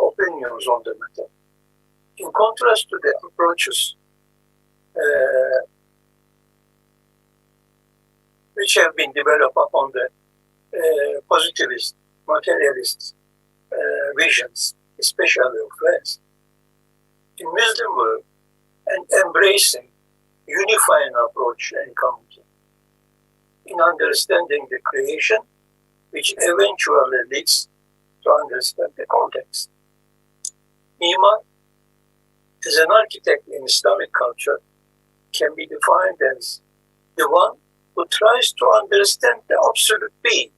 opinions on the matter. In contrast to the approaches which have been developed upon the positivist, materialist visions, especially of West, in Muslim world, and embracing unifying approach encounter in understanding the creation, which eventually leads to understand the context. Mimar, as an architect in Islamic culture, can be defined as the one who tries to understand the absolute being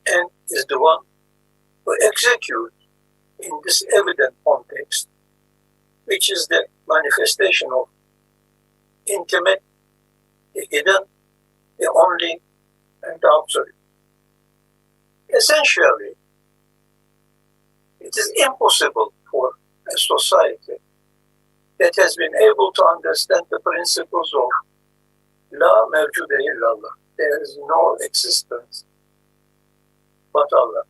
and is the one who executes in this evident context, which is the manifestation of intimate, the hidden, the only, and the absolute. Essentially, it is impossible for a society that has been able to understand the principles of La mevcude illallah. There is no existence but Allah.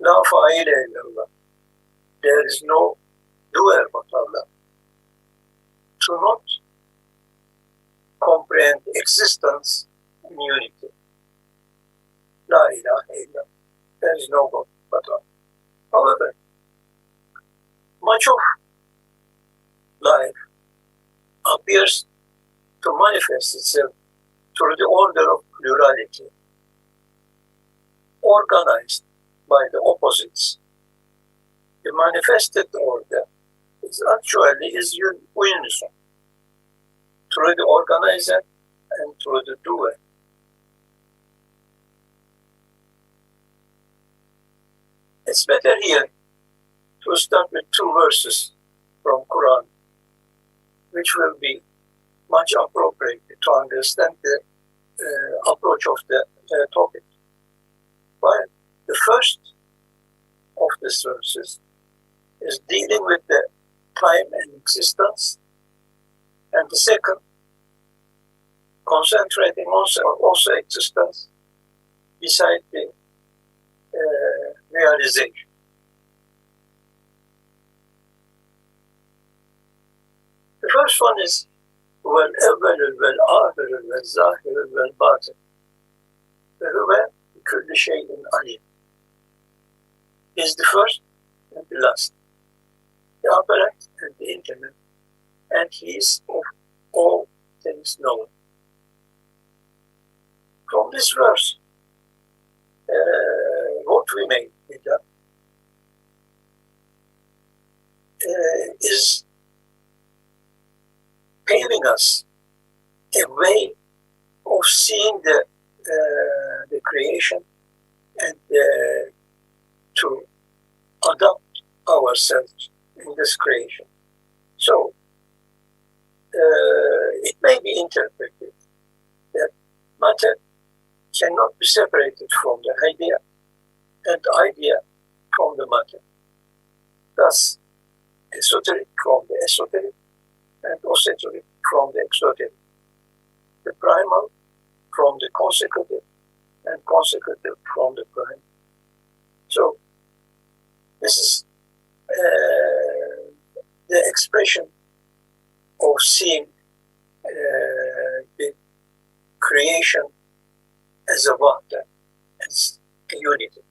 La faile illallah. There is no doer but Allah. To not comprehend existence in unity. La ilaha illallah. There is no God but Allah. However, much of life appears to manifest itself through the order of plurality, organized by the opposites. The manifested order is actually unison through the organizer and through the doer. It's better here to start with two verses from Quran, which will be much appropriate to understand the approach of the topic. While the first of these verses is dealing with the time and existence, and the second concentrating also existence beside the realization. The first one is وَالْأَوَّلُ وَالْآخِرُ وَالظَّاهِرُ وَالْبَاطِنُ وَهُوَ بِكُلِّ شَيْءٍ عَلِيمٌ. Is the first and the last, the apparent and the intimate, and he is of all things known. From this verse, what we made with that is paving us a way of seeing the creation and to adopt ourselves in this creation. So it may be interpreted that matter cannot be separated from the idea and idea from the matter. Thus, esoteric from the esoteric and esoteric from the exoteric. The primal from the consecutive and consecutive from the prime. So, this is the expression of seeing the creation as a vata, as a unity.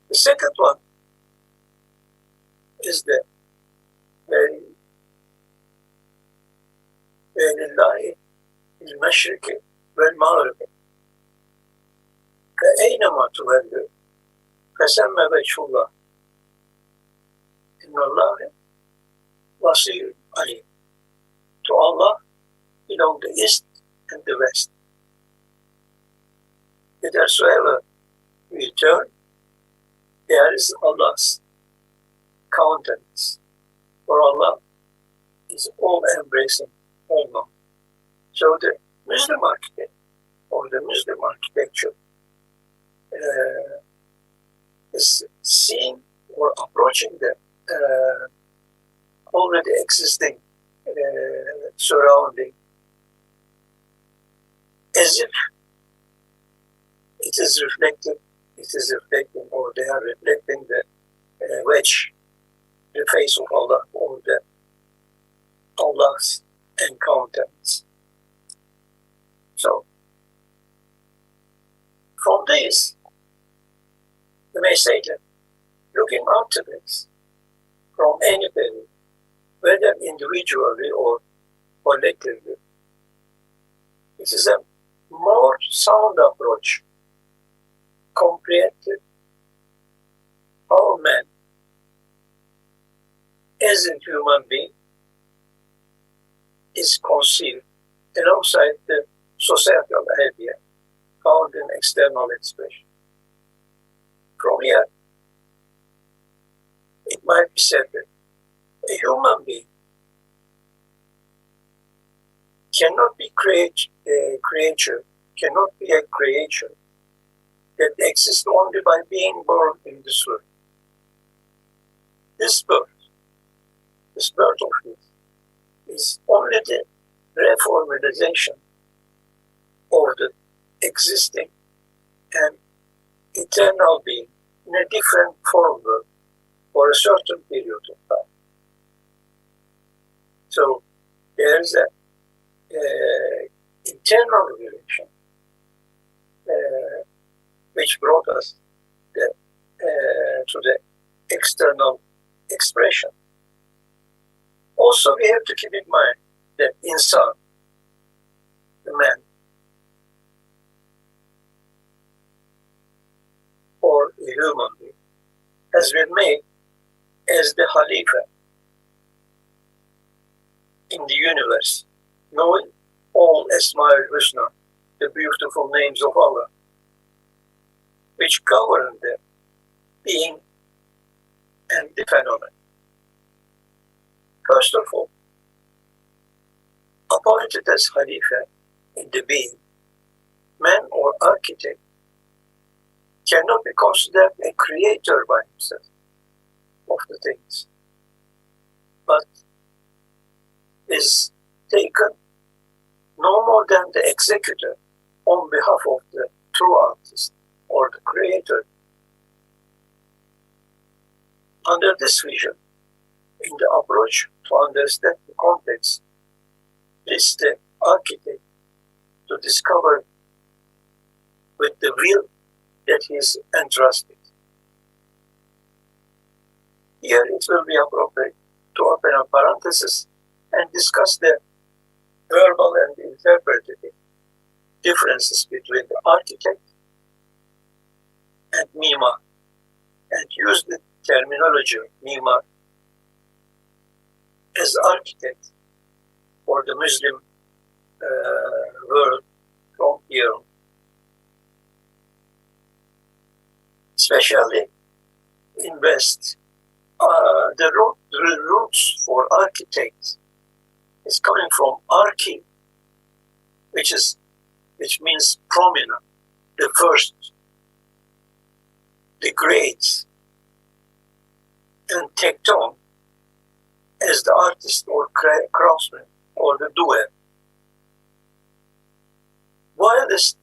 The second one is the لله المشرق والمغرب فأينما تولوا فثم وجه الله إن الله بصير عليم. To Allah belong the east and the west. Whithersoever we turn, there is Allah's countenance. For Allah is all-embracing, all-knowing. So the Muslim architect, or the Muslim architecture, is seeing or approaching the already existing surrounding as if it is reflecting, or they are reflecting the the face of Allah, or the Allah's encounters. So, from this, you may say that looking up to this from any period, whether individually or collectively, it is a more sound approach compared to how man, as a human being, is conceived alongside the societal idea found in external expression. From here, it might be said that a human being cannot be a creature that exists only by being born in this world. This birth of his is only the reformulation of the existing and eternal being in a different form for a certain period of time. So there is a internal relation which brought us to the external expression. Also, we have to keep in mind that insan, the man, or a human being, has been made as the Khalifa in the universe, knowing all Asma'ul Husna, the beautiful names of Allah, which govern the being and the phenomenon. First of all, appointed as Khalifa in the being, man or architect cannot be considered a creator by himself of the things, but is taken no more than the executor on behalf of the true artist or the creator. Under this vision, in the approach to understand the context, is the architect to discover with the will that he is entrusted. Here it will be appropriate to open a parenthesis and discuss the verbal and interpretive differences between the architect and mimar, and use the terminology of mimar as architect for the Muslim world from here on. Especially in West, the roots for architect is coming from archi, which means prominent, the first, the great, and tekton as the artist or craftsman or the doer. While this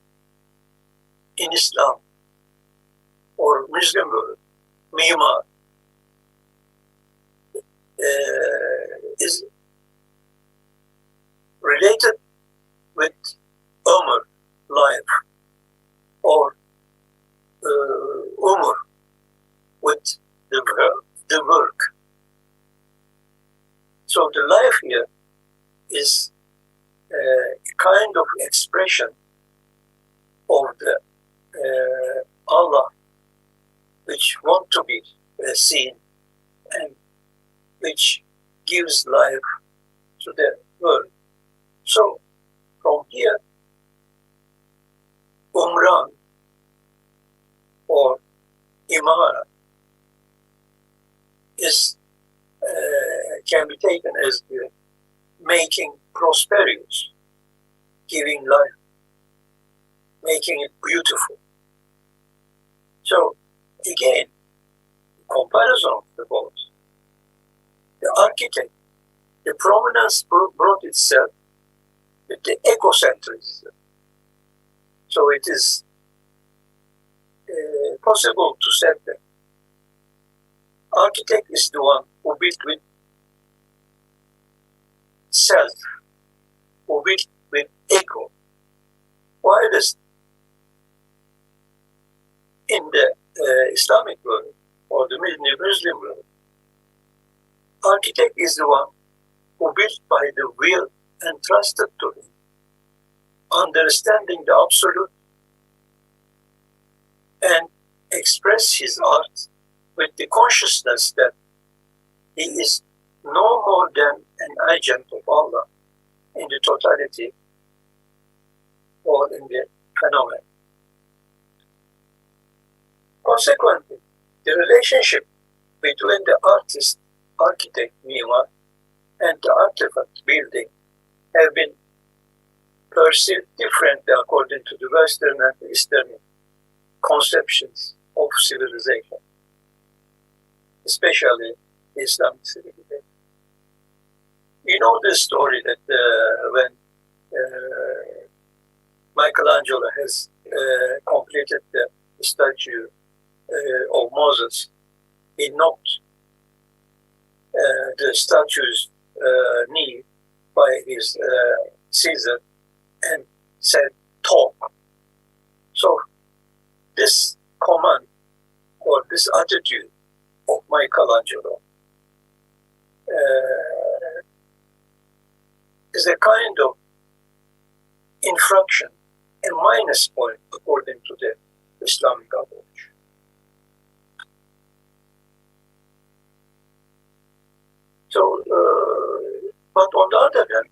in Islam or Muslim world, mimar is related with Umar life or Umar with the work. So the life here is a kind of expression of the Allah which want to be seen and which gives life to the world. So from here, Umran or Imara is can be taken as the making prosperous, giving life, making it beautiful. So again, comparison of the both. The architect, the prominence brought itself with the egocentrism. So it is possible to say that architect is the one who built with self, who built with ego. While in the Islamic world or the Muslim world, architect is the one who built by the will and trusted to him, understanding the absolute and express his art with the consciousness that he is no more than an agent of Allah in the totality or in the phenomenon. Consequently, the relationship between the artist, architect, mimar, and the artifact building have been perceived differently according to the Western and Eastern conceptions of civilization, especially Islamic civilization. You know the story that when Michelangelo has completed the statue of Moses, he knocked the statue's knee by his Caesar and said, "Talk." So this command or this attitude of Michelangelo is a kind of infraction, a minus point according to the Islamic approach. So, but on the other hand,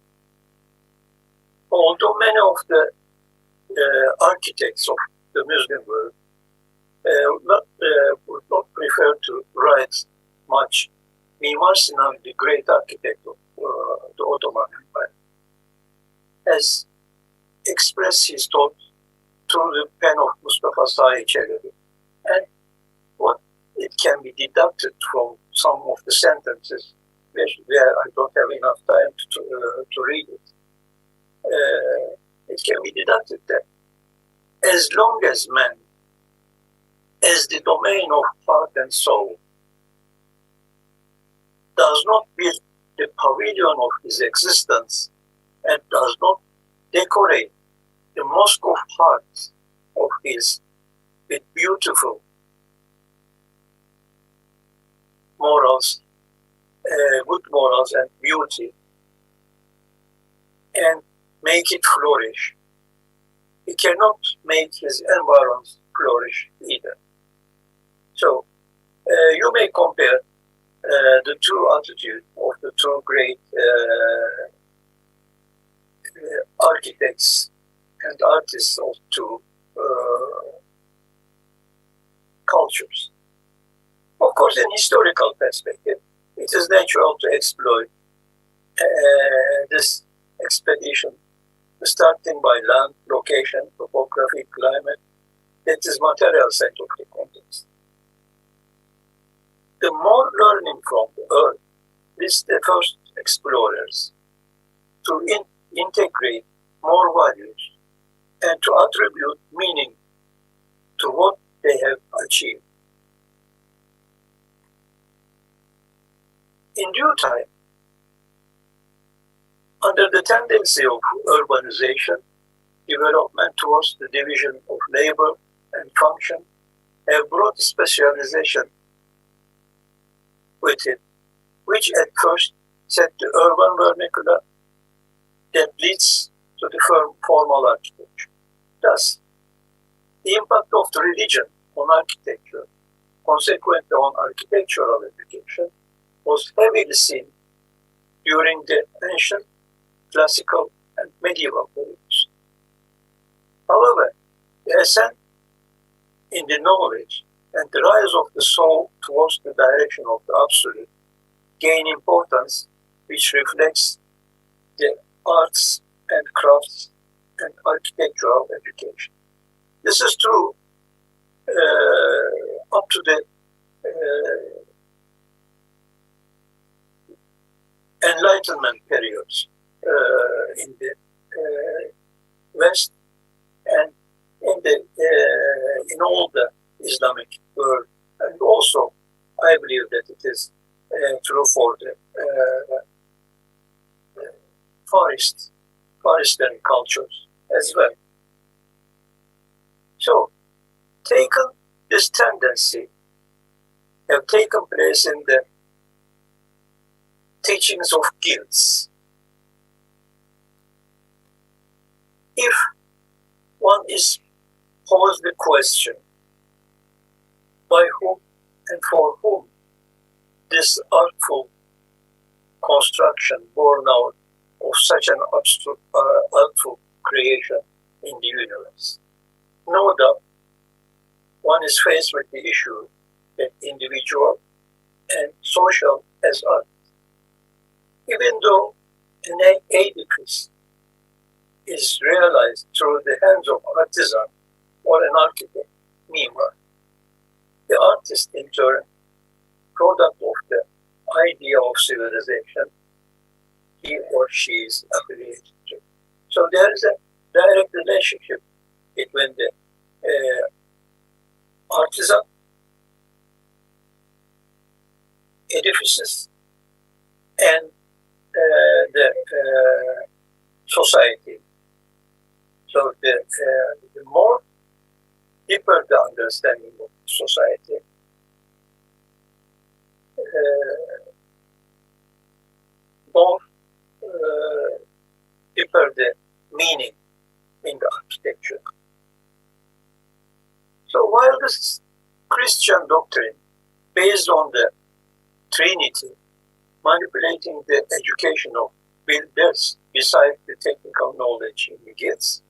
although many of the architects of the Muslim world would not prefer to write much, Mimar Sinan, the great architect of the Ottoman Empire, has expressed his thought through the pen of Mustafa Sahi Çelebi. And what it can be deducted from some of the sentences, where I don't have enough time to read it, it can be deducted that as long as man, as the domain of heart and soul, does not build the pavilion of his existence and does not decorate the mosque of heart of his with beautiful morals good morals and beauty and make it flourish. He cannot make his environment flourish either. So you may compare the two attitudes of the two great architects and artists of two cultures. Of course, in historical perspective, it is natural to exploit this expedition, starting by land, location, topography, climate, that is material side of the context. The more learning from the earth leads the first explorers to integrate more values and to attribute meaning to what they have achieved. In due time, under the tendency of urbanization, development towards the division of labor and function have brought specialization with it, which at first set the urban vernacular that leads to the formal architecture. Thus, the impact of the religion on architecture, consequently on architectural education, was heavily seen during the ancient, classical, and medieval periods. However, the ascent in the knowledge and the rise of the soul towards the direction of the absolute gain importance, which reflects the arts and crafts and architectural education. This is true up to the Enlightenment periods in the West and in all the Islamic world, and also I believe that it is true for the Far Eastern cultures as well. So, this tendency have taken place in the teachings of guilds. If one is posed the question, by whom and for whom this artful construction born out of such an artful creation in the universe? No doubt, one is faced with the issue that individual and social as art. Even though an edifice is realized through the hands of artisan or an architect, M.Arch, the artist in turn, product of the idea of civilization, he or she is affiliated to. So there is a direct relationship between the artisan, edifices, and the society. So the more deeper the understanding of society, more deeper the meaning in the architecture. So while this Christian doctrine based on the Trinity manipulating the education of builders besides the technical knowledge he gets,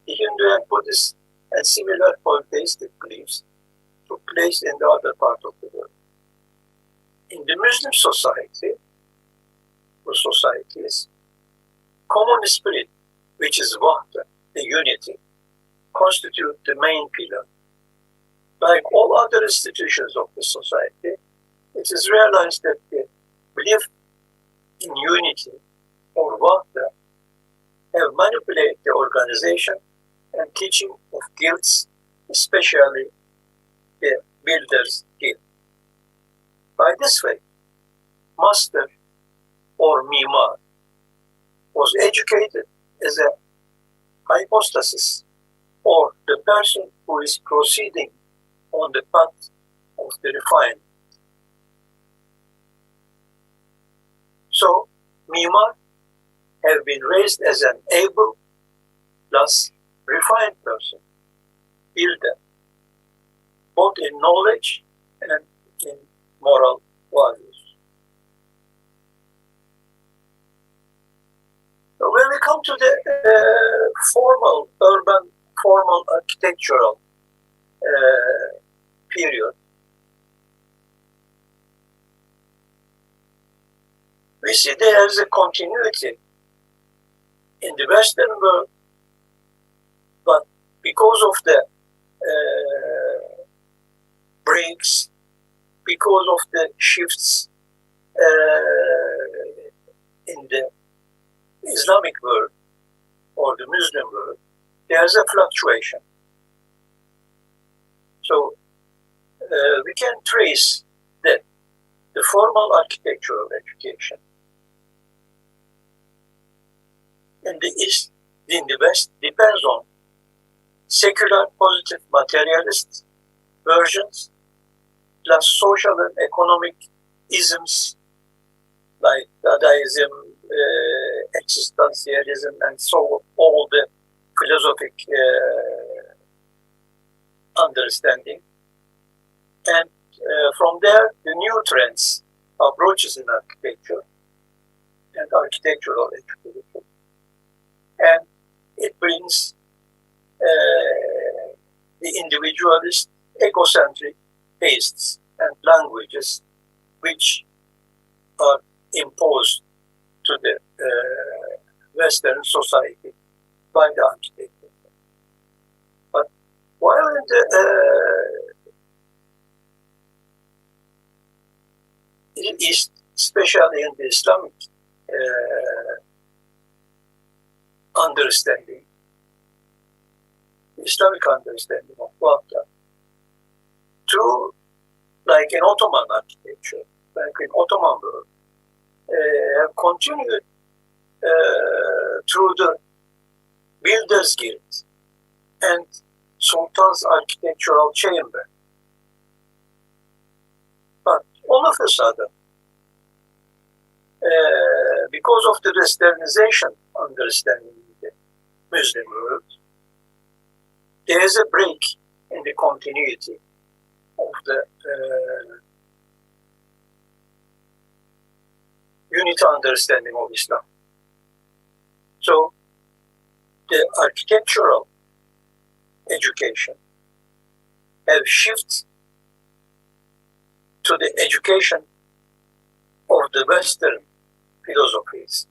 the Hindu and Buddhist and similar polytheistic beliefs took place in the other part of the world. In the Muslim society, or societies, common spirit, which is Wahda, the unity, constitute the main pillar. Like all other institutions of the society, it is realized that the belief in unity or Wahda have manipulated the organization and teaching of guilds, especially the builders' guild. By this way, master or M.Arch was educated as a hypostasis, or the person who is proceeding on the path of the refinement. So, Mimar have been raised as an able plus refined person, builder, both in knowledge and in moral values. So when we come to the formal, urban, formal architectural period, we see there is a continuity in the Western world, but because of the breaks, because of the shifts in the Islamic world or the Muslim world, there's a fluctuation. So we can trace that the formal architectural education in the East, in the West, depends on secular positive materialist versions plus social and economic isms like Dadaism, existentialism, and so all the philosophic understanding. And from there, the new trends, approaches in architecture and architectural education. And it brings the individualist, egocentric tastes and languages which are imposed to the Western society by the architect. But while in the East, especially in the Islamic understanding, Islamic understanding of Vakıf, to like in Ottoman architecture, like in Ottoman world, have continued through the Builders Guild and Sultan's architectural chamber. But all of a sudden, because of the Westernization understanding in the Muslim world, there is a break in the continuity of the unity understanding of Islam. So the architectural education have shifted to the education of the Western philosophies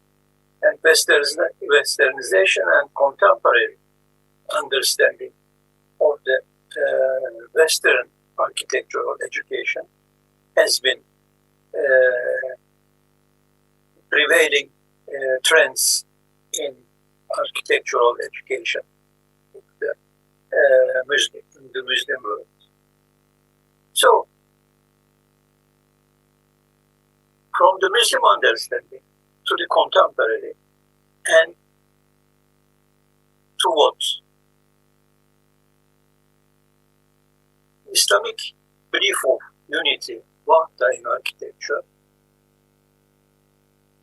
and Westernization and contemporary understanding of the Western architectural education has been prevailing trends in architectural education in the Muslim world. So, from the Muslim understanding to the contemporary and to what? Islamic belief of unity, Vakıf in architecture,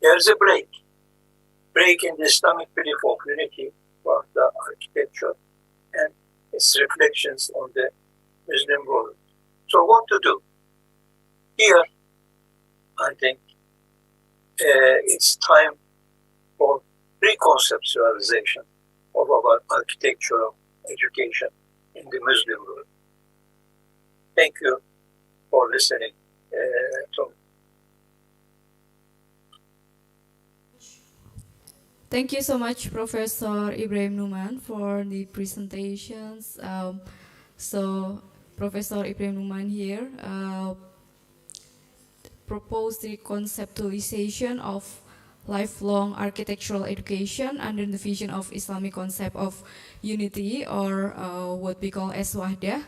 there's a break in the Islamic belief of unity, Vakıf architecture, and its reflections on the Muslim world. So what to do? Here, I think it's time for reconceptualization of our architectural education in the Muslim world. Thank you for listening to me. Thank you so much, Professor Ibrahim Numan, for the presentations. So, Professor Ibrahim Numan here proposed the conceptualization of lifelong architectural education under the vision of Islamic concept of unity, or what we call as wahdah.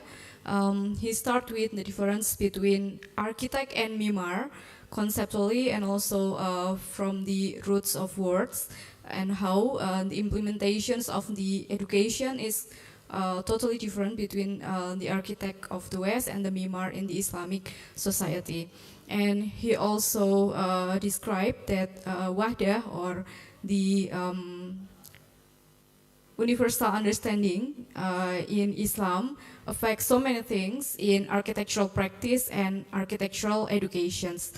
He started with the difference between architect and mimar conceptually, and also from the roots of words, and how the implementations of the education is totally different between the architect of the West and the mimar in the Islamic society. And he also described that wahdah, or the universal understanding in Islam, affects so many things in architectural practice and architectural educations.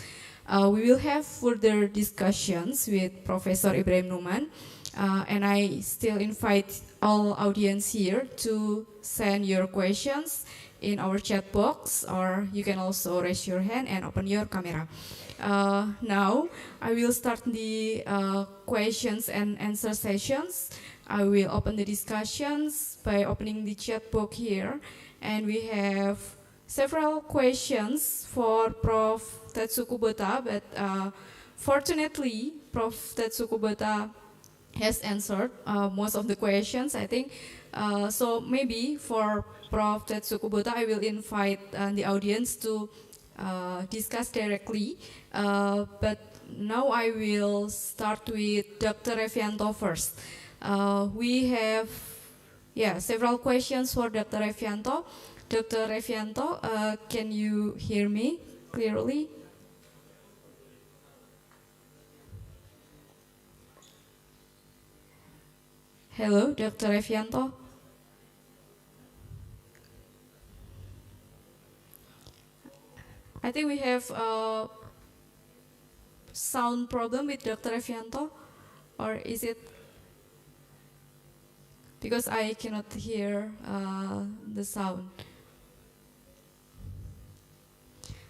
We will have further discussions with Professor Ibrahim Numan, and I still invite all audience here to send your questions in our chat box, or you can also raise your hand and open your camera. Now, I will start the questions and answer sessions. I will open the discussions by opening the chat box here, and we have several questions for Prof. Tetsu Kubota, but fortunately, Prof. Tetsu Kubota has answered most of the questions, I think. So maybe for Prof. Tetsu Kubota, I will invite the audience to discuss directly. But now I will start with Dr. Revianto first. We have several questions for Dr. Revianto. Dr. Revianto, can you hear me clearly? Hello, Dr. Revianto. I think we have a sound problem with Dr. Revianto, or is it because I cannot hear the sound?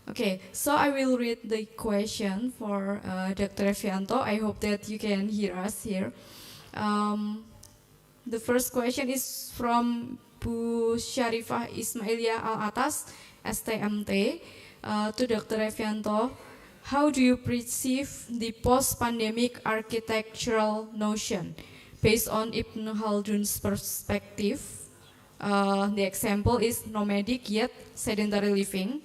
Okay, so I will read the question for Dr. Revianto. I hope that you can hear us here. The first question is from Bu Syarifah Ismailia Al-Atas, STMT, to Dr. Revianto. How do you perceive the post-pandemic architectural notion based on Ibn Khaldun's perspective? The example is nomadic yet sedentary living,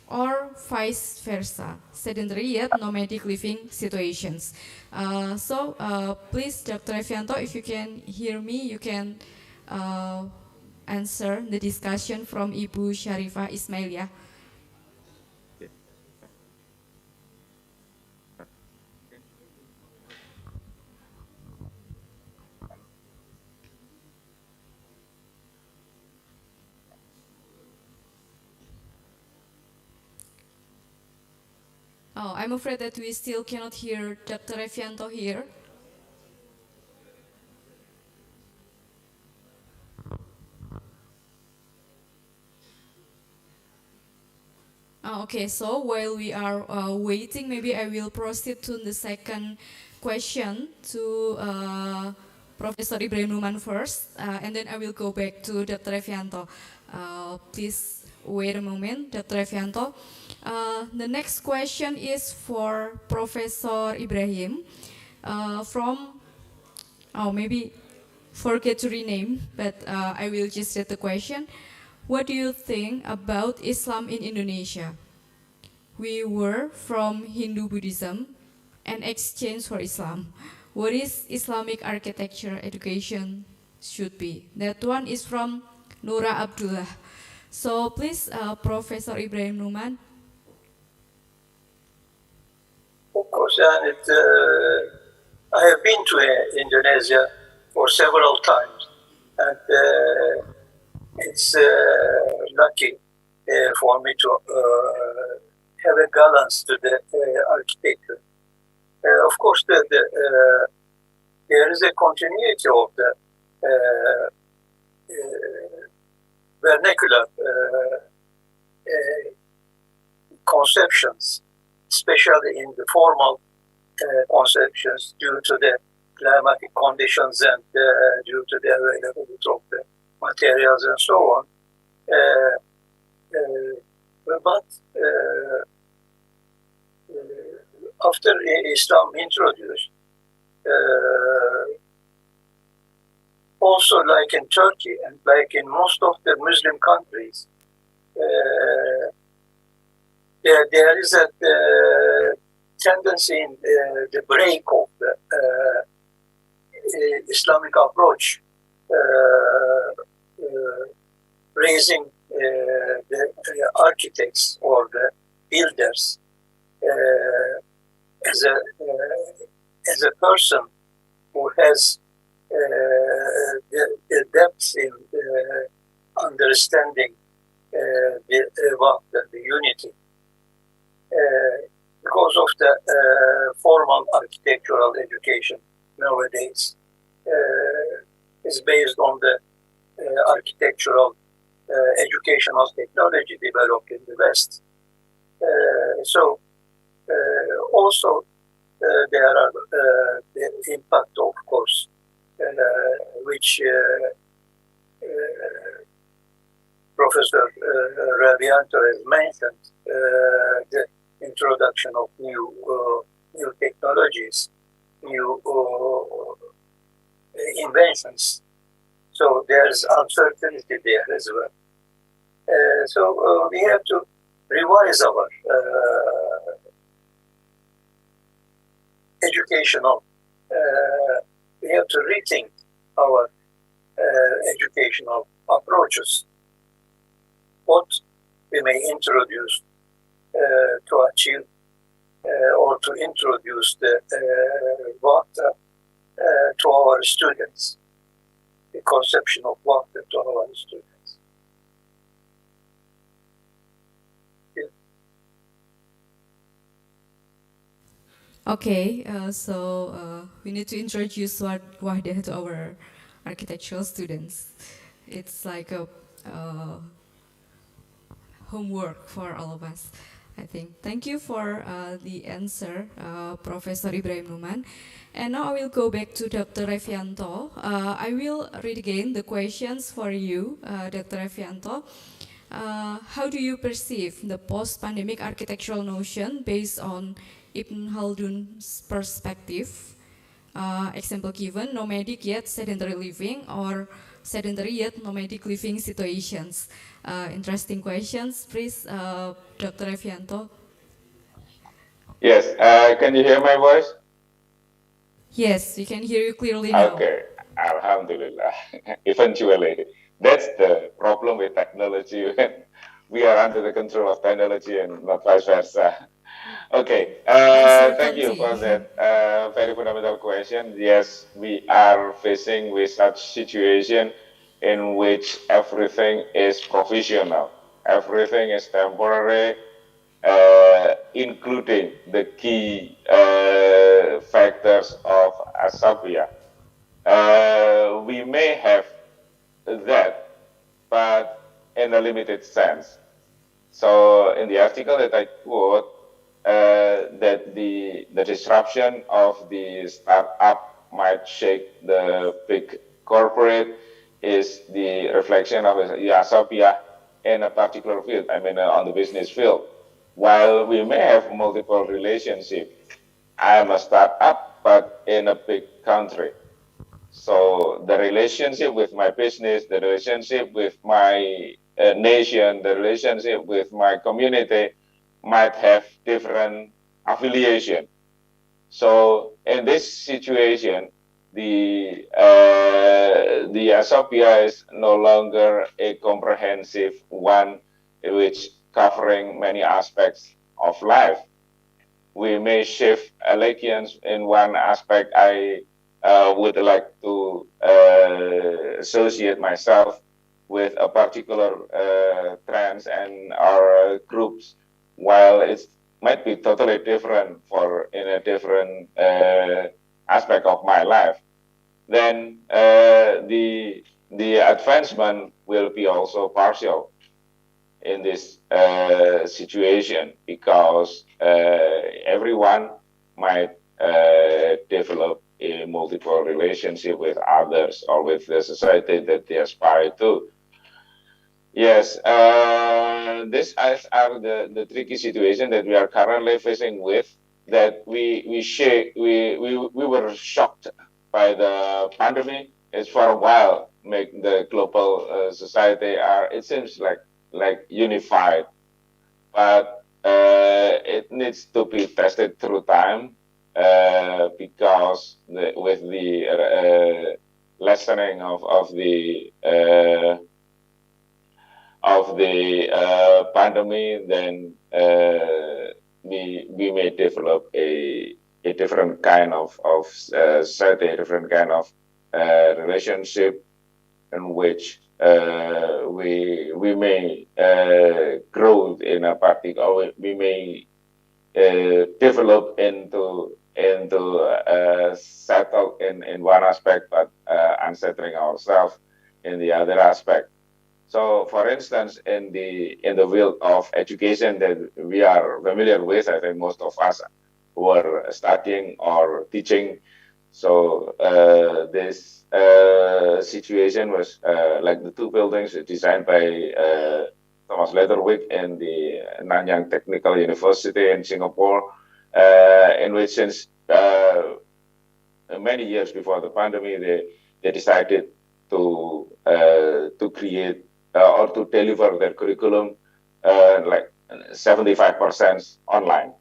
or vice versa, sedentary yet nomadic living situations. So please, Dr. Revianto, if you can hear me, you can answer the discussion from Ibu Syarifah Ismailia. Oh, I'm afraid that we still cannot hear Dr. Revianto here. Okay, so while we are waiting, maybe I will proceed to the second question to Professor Ibrahim Numan first, and then I will go back to Dr. Revianto. Please wait a moment, Dr. Revianto. The next question is for Professor Ibrahim maybe forget to rename, but I will just read the question. What do you think about Islam in Indonesia? We were from Hindu Buddhism and exchange for Islam. What is Islamic architecture education should be? That one is from Nura Abdullah. So please, Professor Ibrahim Numan. Of course, and I have been to Indonesia for several times, and it's lucky for me to have a balance to the architecture. Of course, there is a continuity of the vernacular conceptions, especially in the formal conceptions, due to the climatic conditions and due to the availability of the materials and so on. But after Islam introduced, also like in Turkey and like in most of the Muslim countries, there is a tendency in the break of the Islamic approach, raising the architects or the builders as a person who has the depth in understanding the unity, because of the formal architectural education nowadays is based on the architectural educational technology developed in the West. So also there are the impact, of course, which Professor Revianto has mentioned, the introduction of new technologies, new inventions. So there's uncertainty there as well. So we have to revise our educational, we have to rethink our educational approaches. What we may introduce to achieve or to introduce the water to our students, the conception of water to our students. Okay, so we need to introduce Wahdah to our architectural students. It's like a homework for all of us, I think. Thank you for the answer, Professor Ibrahim Numan. And now I will go back to Dr. Revianto. I will read again the questions for you, Dr. Revianto. How do you perceive the post-pandemic architectural notion based on Ibn Khaldun's perspective? Example given, nomadic yet sedentary living, or sedentary yet nomadic living situations. Interesting questions. Please, Dr. Revianto. Yes, can you hear my voice? Yes, we can hear you clearly now. Okay, Alhamdulillah. Eventually, that's the problem with technology. We are under the control of technology and not vice versa. Okay, thank you for that very fundamental question. Yes, we are facing with such situation in which everything is provisional, everything is temporary, including the key factors of Asabia. We may have that, but in a limited sense. So in the article that I quote, that the disruption of the startup might shake the big corporate is the reflection of Asabia in a particular field, I mean on the business field. While we may have multiple relationships, I am a startup, but in a big country. So the relationship with my business, the relationship with my nation, the relationship with my community might have different affiliation. So in this situation, the Asopia is no longer a comprehensive one, which covering many aspects of life. We may shift allegiance in one aspect. I would like to associate myself with a particular trends and our groups, while it might be totally different for in a different aspect of my life. Then the advancement will be also partial in this situation, because everyone might develop a multiple relationship with others or with the society that they aspire to. Yes, these are the tricky situation that we are currently facing with, that we were shocked by the pandemic. It's for a while make the global society it seems like unified, but it needs to be tested through time, because with the lessening of the pandemic, then we may develop a different kind of set, a different kind of relationship in which we may grow in a particular, we may develop into settle in one aspect, but unsettling ourselves in the other aspect. So, for instance, in the field of education that we are familiar with, I think most of us who are studying or teaching. So this situation was like the two buildings designed by Thomas Leatherwick and the Nanyang Technical University in Singapore, in which since many years before the pandemic, they decided to create or to deliver their curriculum like 75% online.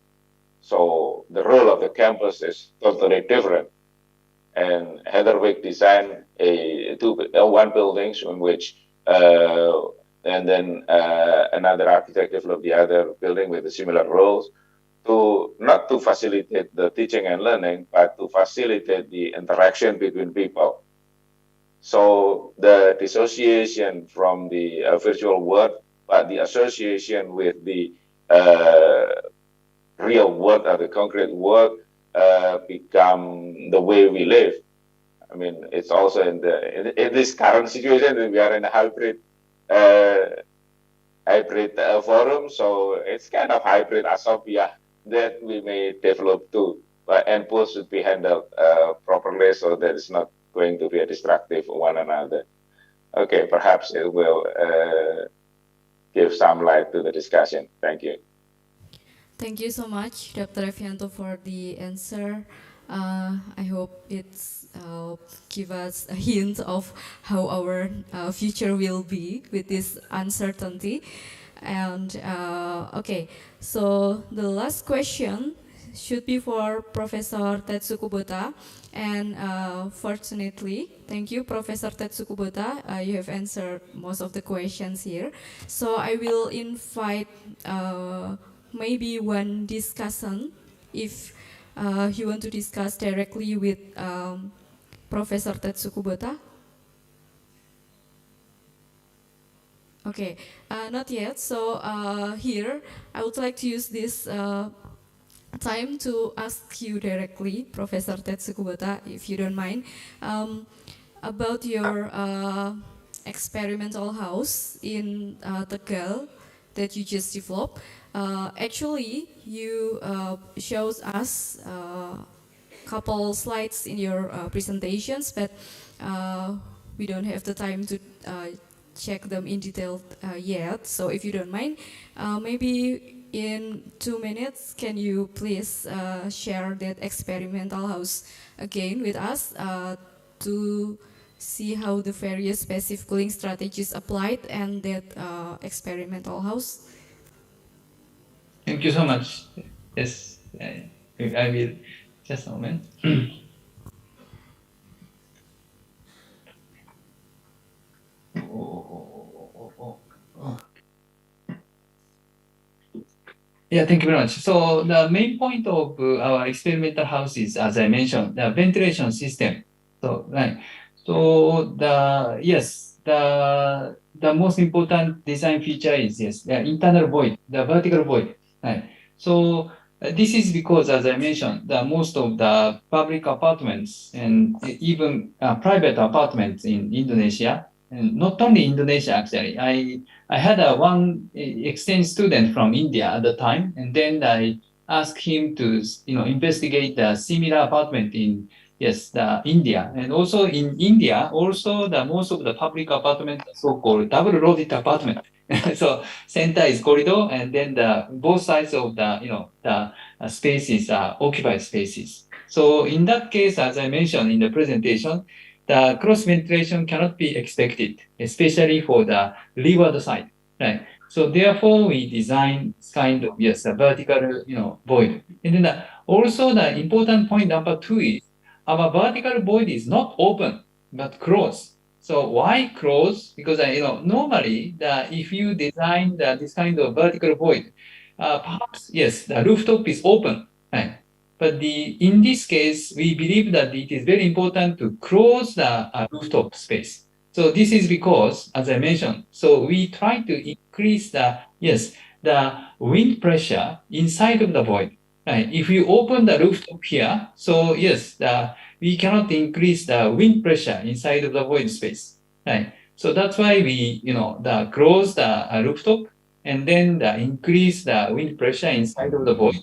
So the role of the campus is totally different. And Heatherwick designed one building in which, and then another architect developed the other building with the similar roles, not to facilitate the teaching and learning, but to facilitate the interaction between people. So the dissociation from the virtual world, but the association with the real world or the concrete world become the way we live. I mean, it's also in this current situation that we are in a hybrid forum, so it's kind of hybrid asopia that we may develop too, and both should be handled properly so that it's not going to be a destructive for one another. Okay, perhaps it will give some light to the discussion. Thank you. Thank you so much, Dr. Revianto, for the answer. I hope it's give us a hint of how our future will be with this uncertainty. And okay, so the last question should be for Professor Tetsu Kubota. And fortunately, thank you, Professor Tetsu Kubota. You have answered most of the questions here. So I will invite maybe one discussion if you want to discuss directly with Professor Tetsu Kubota. Okay, not yet. So here, I would like to use this time to ask you directly, Professor Tetsu Kubota, if you don't mind, about your experimental house in Tegal that you just developed. Actually, you shows us a couple slides in your presentations, but we don't have the time to check them in detail yet. So if you don't mind, maybe in 2 minutes, can you please share that experimental house again with us to see how the various passive cooling strategies applied and that experimental house? Thank you so much. Yes, I will. Just a moment. Yeah, thank you very much. So the main point of our experimental house is, as I mentioned, the ventilation system. So right. So the most important design feature is the internal void, the vertical void. Right. So this is because, as I mentioned, most of the public apartments and even private apartments in Indonesia, and not only Indonesia actually. I had one exchange student from India at the time, and then I asked him to investigate the similar apartment in India, and also in India, also the most of the public apartment are so-called double-loaded apartment. So center is corridor, and then both sides of the spaces are occupied spaces. So in that case, as I mentioned in the presentation, the cross ventilation cannot be expected, especially for the leeward side, right? So therefore, we design kind of a vertical void. And then also the important point number 2 is our vertical void is not open but closed. So why closed? Because normally if you design this kind of vertical void, perhaps, yes, the rooftop is open, right? But in this case, we believe that it is very important to close the rooftop space. So this is because, as I mentioned, so we try to increase the wind pressure inside of the void. Right? If you open the rooftop here, so yes, we cannot increase the wind pressure inside of the void space. Right? So that's why we, close the rooftop and then increase the wind pressure inside of the void,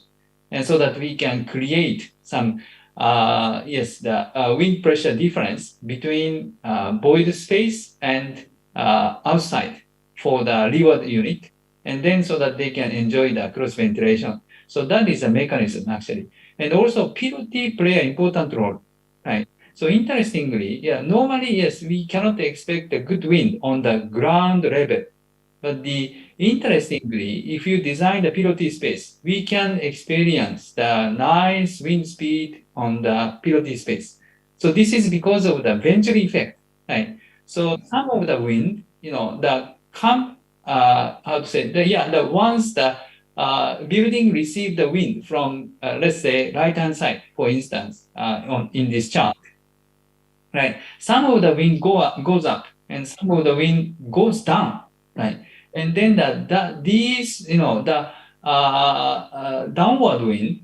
and so that we can create some wind pressure difference between void space and outside for the reward unit, and then so that they can enjoy the cross ventilation. So that is a mechanism actually, and also PLT play an important role, right? So interestingly, normally yes, we cannot expect a good wind on the ground level. But interestingly, if you design the PLT space, we can experience the nice wind speed on the PLT space. So this is because of the Venturi effect, right? So some of the wind, once the building receive the wind from, let's say, right-hand side, for instance, in this chart, right? Some of the wind goes up, and some of the wind goes down, right? And then downward wind,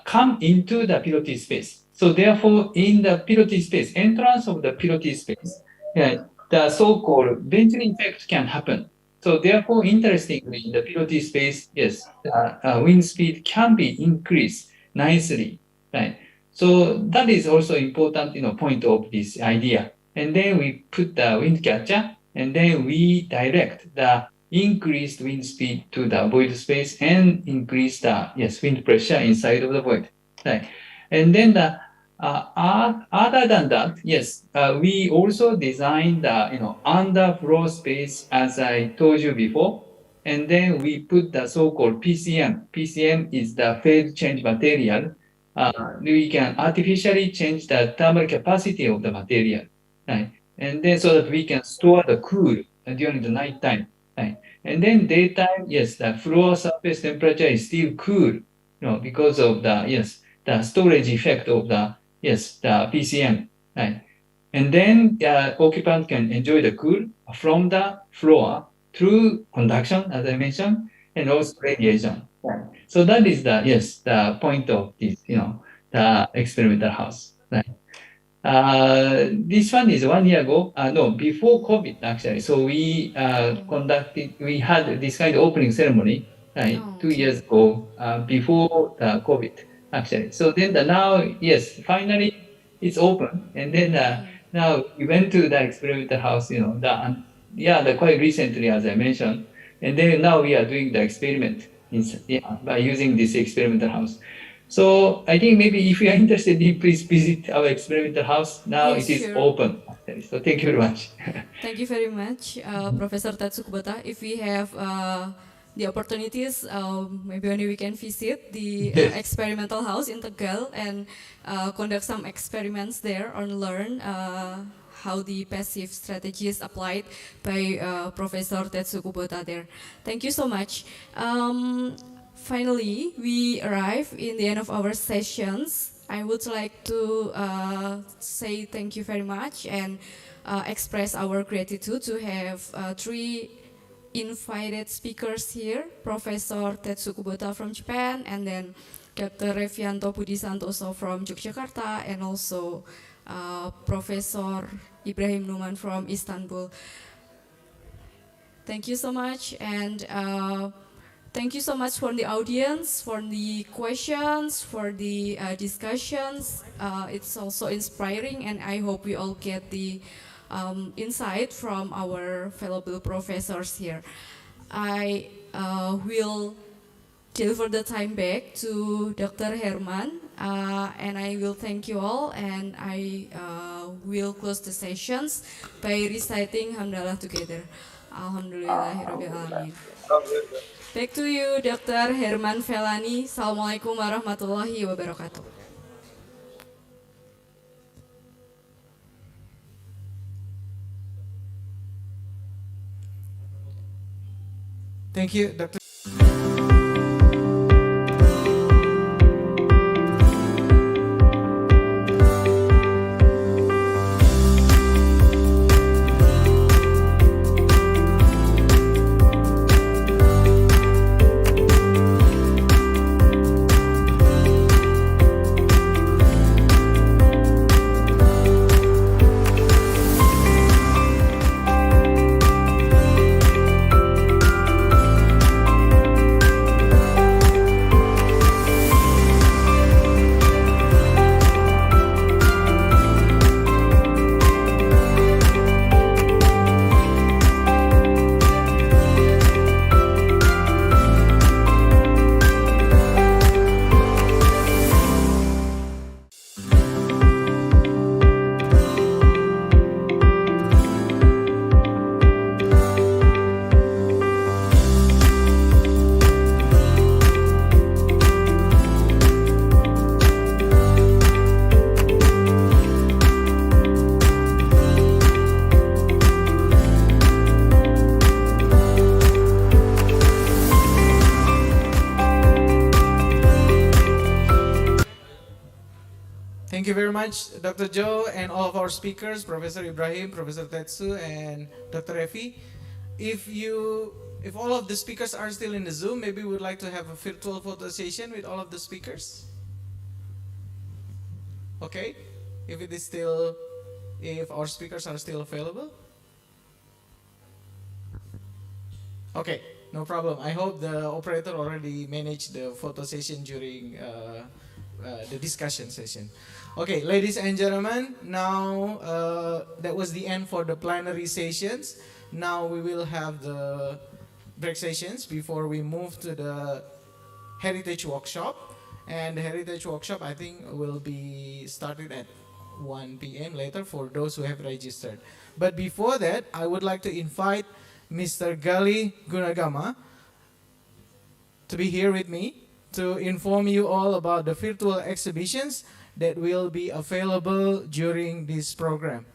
come into the PLT space. So therefore, in the PLT space, entrance of the PLT space, the so-called venturing effect can happen. So therefore, interestingly, in the PLT space, yes, wind speed can be increased nicely, right? So that is also important, point of this idea. And then we put the wind catcher, and then we direct the increased wind speed to the void space and increase the wind pressure inside of the void. Right. And then other than that, we also designed the underfloor space, as I told you before. And then we put the so-called PCM. PCM is the phase change material. We can artificially change the thermal capacity of the material, right? And then so that we can store the cool during the night time, right? And then daytime, yes, the floor surface temperature is still cool, because of the storage effect of the PCM, right? And then occupant can enjoy the cool from the floor through conduction, as I mentioned, and also radiation. Right. So that is the point of this, the experimental house. Right. This one is 1 year ago. No, before COVID actually. So we had this kind of opening ceremony, right, 2 years ago, before COVID actually. So then now, finally it's open, and then now we went to the experimental house, quite recently, as I mentioned, and then now we are doing the experiment by using this experimental house. So I think maybe if you are interested, please visit our experimental house. Now it is open. So thank you very much. Thank you very much, Professor Tetsu Kubota. If we have the opportunities, maybe only we can visit the experimental house in Tegal and conduct some experiments there and learn how the passive strategy is applied by Professor Tetsu Kubota there. Thank you so much. Finally, we arrive in the end of our sessions. I would like to say thank you very much and express our gratitude to have 3 invited speakers here, Professor Tetsu Kubota from Japan, and then Dr. Revianto Budi Santoso from Yogyakarta, and also Professor Ibrahim Numan from Istanbul. Thank you so much, and thank you so much for the audience, for the questions, for the discussions. It's also inspiring, and I hope we all get the insight from our valuable professors here. I will deliver the time back to Dr. Herman, and I will thank you all, and I will close the sessions by reciting Hamdalah together. Alhamdulillahirabbil alamin. Back to you, Dr. Herman Felani. Assalamualaikum warahmatullahi wabarakatuh. Thank you, Dr. Thank you very much, Dr. Joe, and all of our speakers, Professor Ibrahim, Professor Tetsu, and Dr. Efi. If all of the speakers are still in the Zoom, maybe we would like to have a virtual photo session with all of the speakers. Okay, if our speakers are still available. Okay, no problem. I hope the operator already managed the photo session during the discussion session. Okay, ladies and gentlemen, now that was the end for the plenary sessions. Now we will have the break sessions before we move to the heritage workshop. And the heritage workshop, I think, will be started at 1 p.m. later for those who have registered. But before that, I would like to invite Mr. Gali Gunagama to be here with me to inform you all about the virtual exhibitions that will be available during this program.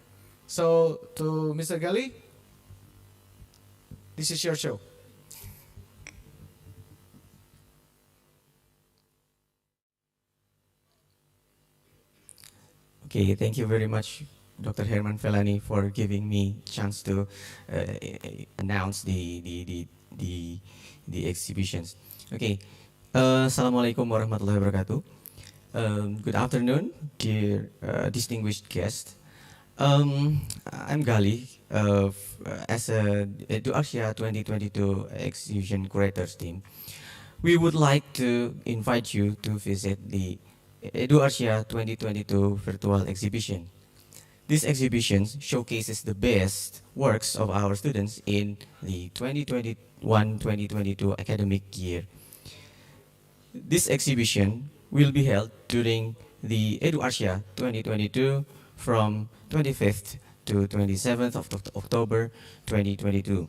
So, to Mr. Gali, this is your show. Okay, thank you very much, Dr. Herman Felani, for giving me chance to announce the exhibitions. Okay, Assalamualaikum warahmatullahi wabarakatuh. Good afternoon, dear distinguished guests. I'm Gali as a eduARCHsia 2022 exhibition curators team. We would like to invite you to visit the eduARCHsia 2022 virtual exhibition. This exhibition showcases the best works of our students in the 2021-2022 academic year. This exhibition will be held during the eduARCHsia 2022 from 25th to 27th of October 2022.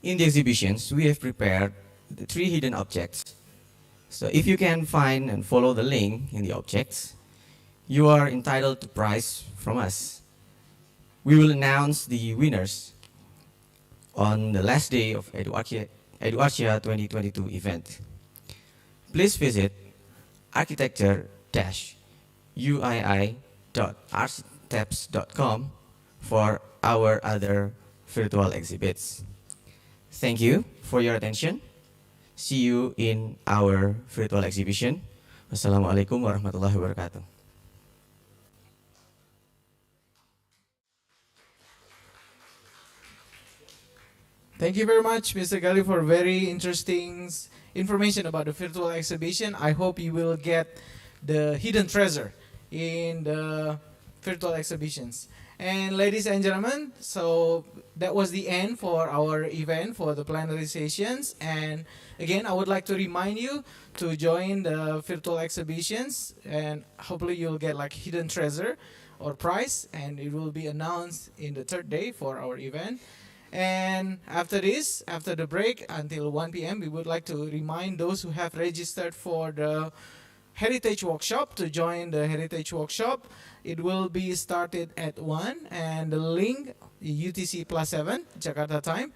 In the exhibitions, we have prepared the 3 hidden objects. So if you can find and follow the link in the objects, you are entitled to prize from us. We will announce the winners on the last day of eduARCHsia 2022 event. Please visit architecture-uii.architeps.com for our other virtual exhibits. Thank you for your attention. See you in our virtual exhibition. Wassalamualaikum warahmatullahi wabarakatuh. Thank you very much, Mr. Gali, for very interesting information about the virtual exhibition. I hope you will get the hidden treasure in the virtual exhibitions. And ladies and gentlemen, so that was the end for our event for the plenary sessions. And again, I would like to remind you to join the virtual exhibitions, and hopefully you'll get like hidden treasure or prize, and it will be announced in the 3rd day for our event. And after this, after the break until 1 p.m., we would like to remind those who have registered for the Heritage Workshop to join the Heritage Workshop. It will be started at 1, and the link, UTC +7, Jakarta time.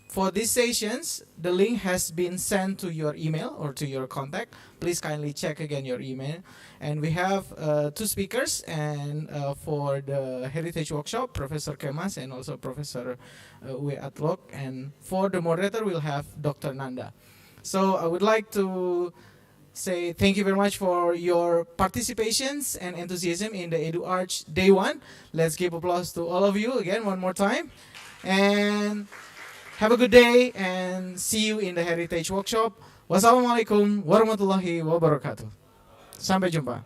For these sessions, the link has been sent to your email or to your contact. Please kindly check again your email. And we have 2 speakers, and for the Heritage Workshop, Professor Kemas and also Professor Altrock. And for the moderator, we'll have Dr. Nanda. So I would like to say thank you very much for your participations and enthusiasm in the eduARCH Day 1. Let's give applause to all of you again one more time. And have a good day and see you in the Heritage Workshop. Wassalamualaikum warahmatullahi wabarakatuh. Sampai jumpa.